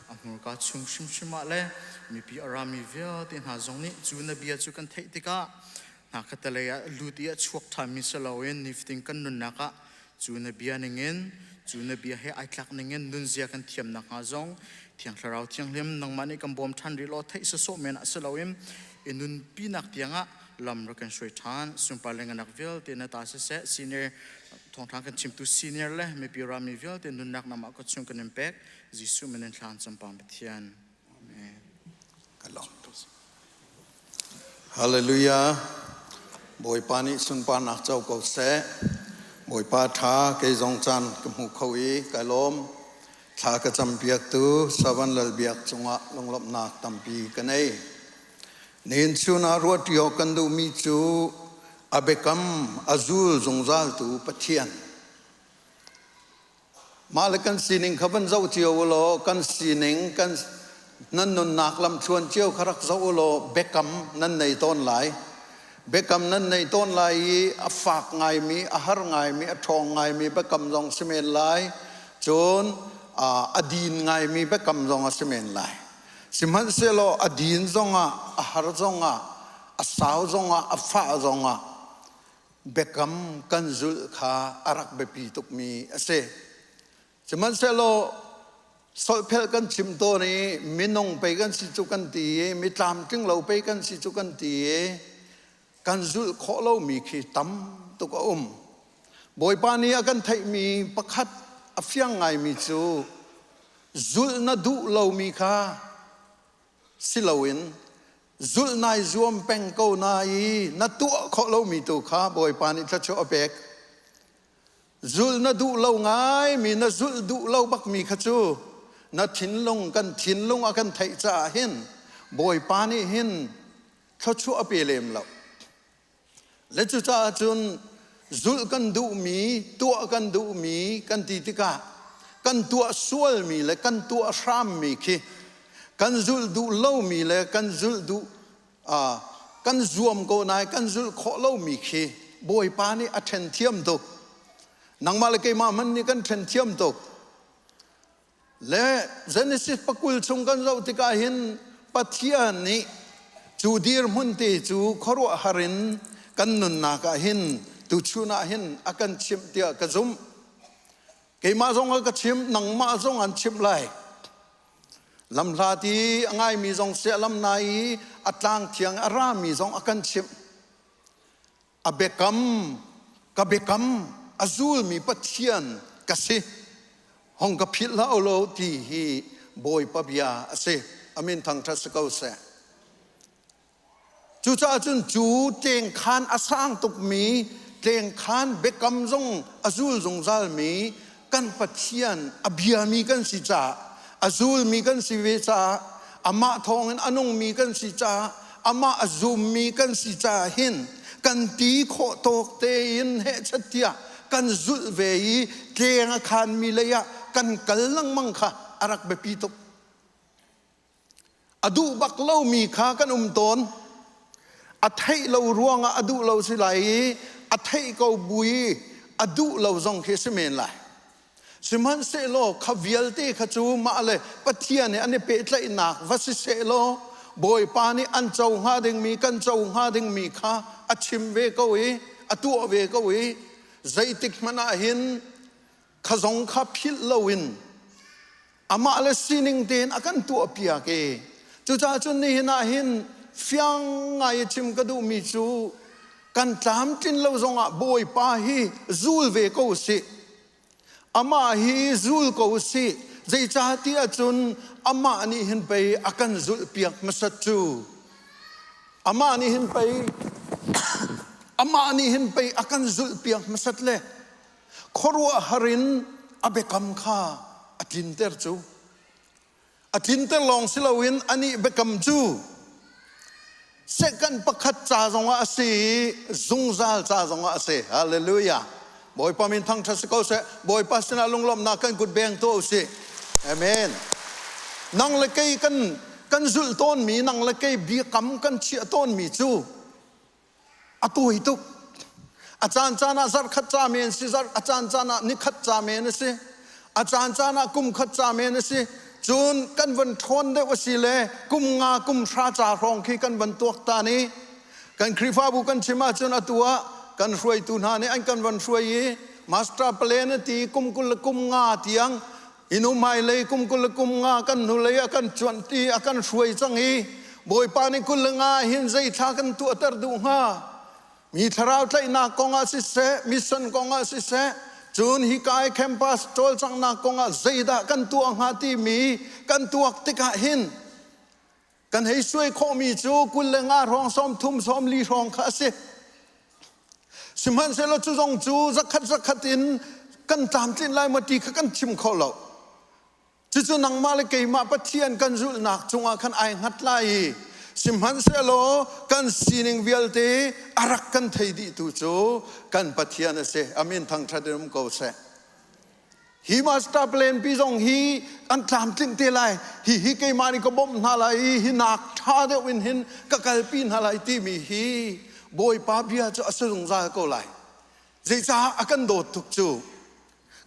อันนู้นก็ชุ่มชิมมาเลยมีปีอารามีเวลที่หาจงนี้จูนบียาจูกันเทคติกานักตะเลยลูดีชวกทามิสลาเวนนิฟติงกันนุนนักจูนบียาหนึ่งเงินจูนบียาให้ไอคลักหนึ่งเงินนุนเสียกันเทียมนักหาจงเทียงเราเทียงเลี้ยมนังมันนี่กำบอมทันริโลเทสโซเมนสลาเวนอินุนปีนักเทียงลำรักกันช่วยทานสุนปาเลงนักเวลที่นัตาเสะซีเนียร์ทองทางกันชิมตุซีเนียร์เลยไม่ปีรามีเวลที่นุนนักนำก็ชุ่มกันอิมแพกจิสุมันทานสัมปันเทียนอาเมนกันลองฮาเลลูยาบอยปานิสุนปานักเจ้าก็เสะบอยปาทาเกยจงจันกมุขวีกายลมทากระจำเปียกตูสวรรค์ลเบียกจงะลงลบนักตัมปีกันเอเนินชูนารวดโยกันดูมิจูอาเบกัมอาซูลจงจัลตูปะเทียนมาเลกันสีนิงขับบันเจ้าเจียวโลกันสีนิงกัน นั่นนุนนักลำชวนเจียวขรักเจ้าโลเบกกัมนั่นในต้นไหลเบกกัมนั่นในต้นไหลฝากไงมีอาหารไงมีทองไงมีเบกกัมจงสมัยไหลจนอดีนไงมีเบกกัมจงสมัยไหลสิมันเสลอดีนจงอาหารจงสาวจงฟ้าจงเบกกัมกันจุลขาอารักเบปีตุกมีเสสิมันเสลอสอดเพลกันชิมตัวนี้มินงไปกันสิจุกันตีมิตามจึงเราไปกันสิจุกันตีกันจุลขอเรามีขีตั้มตุกบ่อยปานี้กันไทยมีประคัดอฟยังไงมีจูจุลนัดูเรามีค่าสิเราเห็นจุลนายจวมเป็งเกานายนัตัวขอเรามีตัวค่าบ่อยปานี้จะโชว์เบกจุลนัดูเราไงมีนัจุลดูเราบักมีขจูนัดทิ้งลงกันทิ้งลงอากันไทยจะเห็นบ่อยปานี้เห็นเขาชั่วเปรมเราและจุจ้าจนจุลกันดูมีตัวกันดูมีกันตีติกากันตัวสวลมีและกันตัวรามมีคีกันจุลดูเล่ามีและกันจุลดูกันรวมก็นายกันจุลขอเล่ามีคีบ่อยปานี้อัดเทนเทียมตกนังมาเลกมามันนี่กันเทนเทียมตกและเจเนซิสปกุลชงกันเราติกาเห็นปัทยานี้จูดีร์มุนติจูขรัวหารินกันนุนนากาเห็นตุชูนาเห็นอากันชิมเตียกระซุมเกมาจงก็ชิมนังมาจงอันชิมไลลำลาตีง่ายมีจงเสียลำนายอัตลางเทียงอารามีจงอากันชิมอเบกัมกับเบกัมอาจูลมีปัทยานกสิห้องกับพิลาโลที่ฮีบอยปะบิยาเสอามินทางทัศกาวเสจูจ้าจุนจูเตงคานอาสางตุกมีเตงคานเบกัมจงอาจูลจงซาลมีกันปัทยานอบิยามีกันสิจ้าอาจูลมีกันสิเวจ้าอามาทองอันงมีกันสิจ้าอามาอาจูมมีกันสิจ้าหินกันตีโคโตกเตยินเฮชัตยากันจุลเวียเตงคานมีเลยะกันกัลลังมังค่ะอารักเบปีตุกอดูบักเล่ามีค่ากันตนอัฐิเราร่วงอดูเราสิไหลอัฐิเขาบุยอดูเราจงเคสเมนไหลสิมันเสโลขวิลตีขจูมาเลยปะเทียนเนี่ยอันนี้เป็ดไหลหนักวัสิเสโลบอยปานี่อันเจ้าหาดึงมีกันเจ้าหาดึงมีค่าอัชิมเวก็เวอตัวเวก็เวใจติกมันเห็นขจงขับพิลลวินอามาเลสินิงเดนอากันตัวเปียกจูจ้าจุนนี่น่าเห็นฟียงไงชิมกระดูมีจูกันตามจินเราจงบอยปาฮีจูลเวก็สิอามาฮีจูลก็สิใจจ้าที่จุนอามานี่เห็นไปอากันจูลเปียกมาสัจจูอามานี่เห็นไปอามานี่เห็นไปอากันจูลเปียกมาสัจเลยขรัวหารินอเบกัมข้าอัตินเตอร์จูอัตินเตอร์ลองสิลาวินอันนี้เบกัมจูเสกันประคัดจ่าจงอาศีซุงซาลจ่าจงอาศีฮาเลลูยาบอยปามินทั้งทัศกเสบอยปัสนาลงลมนักกันกุดเบงโตสิเอเมนนังเล็กกันจุลต้นมีนังเล็กบีกัมกันเชียต้นมีจูอตัวหิตุกอาจารย์จานาซักขัดจาเมนสิซักอาจารย์จานานิขัดจาเมนสิอาจารย์จานากุมขัดจาเมนสิจูนกันวันทนได้วสิเลกุมงากุมชาจารองคีกันวันตัวตานี้กันคริฟาบุกันชิมาจูนตัวกันช่วยตุนานี่อันกันวันช่วยมาสตราเปลนตีกุมกุลกุมงาเตียงอินุไม่เลยกุมกุลกุมงากันนุเลยกันจวนตีกันช่วยจังฮีบอยปานิกุลงาหินใจทากันตัวตรดูฮามีทาราวไลนากงอาสิเสมิสันกงอาสิเสจูนฮิกายแคมปัสโจลจังนากงอาใจดากันตัวหาที่มีกันตัวติกาหินกันให้ช่วยข้อมีจูกุลงารองซ้อมทุ่มซ้อมลีรองข้าสิสิมันเสลจูจงจูสักขัดอินกันตามจินไลมาตีกันชิมเขาเราจู่ๆนังมาเลกมาปะเทียนกันจุลนักจงอาคันไอหัดไลสิมันเสลกันสีนิงเวลเตอารักกันไทยดีตุจูกันปะเทียนเสอามินทางทะเดิมก็เส hi master plan pi jong hi an tlam tling te lai hi ke mani ko bom na lai hi nak tha de win hin ka kal pin ha lai ti mi hi boy pa bia cho asung za ko lai zai cha akan do tuk chu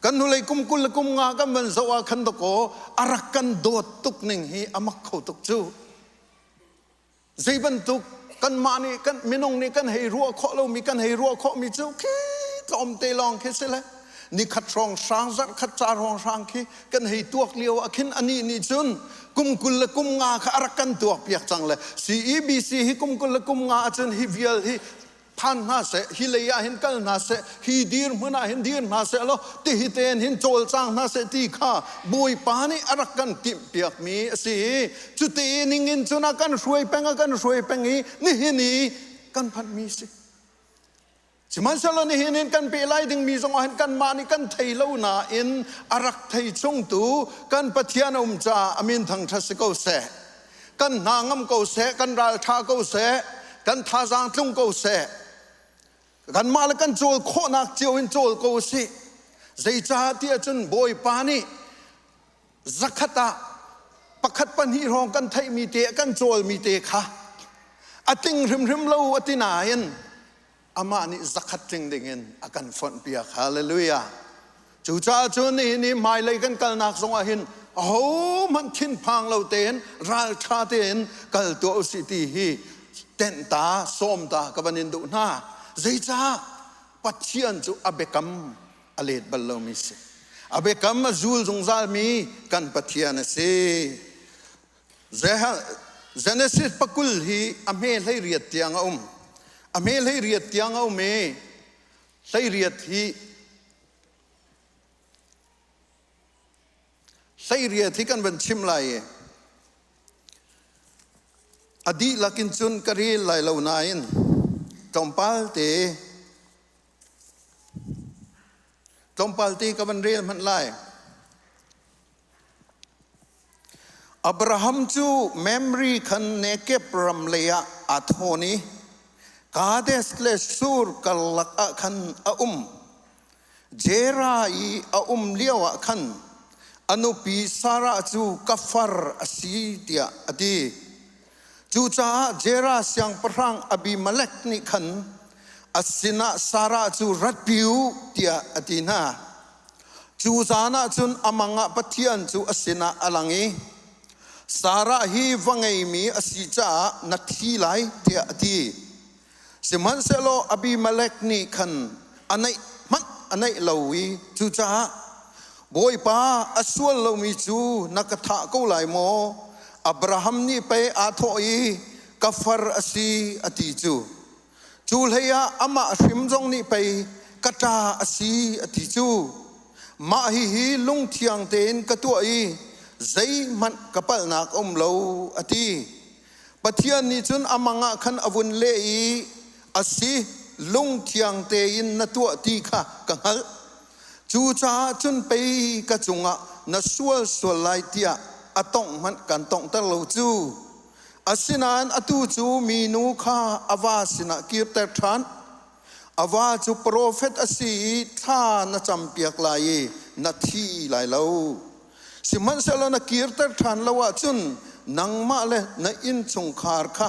kan nu lai kum kul kum nga kan ban zo a khan do ko arakan do tuk ning hi amak kho tuk chu zai ban tuk kan mani kan minong ni kan hei ruwa kho lo mi kan hei ruwa kho mi chu ki tom te long ke se la ni khat rong sang zat khat cha rong sang ki kan hei tuak liao akhin ani ni chun kum kul kum nga kha arakan tuak piak chang le CEBC hi kum kul kum nga chun hi vial hi phan na se hi leya hin kal na se hi dir muna hin dir na se lo ti hi ten hin chol chang na se ti kha boi pa ni arakan kim piak mi si chu te ning in chuna kan ruai pengi ni hi ni kan phan mi si chiman salo ni hin kan pe lai ding mi zong han kan ma ni kan thei lo na in arak thei chung tu kan pathian cha amin thang tha se ko se kan nangam ko se kan ral tha ko se kan tha jang tlung ko se kan ma la kan chol kho nak chiu in chol ko si zai cha ti chun boi pa ni zakhata pakhat pan hi rong kan thei mi te kan chol mi te kha ating rim lo atina yen ama ni zakhat ting dingin akan fon pia hallelujah chu cha chu ni mai lai kan kal nak zong a hin ho man thin phang lo ten ral tha ten kal to si ti hi ten ta som ta ka banin du na zai cha pathian chu abekam alet ballo mi se abekam azul zong zal mi kan pathian se Genesis pakul hi ame lai riat tiang ame lai riat tiang me lai riat hi kan ban chim lai adi lakin chun kari lai lo nain tompal te ka ban rel man lai Abraham chu memory khan ne ke pram leya athoni kades le sur kalak khan jera I liawa khan anupi sara chu kafar asi dia adi chu cha jera siang prang abimelek ni khan asina sara chu ratpiu dia adina chu zana chun amanga pathian chu asina alangi sara hi vangai mi asi cha nathi lai dia adi siman selo abimelek ni khan anai lowi chu cha boi pa aswal lo mi chu nakatha ko lai mo Abraham ni pe athoi kafar asi ati chu leya ama hrimjong ni pe kata asi ati chu ma hi lung thiang ten katuai zai man kapal nak lo ati pathian ni chun amanga khan avun le I asi lung thiang te in na tu ti kha kangal chu cha chun pe ka chunga na sual lai tia atong man kan tong ta lo chu asinan atu chu minu kha awasina kirta than awa chu prophet asi tha na champiak lai na thi lai lo siman selo na kirta than lawa chun nangma le na in chung khar kha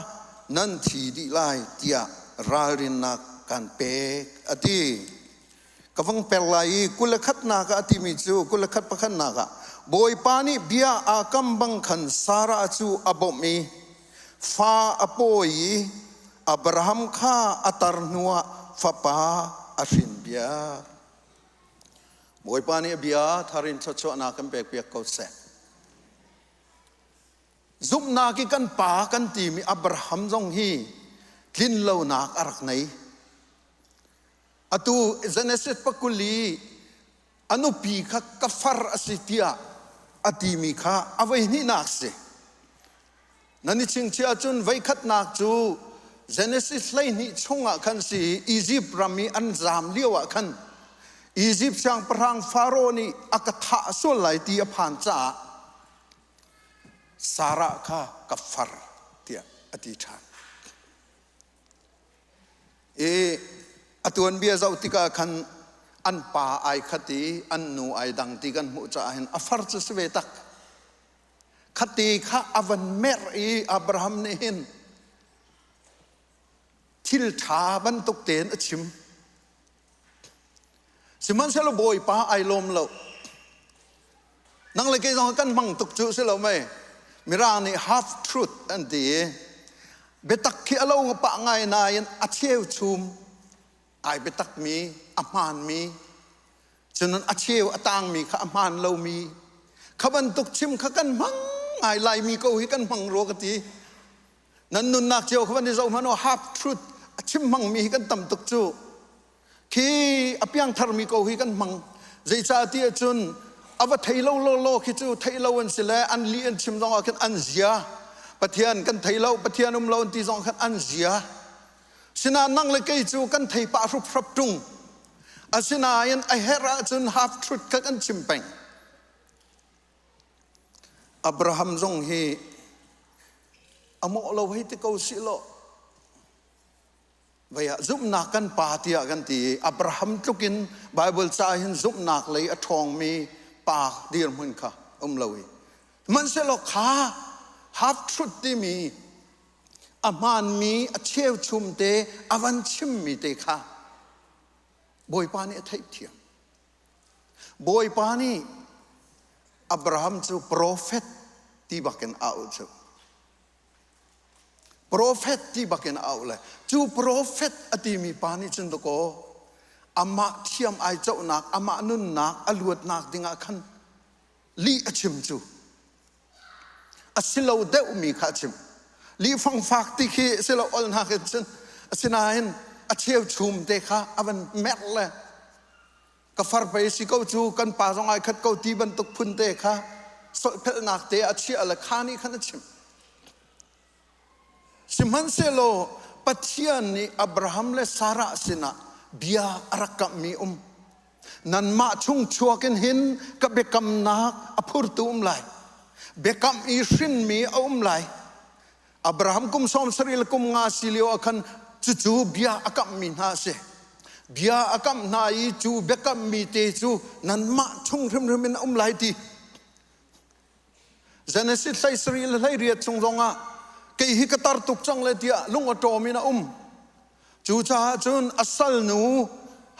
nan thi di lai tia rarin na kan pe ati kawang perlai kulakhat na ka ati mi chu kulakhat pakhan na ka boi pani bia akam bang khan sara chu abomi fa apoi Abraham kha atarnua fapa asin bia boi pani bia tharin chocho na kan pek pek ko se zum na ki kan pa kan ti mi Abraham jong hi tlin lo nak arak nei atu Genesis pakuli anu pi kha kafar asitia ati mi kha avai ni nak se nani ching chia chun vai khat nak chu Genesis lai ni chunga khan si Egypt rami an zam liwa khan Egypt sang prang pharaoh ni akatha so lai ti aphan cha sara kha kafar tia ati than atuan bia zau tika khan อันป่าไอคติอันนูไอดังตีกันมุจาเห็นอฟาร์สเวตักคติข้าอวันเมรีอับราฮัมเนี่ยเห็นทิลชาบันตุกเตนอชิมสิมันเสลบอยป้าไอลมเรานั่งเลยก็ต้องกันมังตุกจูเสลไม่มิรานี่ half truth อันดีเบตักขี้เรางปะไงนายอัจเชวชุมไอเบตักมีอามานมีฉะนั้นอัจเชวอตางมีข้าอามานเรามีข้าบันตุกชิมข้ากันมังไอลายมีก็หิกันมังรัวกตินั้นนุนนักเจียวข้าบันที่เรามันว่า half truth ชิมมังมีกันต่ำตุกจูขี้อภิยังทารมีก็หิกันมังใจชาติจุนอวไทยโลคิจูไทยเราอันสิเลอันลีอันชิมซองกันอันเสียปะเทียนกันไทยเราปะเทียนเราอันที่ซองกันอันเสียสินานั่งเลยกิจูกันไทยป่ารุปรับจุงอาสินายันไอเฮระจุน half truth กันชิมเป็งอับราฮัมซงฮีอโมเราให้ที่เขาสิโลวายซุปนักกันปาติยกันตีอับราฮัมทุกินไบเบิลซาหินซุปนักเลยอทองมีปากดีรมันค่ะเราอีมันเสลขา half truth ที่มีอามันมีเชี่ยวชุมเตอวันชิมมีเตค่ะบอยปานี่ไทยเทียมบอยปานี่อับราฮัมจูโปรเฟตที่บักกันเอาจูโปรเฟตที่บักกันเอาเลยจูโปรเฟตอดีมีปานี่จุนตะโกอามาเทียมไอเจ้านักอามานุนนักอลวดนักดิ่งขันลีอชิมจูอสิลาวเดวมีข้าชิมลีฟังฟักที่ขี้สิลาวอัลนักจุนสินายินอเชียวชุมเตค่ะอวันแมทเลยก็ฟาร์ไปสิเขาจูกันป่าสองไอขัดเขาตีบันตุกพุนเตค่ะสดเพลนักเตอเชียอะไรข้านี่ขันชิมสิมันเซโลปัจเจียนนี่อับราฮัมและซาระสินะเบียรักกับมีนันมาชุ่งชัวกันหินกับเบกัมนักอภูร์ตุไหลเบกัมอิชินมีไหลอับราฮัมกุมสอมสริลกุมงาสิลิโอคันจูเบียอากัมมีนาเสเบียอากัมนายจูเบกัมมีเตจูนันมาชุ่งริมไหลทีเจเนซิสไลสริลไลเรียดชงงาเกี่ยฮิกตาร์ตุกจังเลยที่ลุงอโตมินะจูจ้าจุนอัสลนู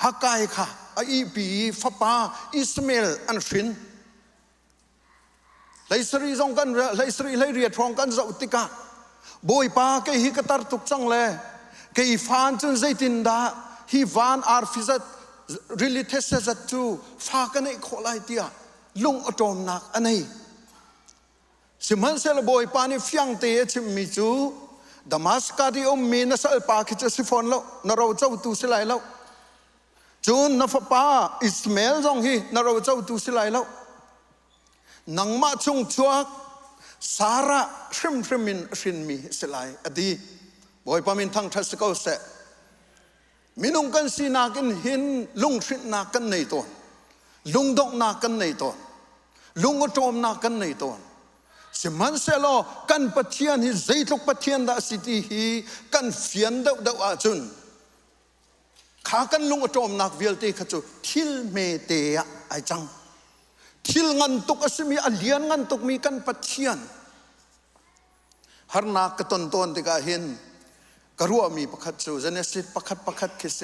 ฮักไกค่ะอีบีฟ้าป้าอิสมาเอลอันฟินไลสรีจงกันไลสรีไลเรียดทองกันจะอุติกาบอยป้าเกี่ยฮิกตาร์ตุกจังเลยเกี่ยฟานจุนใจตินดาฮิวานอาร์ฟิซัตริลิเทสซัตจูฟ้ากันไอโคไลที่ลุงอโตมนักอันนี้สิมันเซลบอยปานี่ฟังเตะชิมมิจูดามัสกาดิมีนัสเอลปาคิจะสิฟอนแล้วนเราเจ้าตูสิไลแล้วจูนนัฟป้าอิสมาเอลจงฮีนเราเจ้าตูสิไลแล้วนังมาชงชัวสาระชิมมินชินมีสิไลอดีบอยปามินทั้งทัศกเอาเสมินุงกันสีนากันหินลุงชินนากันในตัวลุงดอกนากันในตัวลุงอโจมนากันในตัวสิมันเสลกันปะเทียนฮิใจทุกปะเทียนดาสิทีฮีกันเฟียนเดาอาจุนขากันลุงอโจมนักเวลตีขจูทิลเมเตะไอจังทิลงันตุกอสมีอเลียนงันตุกมีกันปะเทียนฮาร์นักต้นติกาเห็นกรัวมีประคัตจูเจเนสิตประคัดคิเส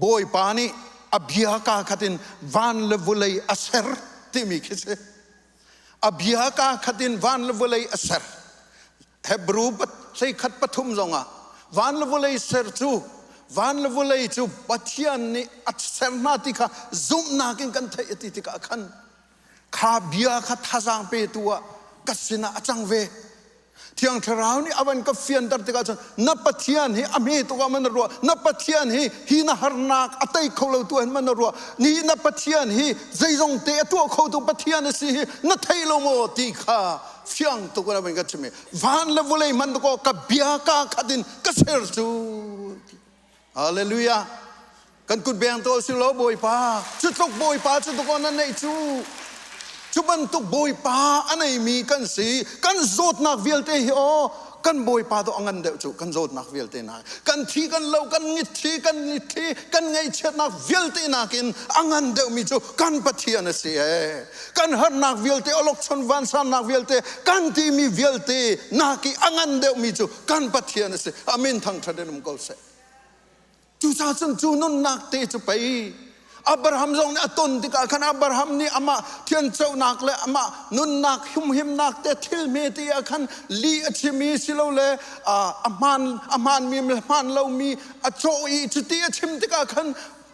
บอยปานีอภิยากาขัดินวันเลวุเลยอเซอร์ที่มีคิเสอภิยากาขัดินวันเลวุเลยอเซอร์เฮบรูปใส่ขัดปฐุมจงอ่ะวันเลวุเลยเซอร์จูวันเลวุเลยจูปะเทียนนี่อัศเซอร์นาติกาซุ่มนากินกันเทติกาขันข้าภิยาขัดท่าจางเปตัวกัสนาจังเวที่ยังเทราวนี่อวันก็เฟียนตัดติกาจนนับปะเทียนฮีอเมตัวมันรัวนับปะเทียนฮีน่าฮาร์นักอัตย์เขาเลวตัวมันรัวนี่นับปะเทียนฮีใจจงเตะตัวเขาตัวปะเทียนสินัทไทยโลโมติข้าเฟียงตัวนั้นเป็นกัจฉิมวันเลวเลยมันตัวกับเบียกาขัดินกัสเซอร์จูฮาเลลูยากันกุดเบียงตัวสิโลบอยป้าจุดตกบอยป้าจุดตกนั้นในจูจุบันตุกบอยป้าอันไหนมีกันสีกันโจดนักเวลเตหิโอ กันบอยปาตัวอันเดียวจูกันโจดนักเวลเตนากันที่กันเล่ากันงิดที่กันไงเช็ดนักเวลเตนากินอันเดียวมีจูกันปะเทียนเสียกันหันนักเวลเตอลกชนวันสันนักเวลเตกันที่มีเวลเตนักอันเดียวมีจูกันปะเทียนเสียอามินทั้งทัดเดนมกอลเสจูซาจันจูนุนนักเตจูไปอับราฮัมทรงเนี่ยต้นที่กันขันอับราฮัมนี่อามาเทียนเจ้านักเลยอามานุนนักหิมนักแต่ทิลเมตีอาขันลีอชิมีสิเราเลยอามันมีมันเรามีอโจอีจุติอชิมที่กันขัน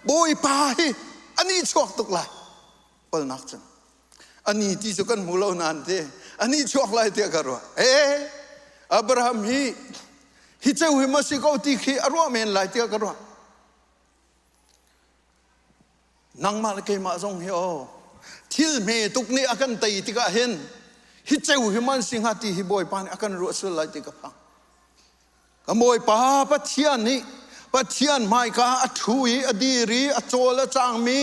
บอยปาฮีอันนี้ชวกตุกไลเปิลนักจังอันนี้ที่สุกันมูเรานานเตอันนี้ชวกไลเตียกันว่าอับราฮัมฮิเจ้าหิมาสิกเอาตีขีอรัวเมนไลเตียกันว่านังมาเลกมาทรงเฮียทิลเมตุกนี่อากันตีติกาเห็นฮิเจ้าหิมันสิงหาตีฮิบอยปานอากันรู้สุดไลติกาพังกบอยปาปัจเจียนนี่ปัจเจียนไม่กาอัฐุยอดีรีอโจละจางมี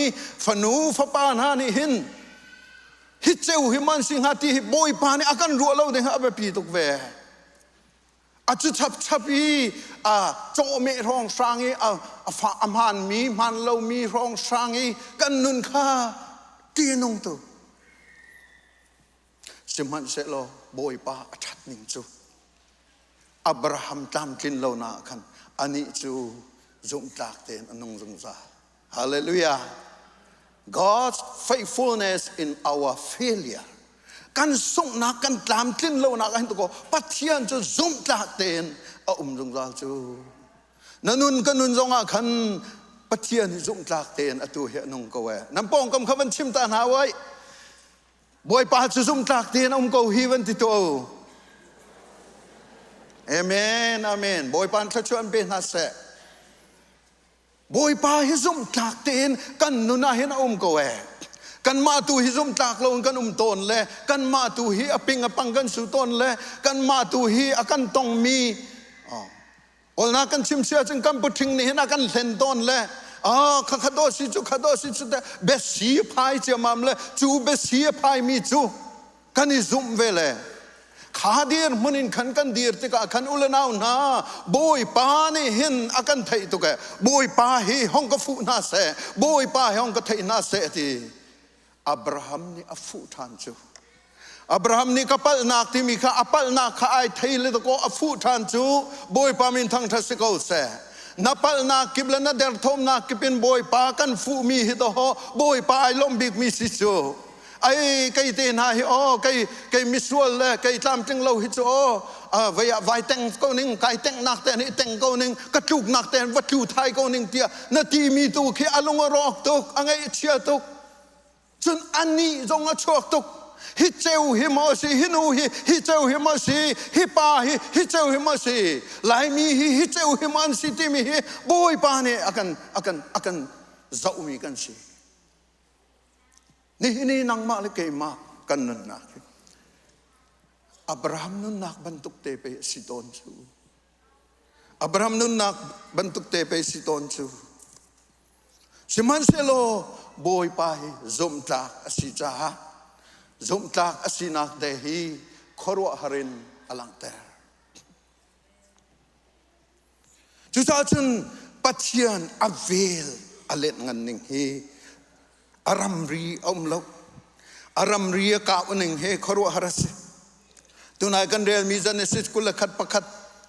ฝนูฝปานานี่เห็นฮิเจ้าหิมันสิงหาตีฮิบอยปานอากันรู้เราเด้งอาเบปีตุกเวอาจุชับอีโจเมร้องสร้างอีอามันมีมันเรามีร้องสร้างอีกันนุนข้าตีนงตัวสิมันเสโลบอยป้าชัดนิ่งจูอับราฮัมตามกินเราหน้ากันอันนี้จูจุ่มตากเตนอนงจงซาฮาเลลูยา God's faithfulness in our failureกันส่งนักกันตามกินเราหน้ากันตัวก็ปัจเจียนจะจุ่มตากเตนจงซาจูนั่นนุนกันนุนจงอาคันปัจเจียนจุ่มตากเตนตัวเฮนงก็เวน้ำปองกำขบันชิมตาหาไว้บอยปาจะจุ่มตากเตนก็ฮีวันติโตเอเมนอาเมนบอยปานทัชวนเป็นฮัสเซบอยปาฮิซุมตากเตนกันนุนาเฮนก็เวกันมาตูฮิซุมตากลงกันตนเลยกันมาตูฮิอปิงอปังกันสุตนเลยกันมาตูฮิอกันตองมีโอนากันชิมเสียจึงกันปุถิงนี่นะกันเล่นต้นเลยข้าโดสิจูแต่เบสีพายเจามเลยจูเบสีพายมีจูกันอิซุมเวเลยขาเดียร์มุนินขันกันเดียร์ติกาขันอุลนาวนาบอยปานี่เห็นอากันไทยตุกะบอยปาฮีห้องก็ฟูนาเสบอยปาห้องก็ไทยนาเสทีอับราฮัมนี่อฟูทานจูอับราฮัมนี่ก็ปัลนักที่มีข้าอัปลนักข้าไอไทยเลยตะโกอฟูทานจูบอยปามินทั้งทัศกเอาเสนับปัลนักกิบเลนนัดเดร์ทอมนักกิเป็นบอยปากันฟูมีฮิตโฮบอยปาไอลมบิกมีสิจูไอ้ไก่เตนหาฮิไก่มิสวลเลยไก่ตามจังเราฮิจูไว้แต่งก็นิ่งไก่แต่งนักแต่นี่แต่งก็นิ่งกระจุกนักแต่วัตถุไทยก็นิ่งเตียนาทีมีตุกอารมณ์รอกตุกอะไรเชียตุกจนอันนี้จงชกตุกฮิเจ้าฮิมาสีฮินูฮิเจ้าฮิมาสีฮิปาฮิเจ้าฮิมาสีลายมีฮิเจ้าฮิมันสีที่มีบอยปาเนี่ยอากันเจ้ามีกันสินี่นางมาเลยเกมากันนั่นนักอับราฮัมนั่นนักบรรทุกเตไปสิตอนจูอับราฮัมนั่นนักบรรทุกเตไปสิตอนจูสิมันเซโลบอยไปจมตากอสิจ้าจมตากอสินักเดฮีขรัวฮารินอลังเตอร์จุดท้ายจนปัจเจียนอเวลอเลนงันหนึ่งฮีอารมรีอมลกอารมรีกะวันหนึ่งเฮขรัวฮารัสตัวนายกันเรียนมีจันเนสิกุลขัดประคัด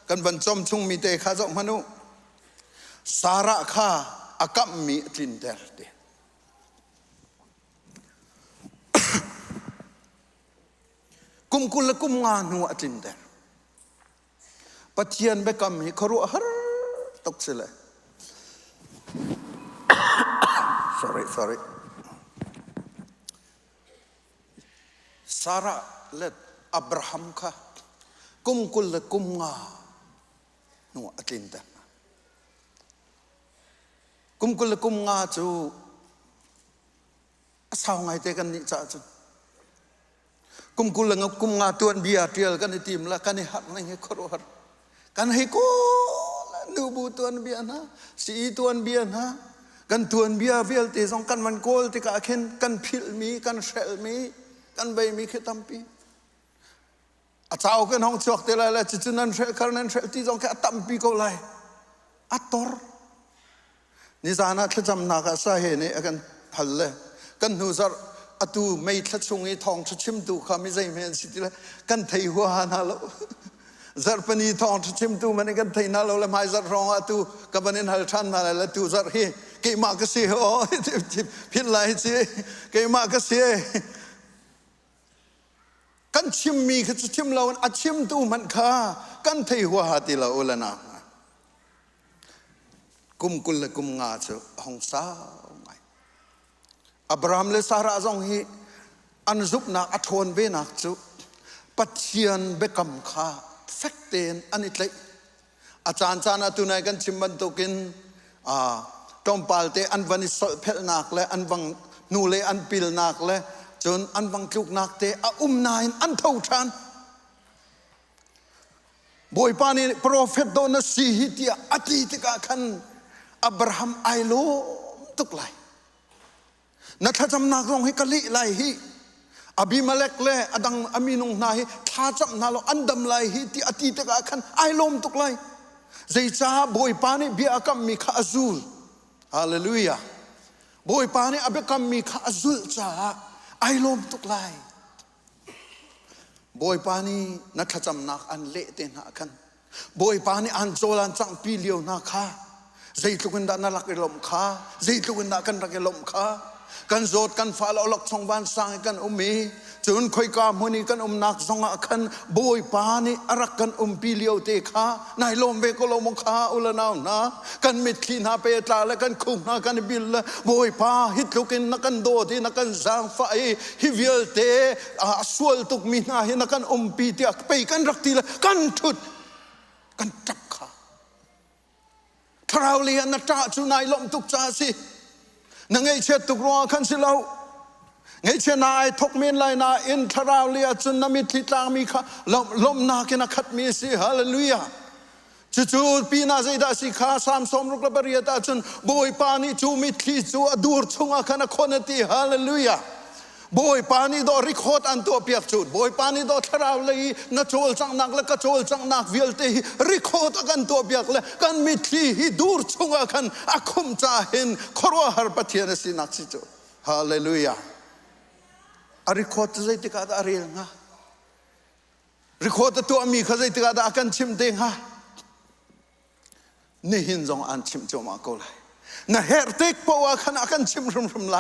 กันบรรจมชุ่งมีเตข้าจงมนุสาระข้าอากัมมีตินเดอร์เดกุมกุลกุมงานหัวตินเดอร์ปัจเจียนเบกัมฮิขรัวฮาร์ตกเสลsorryซาระและอับราฮัมค่ะกุมกุลกุมงาหนูอัตินเดนกุมกุลกุมงาจูสาวไงเตกันนี่จ้าจูกุมกุลกุมงาตัวนเบียเทียลกันในทีมละกันในหัดในครัวกันให้โกนูบูตัวนเบียนะสีตัวนเบียนะกันตัวนเบียเวลตีสองกันมันโกลติกาเข็นกันพิลมีกันเชลมีกันใบมีแค่ตั้มปี อาเจ้ากันห้องชวกเตลัยและจุดนั้นเชื่อกันนั้นเชื่อที่จงแค่ตั้มปีก็เลยอัตตอร์นี่จานะถ้าจำนักสาเหตุนี้กันพัลเลยกันหูซาอตูไม่ทัดชงไอ้ทองทัดชิมตูข้าไม่ใช่เมนสิทธิ์เลยกันไทยหัวนาโลซาปนีทองทัดชิมตูมันกันไทยนาโลเลยไม่ซารองอตูกับมันหัลชันมาเลยตูซาเฮเกี่ยมากเสียโอ้พิลไลเสียเกี่ยมากเสียกันชิมมีคือชิมเราอัดชิมตูมันข้ากันไทยหัวหาติเราโอละนะกุมกุลกุมงาเจอห้องสาวไม่อับราฮัมเลสาระจงฮีอันซุบนักอัทวนเวนักจุปัจเจียนเบกำข้าเฟกเตนอันนี้เลยอาจารย์จานาตุนัยกันชิมบันตุกินจอมปาลเตอันวันนี้สเพลนักเลยอันวังนูเลอันปิลนักเลยจนอันวังคลุกนักเตอานายอันเท่าชันบอยปานีโปรเฟตโดนสีฮิตยาอดีตกาขันอับราฮัมไอโลตุกไลนักจำนักลงให้กะลิไลฮีอบิมาเล็กเล่อดังอามีนุงนาฮีท้าจำนาโลอันดำไลฮีที่อดีตกาขันไอโลมตุกไลใจจ้าบอยปานีเบียกัมมีข้าซูลฮาเลลูยาบอยปานีอเบกัมมีข้าซูลจ้าไอโลมตุกไลบอยปานีนักจำนักอันเละเตนะขันบอยปานีอันโจลันจังปีเลียวนาคาใจทุกันดานาลักลมข้าใจทุกันดากันรักลมข้ากันโจดกันฟ้าเราหลอกช่องบ้านสร้างกันมีจนคอยกามุนีกันนักสงะกันบอยปานีอรักกันปีเลียวเตข้านายลมเวกลมข้าอุลนาวนะกันมิดขีนาเปตาและกันคุมนากันบิลบอยปาฮิตลุกินนักกันโดดีนักกันจางไฟฮิวิลเตสวลตุกมีนาฮินักกันปีเตียไปกันรักตีละกันทุดกันจับข้าทราวเลียนจ่าจุนายลมตุกจ่าสินังไอเชตุกรัวขันสิเราไงเชนายทกเมนไลนาอินทราวเลียจุนนามิทิตางมีข้าลมนากินักขัดมีสิฮาเลลูยาจู่ๆปีนาใจได้สิข้าสามสมรุกระเบียดาจุนบอยปานีจูมิทิจูอดูร์ชุงอาคณะคนตีฮาเลลูยาบอยปานีโดริโคตอันตัวเปียกจุดบอยปานีโดทราวเลยนัชโจลจังนักและกระโจลจังนักวิลเตหิริโคตกันตัวเปียกเลยกันมิทีฮิดูร์ชุงอาคันอาคุมจ่าเห็นครัวฮาร์ปะเทียนสินักสิจุฮาเลลูยาอาริโคตใจติกาดอาเรียงฮะริโคตตัวมีข้าใจติกาดอากันชิมเตงฮะนี่หินจงอันชิมโจมาโกเลยน่ะเฮร์ติกปวาขันอากันชิมรุมไล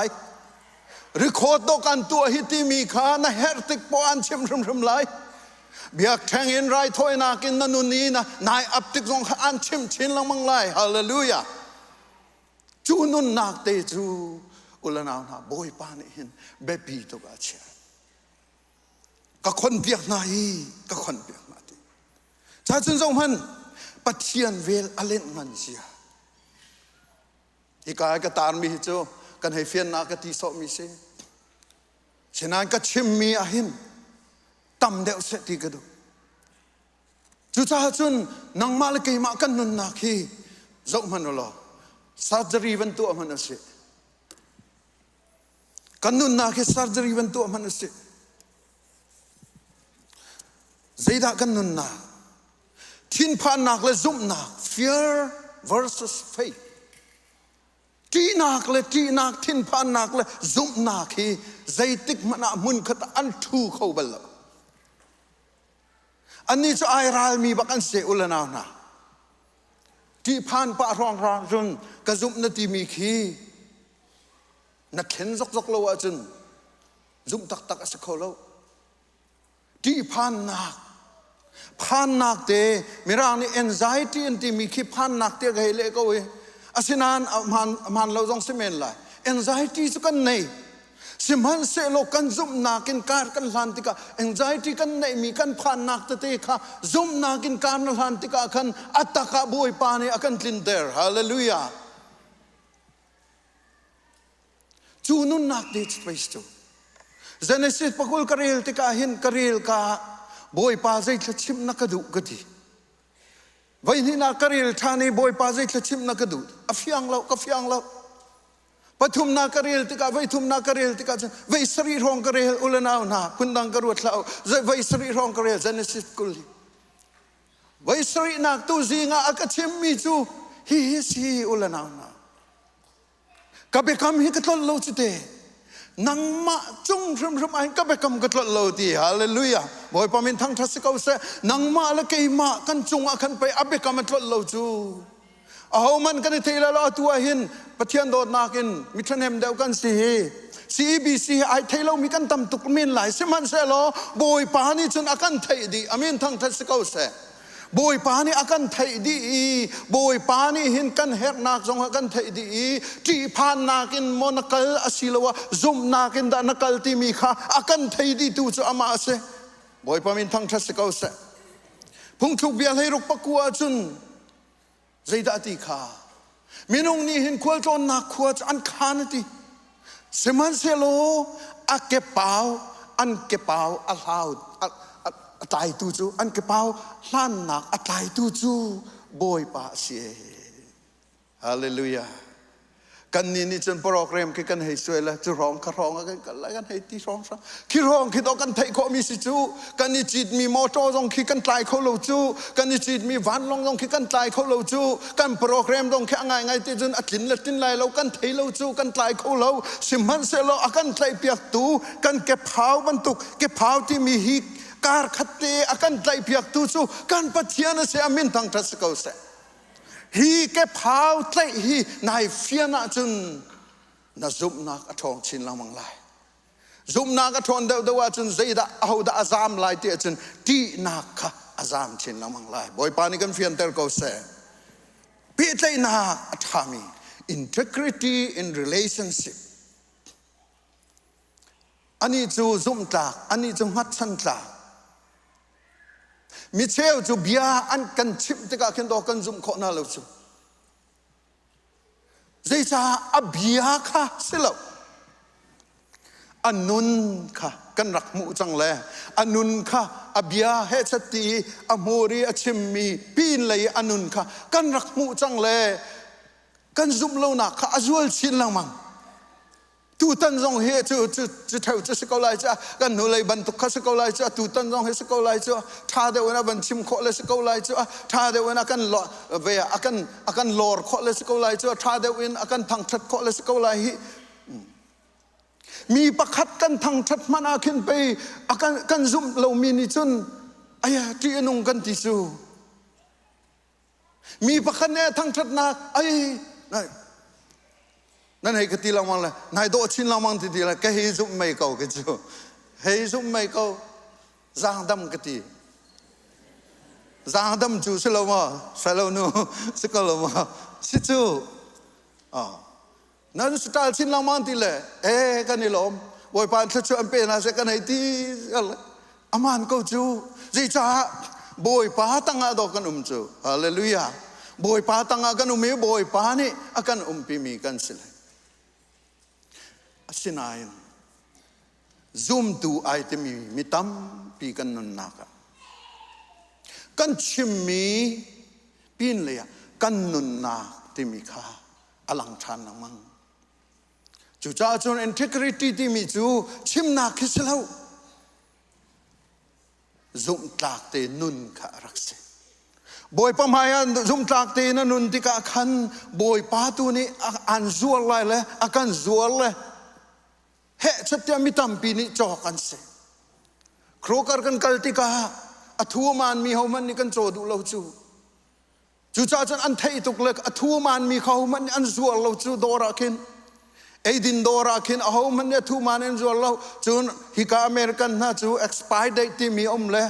ริโคตกันตัวฮิติมีข้าน่ะเฮร์ติกปอันชิมรุมไลเบียกแทงอินไรถอยนักินนันนุนีนะนายอับติกจงอันชิมชินลังมังไลฮาเลลูยาจูนุนนักเตจูอุลนาวนาบอยปานิหินเบบีตุกอาเชียก็คนเปียกนายก็คนเปียกนาทีถ้าจุนจงมันปัจเจียนเวลอเลนมันเสียอีกายก็ตามมีโจกันให้เฟียนนากติสมีเสฉะนั้นก็ชิมมีอาหินตำเดวเสติกระดูจุจ้าจุนนังมาลกีมากันนุนนาคีจงมันรอซัจรีวันตัวมันเสกันนุนนาคีซัจรีวันตัวมันเสใจด่ากันนุนนาทินพานักและซุ่มนัก fear versus faith ที่นักและที่นักทินพานักและซุ่มนักที่ใจติกมันมุนขัดอันทูเขาเบลอันนี้จะไอรัลมีบักอันเสอุลนาวนะที่ผ่านปะรองรางจนกระซุ่มนาทีมีขี้นักเข็นซกโลวจนซุ่มตักสักเขาโลที่ผ่านนักเตมีร่างนี้ anxiety อันที่มีขี้ผ่านนักเตะก็เฮเล่ก็เวอาศินานมันเราต้องเสมนเลย anxiety สุกันในสิมันเสโลกันซุ่มนักกินการกันลันติกา anxiety กันในมีกันผ่านนักเตะค่ะซุ่มนักกินการลันติกากันอัตตะกะบวยปานีอากันลินเดอร์ฮาเลลูยาจูนุนนักเดชไปสตูGenesis pakul karil tika hin karil ka boy pa zai thlachim na kadu gati vai ni na karil thani boy pa zai thlachim na kadu afiang lo ka fiang lo ปฐุมนากระเรลติกาไว้ทุมนากระเรลติกาไว้สรีรองกระเรลอุลนาวนาคุณดังกระรวดเราไว้สรีรองกระเรลเจเนซิสกุลีไว้สรีนักตูซีงาอักเชมมิจูฮิซีอุลนาวนากับเบคำฮิกตลโลจุเตนังมาจุงรมไอ้กับเบคำกตลโลตีฮาเลลูยาบอยปามินทั้งทัศกาวเสนังมาละเกยมากันจุงอาคันไปอับเบคำกตลโลจูเอามันกันเทลาลาตัวหินปะเทียนโดดนากินมิทรเนมเดียวกันสิCBC ไอเทลมีกันตำตุกมินหลายสิมันเสลอบอยปานี่จนอากันไทยดีอามินทั้งทัศกาวเสบอยปานี่อากันไทยดีบอยปานี่หินกันเฮกนักจงอากันไทยดีจีพานนากินมนักลอสิลวะซุมนากินดานักลที่มีข้าอากันไทยดีตูจะอามาเสบอยปามินทั้งทัศกาวเสพุ่งทุกเบียร์ให้รุกปะกัวจุนใจดาติข้ามินงนี่เห็นควรจนนักควรอันคานติสมันเซโลอักเก็บเป่าอันเก็บเป่าอัลลาวตายตูจูอันเก็บเป่าล้านนักตายตูจูบอยปาเสียฮาเลลูยากันนี่จนโปรแกรมกันให้สวยละจะร้องกันกันให้ที่ร้องซะคิดร้องคิดเอากันไทยเขามีสิจูกันนี่จิตมีมอเตอร์ต้องคิดกันตายเขาโลจูกันนี่จิตมีวันลองต้องคิดกันตายเขาโลจูกันโปรแกรมต้องแค่ง่ายที่จนกินละกินไรเรากันไทยโลจูกันตายเขาโลสิมันเสลอากันไทยเปียกตูกันเก็บเผาบรรทุกเก็บเผาที่มีฮิกการขัดเตะอากันไทยเปียกตูจูกันปะเทียนเสียมินทางทัศกาวเสฮีแกพาวใจฮีนายเฟียนาจุนน่าซุบนักอทองชินละมังไลซุบนักอทองเดาว่าจุนใจดาเอาดาazามไลเตจุนตีนักค่ะazามชินละมังไลบอยปานิกันเฟียนเตอร์ก็เสพิจารณาทามี integrity in relationship อันนี้จูซุมตากอันนี้จูฮัดชันตากมิเชลจูเบียอันกันชิมติกาเข็นดอกกันซุ่มขอนาเลวจูใจจ้าอเบียค่ะสิเลวอันนุนค่ะกันรักมูจังเลยอันนุนค่ะอเบียเฮชตีอโมรีอชิมมีปีนเลยอันนุนค่ะกันรักมูจังเลยกันซุ่มเลวนักค่ะอจวลชินละมังตูตันจงเฮจะเท่าจะสกอลายจ้ะกันหนูเลยบรรทุกข้าสกอลายจ้ะตูตันจงเฮสกอลายจ้ะท่าเดียวนะบันชิมขอเลยสกอลายจ้ะท่าเดียวนะกันหล่อเวียอากันหล่อขอเลยสกอลายจ้ะท่าเดียวอากันทางทัดขอเลยสกอลายมีประคัดกันทางทัดมันอาขึ้นไปอากันซุ่มเรามีนิจนอายะที่นุ่งกันที่สูมีประคัดเนี่ยทางทัดนักไอ้นั่นให้กติลามังเลยนายโดชินลามังติละแค่เฮซุไม่เก่าก็จูเฮซุไม่เก่าจางดำกติจางดำจูสิลามาสลานูสิกลามาสิจูนั่นสตาลชินลามังติละกันนี่ลมบอยปานชัดๆเป็นอะไรกันให้ที่อามันก็จูจีจ้าบอยปาตั้งอาดอกกันจูฮาเลลูยาบอยปาตั้งอากันมีบอยปานี่อากันปีมีกันสิเลยสินายนซุ่มดูไอเทมีมิตัมปีกันนันนักกันชิมมีปีนเลยกันนุนนาที่มีค่าอลังชานนังมังจูจ้าจน integrity ที่มีจูชิมนาคิสเลาซุ่มตากเตนุนข้ารักษาบอยประมาณซุ่มตากเตนุนที่กะขันบอยปาตูนี่อันจัวไล่เลยอากันจัวเลยเฮชัดเจนมิตัมปีนี้จอกันเสครูการกันกัลติกาอทัวมันมีเขามันนี่กันโจดูเราจูจ้าจันอันเทยตุกเล็กอทัวมันมีเขามันอันจัวเราจูโดราคินไอดินโดราคินเขามันเนี่ยทัวมันอันจัวเราจูนฮิกาอเมริกันนะจู expire date ที่มีเลย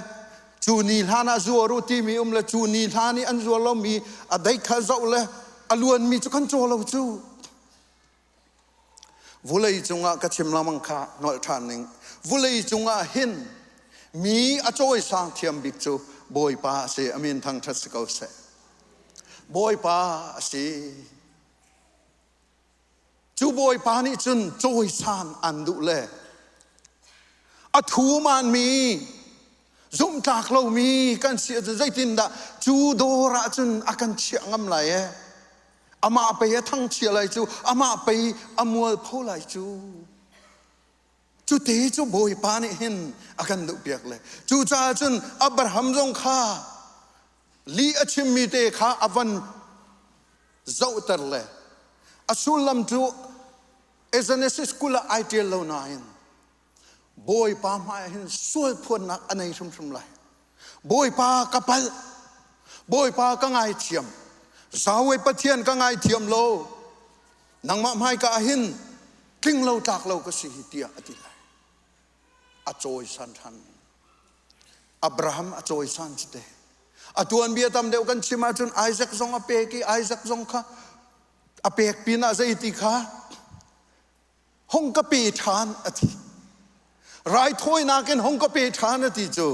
จูนีลานาจัวรูที่มีเลยจูนีลานี่อันจัวเรามีอะไรข้าเจ้าเลยอล้วนมีจูกันโจเราจูวุเลยจงอากัชิมลามังคาหน่อยทานหนึ่งวุเลยจงอาหินมีอจอยสร้างเทียมบิกจูบอยป้าเสียอเมนทางทัศกาวเสบอยป้าเสียจูบอยป้านี่จนจอยสร้างอันดุเล่อทูมันมีซุ่มจากเรามีกันเสียจะใจตินดาจูโดระจนอากันเชียงอำไหล อามาไปทั้งเชียร์ไรจูอามาไปอมัวพูไรจูจูเตจูโบยปานี่เห็นอาการดุเปียกเลยจูจ้าจนอับราฮัมจงข้าลีอชิมมีเตข้าอวันเจ้าตร์เลยอสุลัมจูเอเจเนซิสกุลไอเดียลนายนโบยปามาเห็นสวยพวนนักอันไหนชุ่มๆเลยโบยปากระเป๋าโบยปาก็ง่ายเทียมสาวไอ้ปะเทียนก็ง่ายเทียมโลนังมาไม่ก็หินกิ้งเราจากเราก็สิฮิเตียอติไลอาโจยสันทันอับราฮัมอาโจยสันสเตอตัวอันเบียตามเดียวกันชิมาจนไอแซคซองอเปกีไอแซคซองข้าอเปกปีน่าใจติข้าห้องกะปีฐานอธิรายถ้วยนาเกินห้องกะปีฐานอธิจู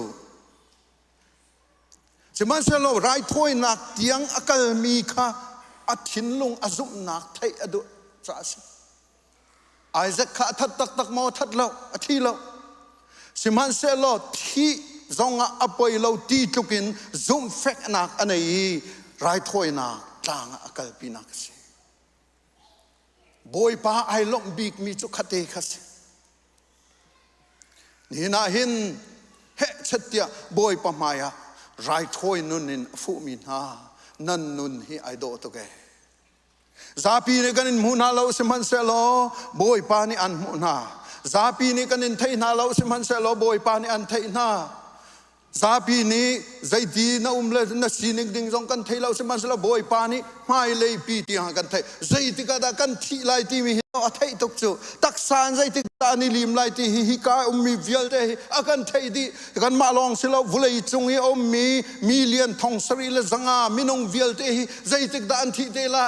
จะมันเสลอรายถ้วยนักเตียงอากาศมีข้าอธินลงอาซุมนักไทยอดุจ้าสิไอแซคข้าทัดตักมอทัดเราอธิเราจะมันเสลอที่จงอาไปเราตีจุกินซุมเฟกนักอันนี้รายถ้วยนักต่างอากาศปีนักสิโบยป้าไอลมบีกมีจุขเตคัสนี่น่าเห็นเฮชเตียโบยป้ามายารายถ้วยนุนนินฟูมินานันนุนฮีไอโดตุเกซาปีนี่กันมุนาเราสิมันเซโลโบยป้านี่อันมุนาซาปีนี่กันไทยนาเราสิมันเซโลโบยป้านี่อันไทยนาซาปีนี้ใจดีนะเลนะสีนิกดิ่งจงกันไทยเราสิมันเซโลโบยป้านี่ไม่เลยปีที่หากันไทยใจที่กันกันที่ไล่ที่มีอาไทยตกจูตักสานใจที่ตานิลิมไล่ที่ฮิกามีเวลเดอากันไทยดีกันมาลองสิเราวุ่นจงฮีมีมิเลียนทองสรีละสังอามินงเวลเดใจที่ดานที่เดไล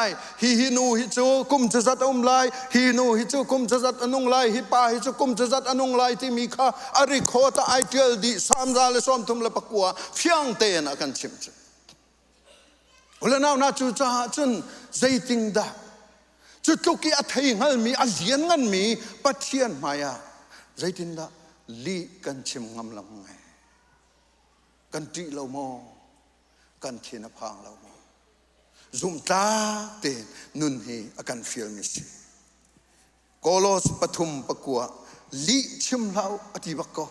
ฮินูฮิจูกุมจะจัดไลฮินูฮิจูกุมจะจัดอนุงไลฮิปาฮิจูกุมจะจัดอนุงไลที่มีข้าอาริโคตาไอเทลดีสามจาเลสอมทุมละปักวัวเฟียงเตนอากันชิมจูวันนั้นน่าจูจ้าจนใจติงดาจุดทุกี้อัฐิงันมีอาเลียนงันมีปัจเจียนมายาใจตินดาลีกันชิมงำลังไงกันตีเราโมกันเทียนพางเราโมซุ่มตาเตนนุนฮีอากันฟิลมิสิโกโลสปฐุมปะกัวลีชิมเราอธิบักก็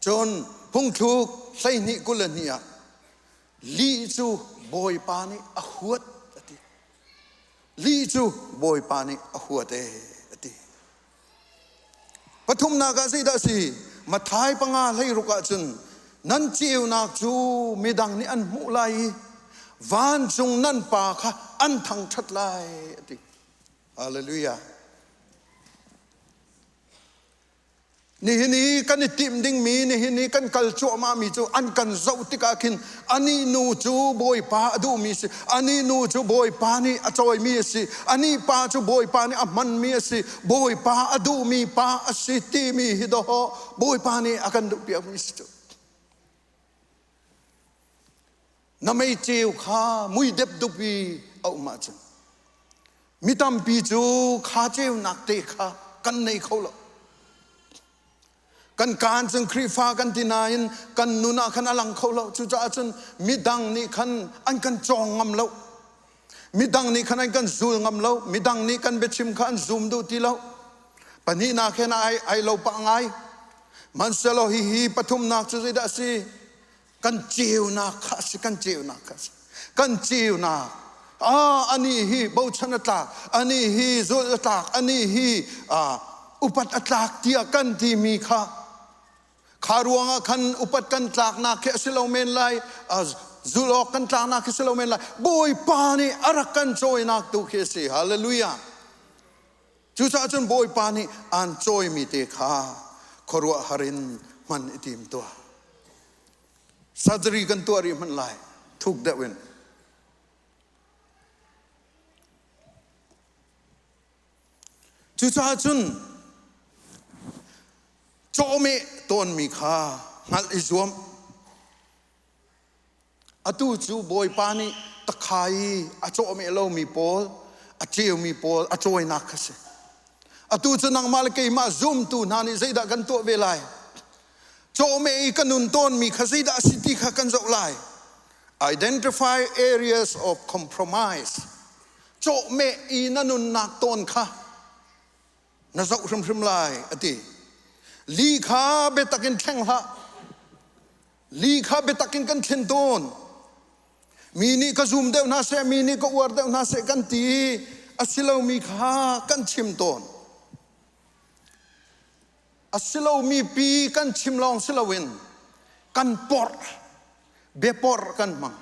จนพุ่งทุกใส่นิกุลเนียลีจูโบยปานิอหวดลีจูโบยปานิอหัวเตอติปฐุมนากาสิดาสีมาท้ายปังอาให้รุกะจุนนันจิวนักจูมีดังนี้อันมุไลวานจงนันปาค่ะอันทังชัดไลอติฮาเลลูยานี่กันติมดิ่งมีนี่กันกัลจูมามีจูอันกันเจ้าติกาคินอันนี้นูจูโบยปาดูมีสิอันนี้นูจูโบยปานี่อจอยมีสิอันนี้ปาจูโบยปานี่อมันมีสิโบยปาอดูมีปาอสิติมีฮิโดโบยปานี่อากันดูเปียมีสิจูน้ำไม่เจียวข้ามุยเด็บดุบีเอามาจังมิตามปีจูข้าเจียวนักเตะข้ากันในเขาละกันการจึงครีฟ้ากันที่นายกันนุนาขันอลังเขาเราจุจ้าจนมิดังนี่ขันอันกันจองงำเรามิดังนี่ขันอันกันซูงำเรามิดังนี่กันเบชิมขันซูมดูที่เราปนีนาแค่นายไอเราปังไงมันเสลฮีปฐุมนักจุดาสีกันเจียวนักขัสกันเจียวนักขัสกันเจียวนักอันนี้ฮีบูชนตากอันนี้ฮีจุลตากอันนี้ฮีอุปัตตากเตียกันที่มีข้าขารวงขันอุปัตกันจากนักเคสโลเมนไลจุลกันจากนักเคสโลเมนไลโบยปานีอารักกันโจยนักตุเคสีฮาเลลูยาจุดจนโบยปานีอันโจยมีเตข้าขรัวหรินมันอิติมตัวสัจรีกันตัวริมันไลทุกเดวินจุดจนโจมีต้นมีข้าหัดอิจวมอตูจูโบยปานีตะไคร้อโจมีเรามีโพลอเจียวมีโพลอโจยนักสิอตูจูนังมาลเกยมาซุ่มตูนานิใจดักันตัวเวลัยโจมีกันนุนต้นมีขสิดาสิติขกันเจ้าไล identify areas of compromise โจเมอีนันุนนักต้นค่ะน่าจะอุ้มชิมลายอดีลีข้าเบตักินแข่งละลีข้าเบตักินกันเช่นต้นมีนี่ก็ซูมเดียวน่าเสมีนี่ก็อวดเดียวน่าเสกันตีอาศิลามีข้ากันชิมต้นอาศิลามีปีกันชิมลองศิลาวินกันปอร์เบปอร์กันมัง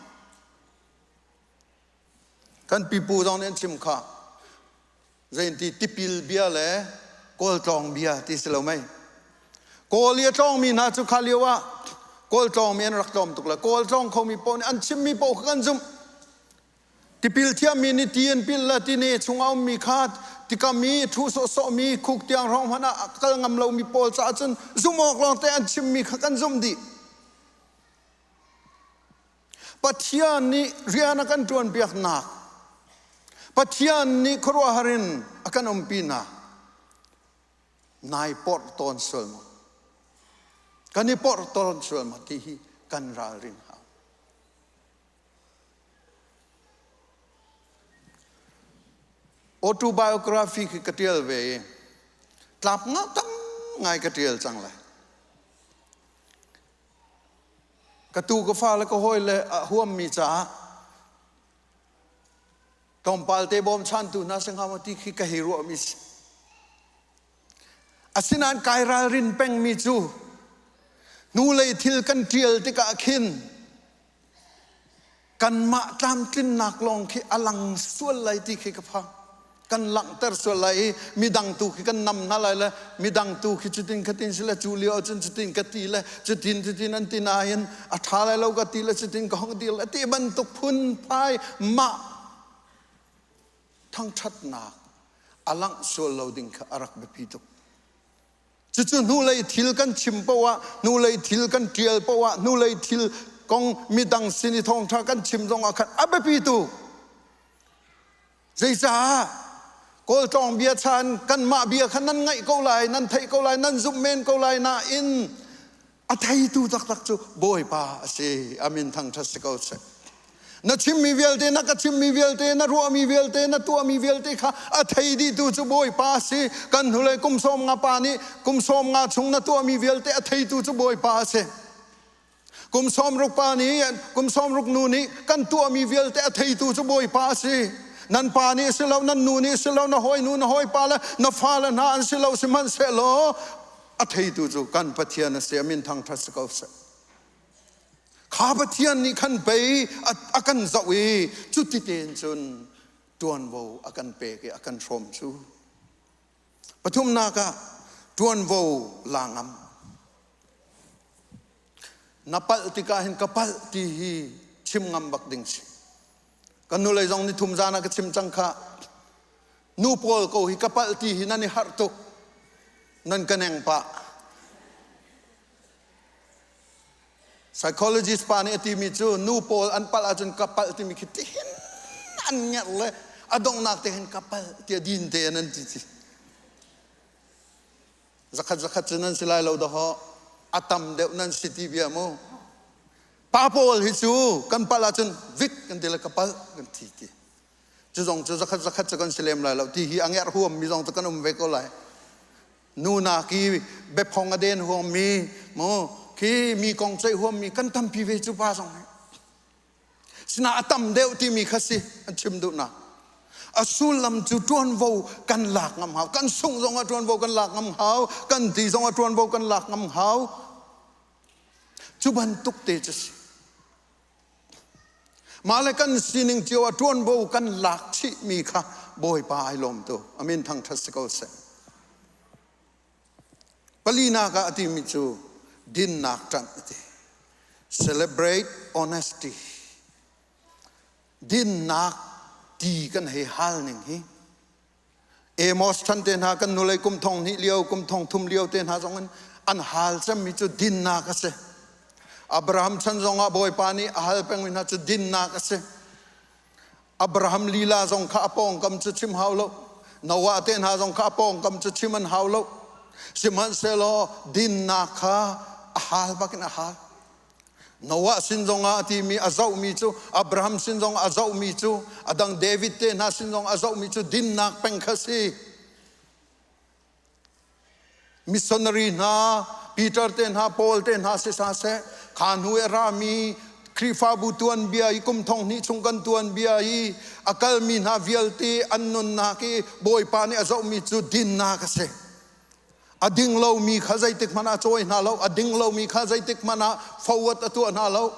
กันปีปูตอนนี้ชิมข้าเรื่องที่ติปิลเบียเลยโกลจองเบียที่ศิลาไม่โกลเลียจองมีน่าจะขาเลียวะโกลจองมีอันรักจอมตุกละโกลจองเขามีปนอันชิมมีปนกันซุ่มที่ปิลเทียมีนิตีนปิลละที่นี่ชงเอามีขาดที่ก็มีทุสโสมีคุกเตียงร้องพนะกำลังเรามีปนจ้าจนซุ่มออกลองแต่อันชิมมีกันซุ่มดีปัจจัยนี้เรียนกันจวนเบียกหนักปัจจัยนี้ครัวหรินอากันอมปีนานายปอร์ตอนสวลมากันนี่ปอร์ตอนสวลมาที่กันราลินหาออโตไบโอกราฟีคือกระเทียลเวกลับงาตั้งไงกระเทียลจังเลยกระตูกฟ้าแล้วก็ห้อยเลยห่วมมีจ้าตอมปาลเตบอมชันตูน่าสังหามติขี้กะฮิรัวมิสอาศินันไกรารินเป็งมีจูนูเลยทิลกันเทียลติกะขินกันมาตามกินนักลองขี้อลังส่วนไหลที่ขี้กะพังกันหลังเตอร์ส่วนไหลมีดังตูขี้กันนำนั่นเลยมีดังตูขี้จุดดินขัดดินสิละจูเลียวจุดดินขัดตีเลยจุดดินอันตินายันอัฐาเลยเราขัดตีเลยจุดดินก็ห้องตีเลยที่บรรทุกพุนพายมาทั้งชัดนักอลังส่วนเราดิ่งขอารักเบปีตุจู่ๆนูเลยทิลกันชิมปะวะนูเลยทิลกันเทียลปะวะนูเลยทิลกองมีดังสินิทองทากันชิมตรงอาคันอับเบปีตุใจจ้าโกลจองเบียชันกันมาเบียขันนั้นไงก็ไลนั่นไทยก็ไลนั่นซุมเมนก็ไลนาอินอัไทยตูตักจูบอยป้าเสอามินทางทัศกเอาเสนัชิมมีเวลเตนักชิมมีเวลเตนัรัวมีเวลเตนัตัวมีเวลเตค่ะอัไทยดีตูจูบอยป้าเสกันทุเลยกุมสมงาปานีกุมสมงาชงนัตัวมีเวลเตอัไทยตูจูบอยป้าเสกุมสมรุกปานีกุมสมรุกนูนี้กันตัวมีเวลเตอัไทยตูจูบอยป้าเสนันปานีสิเรานันนูนี้สิเรานะหอยนูนะหอยปาละนะฟ้าละนาอันสิเราสิมันเสลออัทยตูจูกันปะเทียนเสียมินทางทัศกเอาเสข้าปะเทียนนี่ขันไปอากันจะวีจุดที่เต็นจนตวนโวอากันเปกอากันชมชูปฐุมนากะตวนโวลางามนับปัลติกาเห็นกปัลที่ชิมงามบักดิ่งสิกันนู่เลยจงนิทุมจานะก็ชิมจังค่ะนูโปลก็ฮิกปัลที่นั่นนี่ฮาร์ตุนั่นกันเองปะpsychologist ปานี่ที่มีจูนูโปลอันปัลอาจจะกปัลที่มีคิดเห็นอันเนี้ยเลยอดงนักเห็นกปัลที่ดินเตนั่นจีzakatนั้นสิลายเราดออาตัมเดวนั้นสิทีเบียโมป้าโปลฮิจูกันปัลอาจจะวิกกันเดลกปัลกันทีจะจงจะzakatจะกันสิเลมลายเราที่ฮีอังเอร์หัวมีจงจะกันเวกอะไรนูนากีเบบพองอเดนหัวมีโมที่มีกองใจหัวมีกันทำพิเวจุป้าสองสนาตัมเดวที่มีขสิอันชิมดูนะอสุลำจุดวนโวกันหลักงำหาวกันส่งจงจวนโวกันหลักงำหาวกันตีจงจวนโวกันหลักงำหาวจุบันตุกเตจสิมาเลยกันสิหนึ่งเจียวจวนโวกันหลักชิมีค่ะบอยปลายลมตัวอามินทางทัศกเสปลีนากาติมิจูดินนักจันติ celebrate honesty ดินนักดีกันให้ฮัลหนึ่งฮีเอมอสทันเตนหากันนุเลยกุมทองนิเลียวกุมทองทุ่มเลียวเตนหาสองกันอันฮัลจะมีจุดดินนักเสอับราฮัมชันจงอาบอยปานีฮัลเป็นวินาจุดดินนักเสอับราฮัมลีลาจงข้าปองกำจุดชิมฮาวโลนาวาเตนหาจงข้าปองกำจุดชิมันฮาวโลสิมันเซโลดินนักฮาฮัลบักนะฮัล Noah sinzonga ti mi azau mi chu Abraham sinzong azau mi chu adang David te na sinzong azau mi chu din nak pengkhasi missionary na Peter te na Paul te na se sa se khan hu era mi krifa bu tuan bia I kum thong ni chungkan tuan bia I akal mi na vialti annun na ki boy pa ni azau mi chu din na ka se ading lo mi khazai tik mana choi na lo ading lo mi khazai tik mana forward atu na lo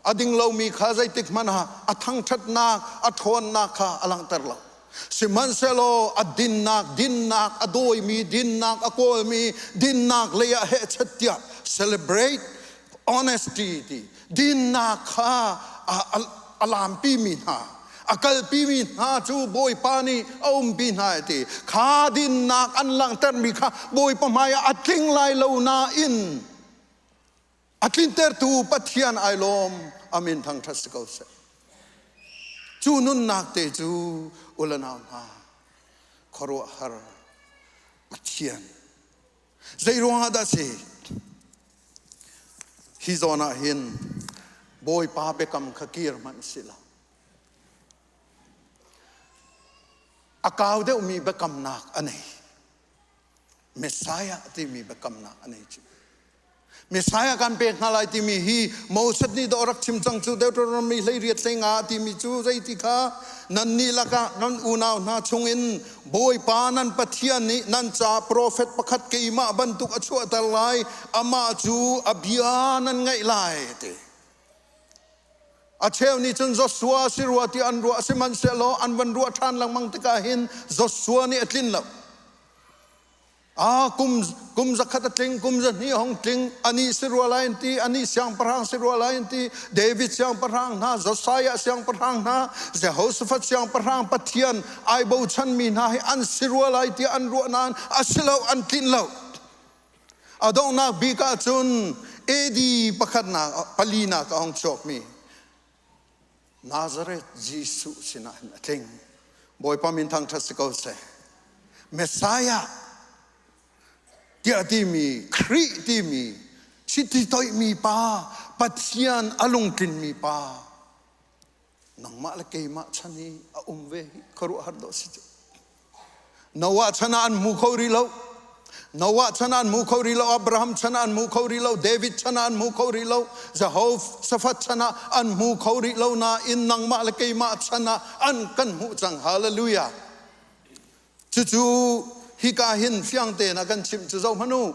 ading lo mi khazai tik mana athang that na athon na kha alang tar lo siman selo adin nak adoi mi din nak akol mi din nak leya he chatya celebrate honesty din nak kha alam pi mi na akal pi mi na chu boy pani om pi na ti kha din nak an lang tar mi kha boy pamaya atling lai lo na in atlin ter tu pathian ai lom amin thang thas ko se chu nun nak te chu ulanaw na khoro har pathian zairong da se hizona hin boy pa bekam khakir man sila akaw de umi bekam nak anei Messiah ti mi bekam nak anei chu Messiah kan pe ngalai ti mi hi Moses ni do rak chim chang chu Deuteronomy lei riat senga ti mi chu zai ti kha nan ni laka nan unaw na chungin boy pa nan pathian ni nan cha prophet pakhat ke ma bantuk achu atalai ama chu abia nan ngai lai te acheu ni chun Joshua sirwa ti an ru asiman selo an ban ru than lang mang te ka hin Joshua ni atlin lo kum zakhat atling kum zani hong tling ani sirwa lain ti ani siang parang sirwa lain ti David siang parang na Josiah siang parang na Jehoshaphat siang parang pathian ai bo chan mi na an sirwa lai ti an ru nan asilo an tin lo adong na bi ka chun edi pakhat na palina ka hong chok mi Nazareth Jesus sina atling boy pamin thang thasiko se Messiah Dia timi, kri timi, siti toy mi pa, pathian alungkin mi pa. Nang malakay ma chani a umve karu hardo si. Nawa chana an mukhaw rilaw. Nawa chana an mukhaw rilaw. Abraham chana an mukhaw rilaw. David chana an mukhaw rilaw. Jehoshaphat chana an mukhaw rilaw na in nang malakay ma chana an kan hutang. Hallelujah. Chuchu. Hika hin fiang te na kan chim chu zo manu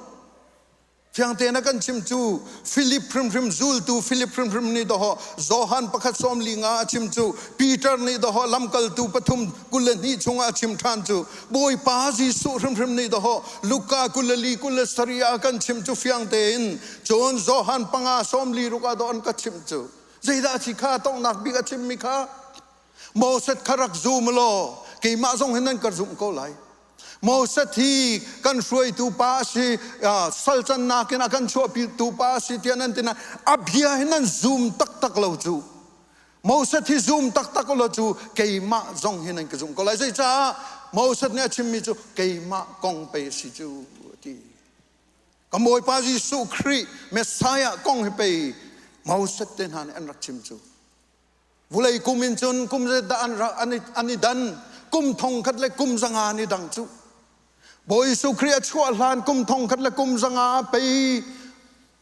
fiang te na kan chim chu Philip prim zul tu Philip prim ni do ho Zohan pakhat som linga chim chu Peter ni do ho lamkal tu pathum kulan ni chunga chim than chu boy pa ji su prim ni do ho Luka kulali kulasaria kan chim chu fiang te in John Zohan panga som li ruka do an ka chim chu zaida chi kha tong nak bi ka chim mi kha Moses kharak zum lo ke ma zong hinan kar zum ko lai Moses hi kan shuai tu pa si salchan na kina kan shuai tu pa si tianan tina abia hinan zoom tak lo chu Moses hi zoom tak lo chu kei ma zong hinan ka zoom ko lai zai cha Moses ne chim mi chu kei ma kong pe si chu ti kamoi pa ji su khri Messiah kong he pe Moses ten han an rak chim chu vulai kumin chun kum ze da an dan kum thong khat le kum zanga ni dang chu Boy su kriya chua lan kum thong khat la kum zanga pe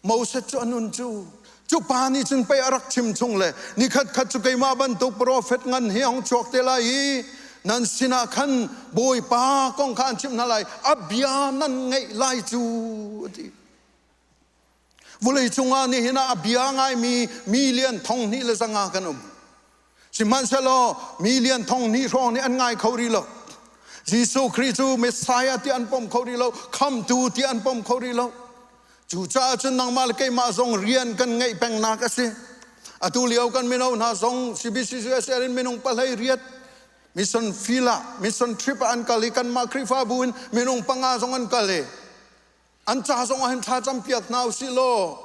Moses chu anun chu pani chun pe arak chim chung le ni khat chu kai ma ban tu prophet ngan hi hong chok te lai nan sina khan boy pa kong khan chim na lai abia nan ngai lai chu ti vulai chunga ni hina abia ngai mi million thong ni le zanga kanum siman selo million thong ni ro ni an ngai khori lo Jesus Christ Messiah ti an pom khori lo come to ti an pom khori lo chu cha chun nang mal kai ma zong rian kan ngai peng na ka se atu liao kan mino na zong CBCS erin minung palai riat mission fila mission trip an kali kan ma krifa buin minung panga zong an kale an cha zong an tha cham piak nau si lo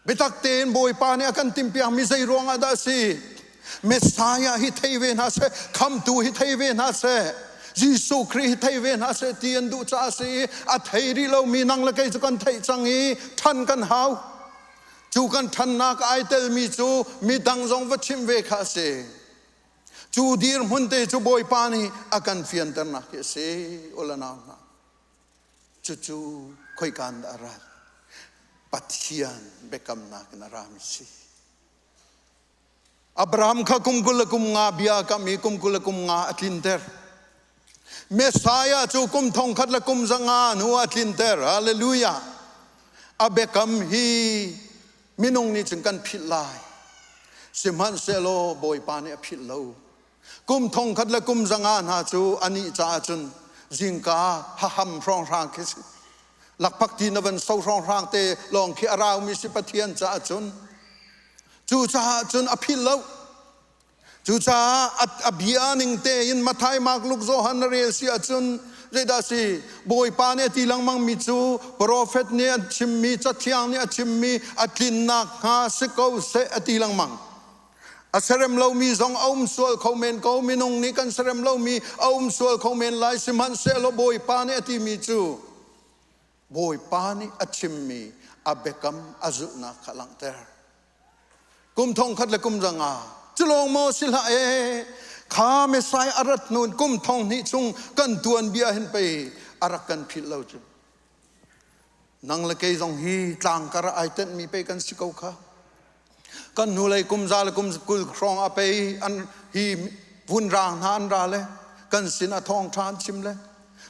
betak ten boy pa ne akan timpiang mi zai ronga da si Messiah hi theive na se come to hi theive na se Jesus Christ theive na se tien du cha si a theiri lo mi nang la kai chu kan thei changi than kan hau จูกันทันนักไอเตลมีจูมีดังจงวัชิมเวคาเซจูดีร์มุนเตจูบอยปานีอากันเฟียนเตอร์นักเซอุลนานาจูค่อยการดาราปัทยานเบกำนักนารามิซีอับราฮัมข้าคุมกุลกุมงาบิอากัมีคุมกุลกุมงาอัตลินเตอร์เมสายาจูคุมทองขัดละคุมสังานัวอัตลินเตอร์ฮาเลลูยาอับเบกัมฮีมินงนี่จึงกันผิดลายสิมันเซโลบอยปานีผิดเลวกุมทองขัดละกุมสังานาจูอันนี้จ้าจุนจิงกาฮัมรองรางคิสหลักพักดีนวันเศร้ารองรางเตลองขีอาราวมีสิปเทียนจ้าจุนจูจ้าจุนอภิเลวจูจ้าอภิอานิงเตยินมาไทยมากลูกโซฮันเรียสิอาจุนเจดาสีบอยปานีตีลังมังมิจูโปรเฟตเนี่ยชิมมีจัตยังเนี่ยชิมมีอัตลินนักฮาสกาวเซอตีลังมังอาเสรมเรามีสองอมสวลเขาเมนเขามินงนี้กันเสรมเรามีอมสวลเขาเมนไลสิมันเซโลบอยปานีตีมีจูบอยปานีอัชิมมีอับเบกัมอาจุนักขลังเตอร์กุมทองขัดและกุมจังอาจุลงโมสิลาข้าไม่ใส่อารัตนูนกุมทองนี้จงกันตัวนเบียเห็นไปอารักกันผิดเราจุนังละเกยจงฮีต่างกระไอเต็นมีไปกันสิเกาข้ากันนูเลยกุมซาลกุมกุลครองอาไปอันฮีวุ่นรางนานราเลยกันสินาทองทานชิมเลย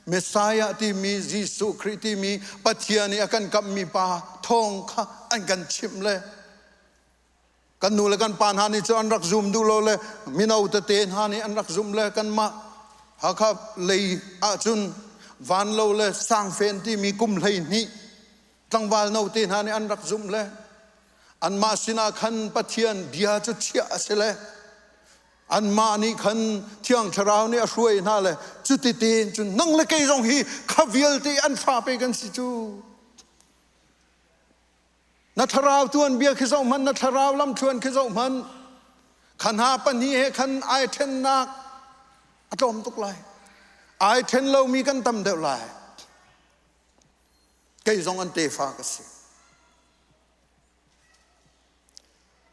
เมสายาที่มียิสุคริสต์ที่มีปัจเจียนี่กันกับมีปาทองข้าอันกันชิมเลยกันนูเลยกันปานหานี่จะอันรักซุมดูโลเลยมินาอุตเตนหานี่อันรักซุมเลยกันมาหากครับเลยอาจุนวันโลเลยสร้างเฟนที่มีกุมเลยนี่ตั้งวันนาอุตเตนหานี่อันรักซุมเลยอันมาสินาขันปัจเจียนเบียจุเชียเสเลยอันมานี่ขันเที่ยงชราวนี่ช่วยน่าเลยจุดเตนจุนนั่งเลยเกยจงฮีข้าวิลที่อันฟ้าไปกันสิจูนัทราวตัวนเบียคือเจ้ามันนัทราวลำชวนคือเจ้ามันขันหาปัญหาขันไอเทนนักอารมณ์ตุกไลไอเทนเรามีกันตำเดียวไลเกยจงอันเตฟ้ากันสิ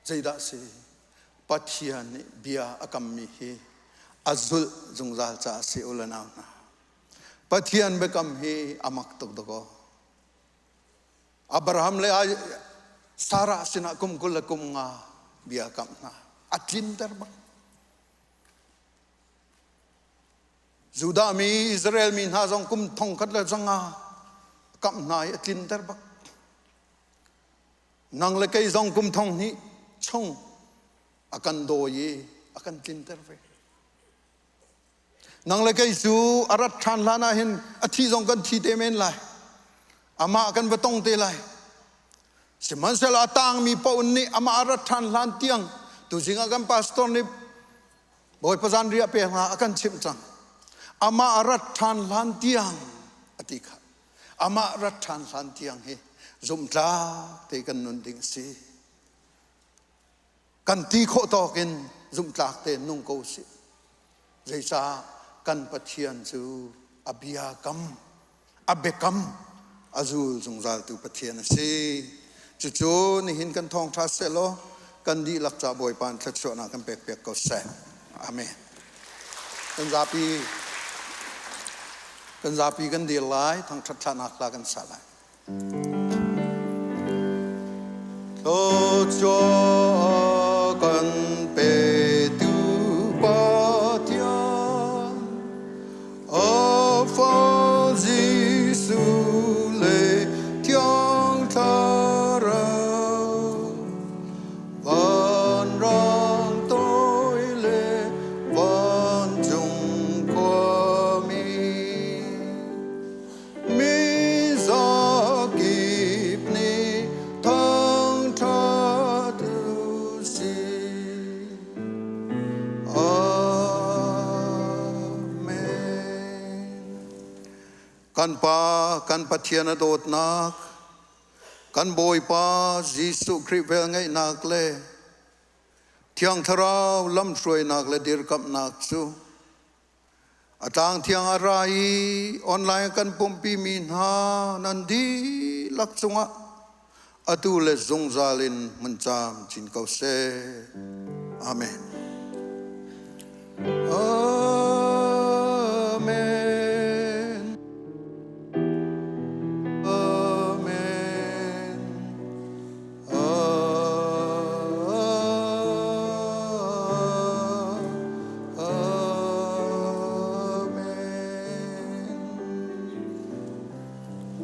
ใจดาสิปัทยานิเบียอากามีฮีอาจุลจงจัลจ้าสิอุลนานาปัทยานเบกัมฮีอามักตุกดโกอับราฮัมเลยสาระสินะกุมกุลกุมงาเบียกัมนาอัตลินเตอร์บักจูดามีอิสราเอลมีนาจงกุมทองคัดเลยจังอากัมนาอัตลินเตอร์บักนังเลยก็จงกุมทองนี้ชงอากันโดยอากันลินเตอร์เวนังเลยก็จูอารัตชันลานาเห็นอธิจงกันทีเตเมนไลอามากันไปตรงเตลัยสมันเสลาตังมีปนนี่อามาอารัฐานลานเตียงตุจิงอากันพาสตอร์นี่บอยพจันเรียเปียงอากันชิมจังอามาอารัฐานลานเตียงอติกะอามาอารัฐานลานเตียงเฮจุมตาเตกันนุนดิงสีกันตีโคตอกินจุมตาเตนุ่งโกสีใจซากันปะเทียนจูอบิยากัมอเบกัมอาจูลจงจัลตุปะเทียนสิจู่ๆนี่หินกันทองทัสเซโลกันดีลักจ่าบอยปานทัดชนะกันเปียกๆก็แสบอาเมนกันซาปีกันดีหลายทั้งทัดชนะลากันสลายโตโจกันเปตูปะเทียนอฟอจิสุเลเทียงทาราวันรังต้อยเลวันจงความมีสักกิบนี้ทั้งทัดสิอาเมนกันปะเทียนโดดนักกันบอยปายิสุคริเวงไงนักเลยเที่ยงทราวลำช่วยนักเลยเดือกับนักสูอาจารย์เที่ยงอะไรออนไลน์กันปุ่มปีมีนานันดีลักษณะ atu le zongzalin menjam jin kau se amen amen amen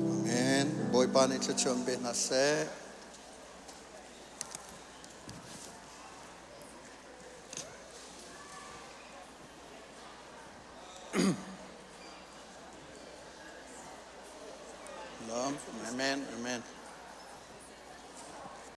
amen boy pani chachom be na se amen amen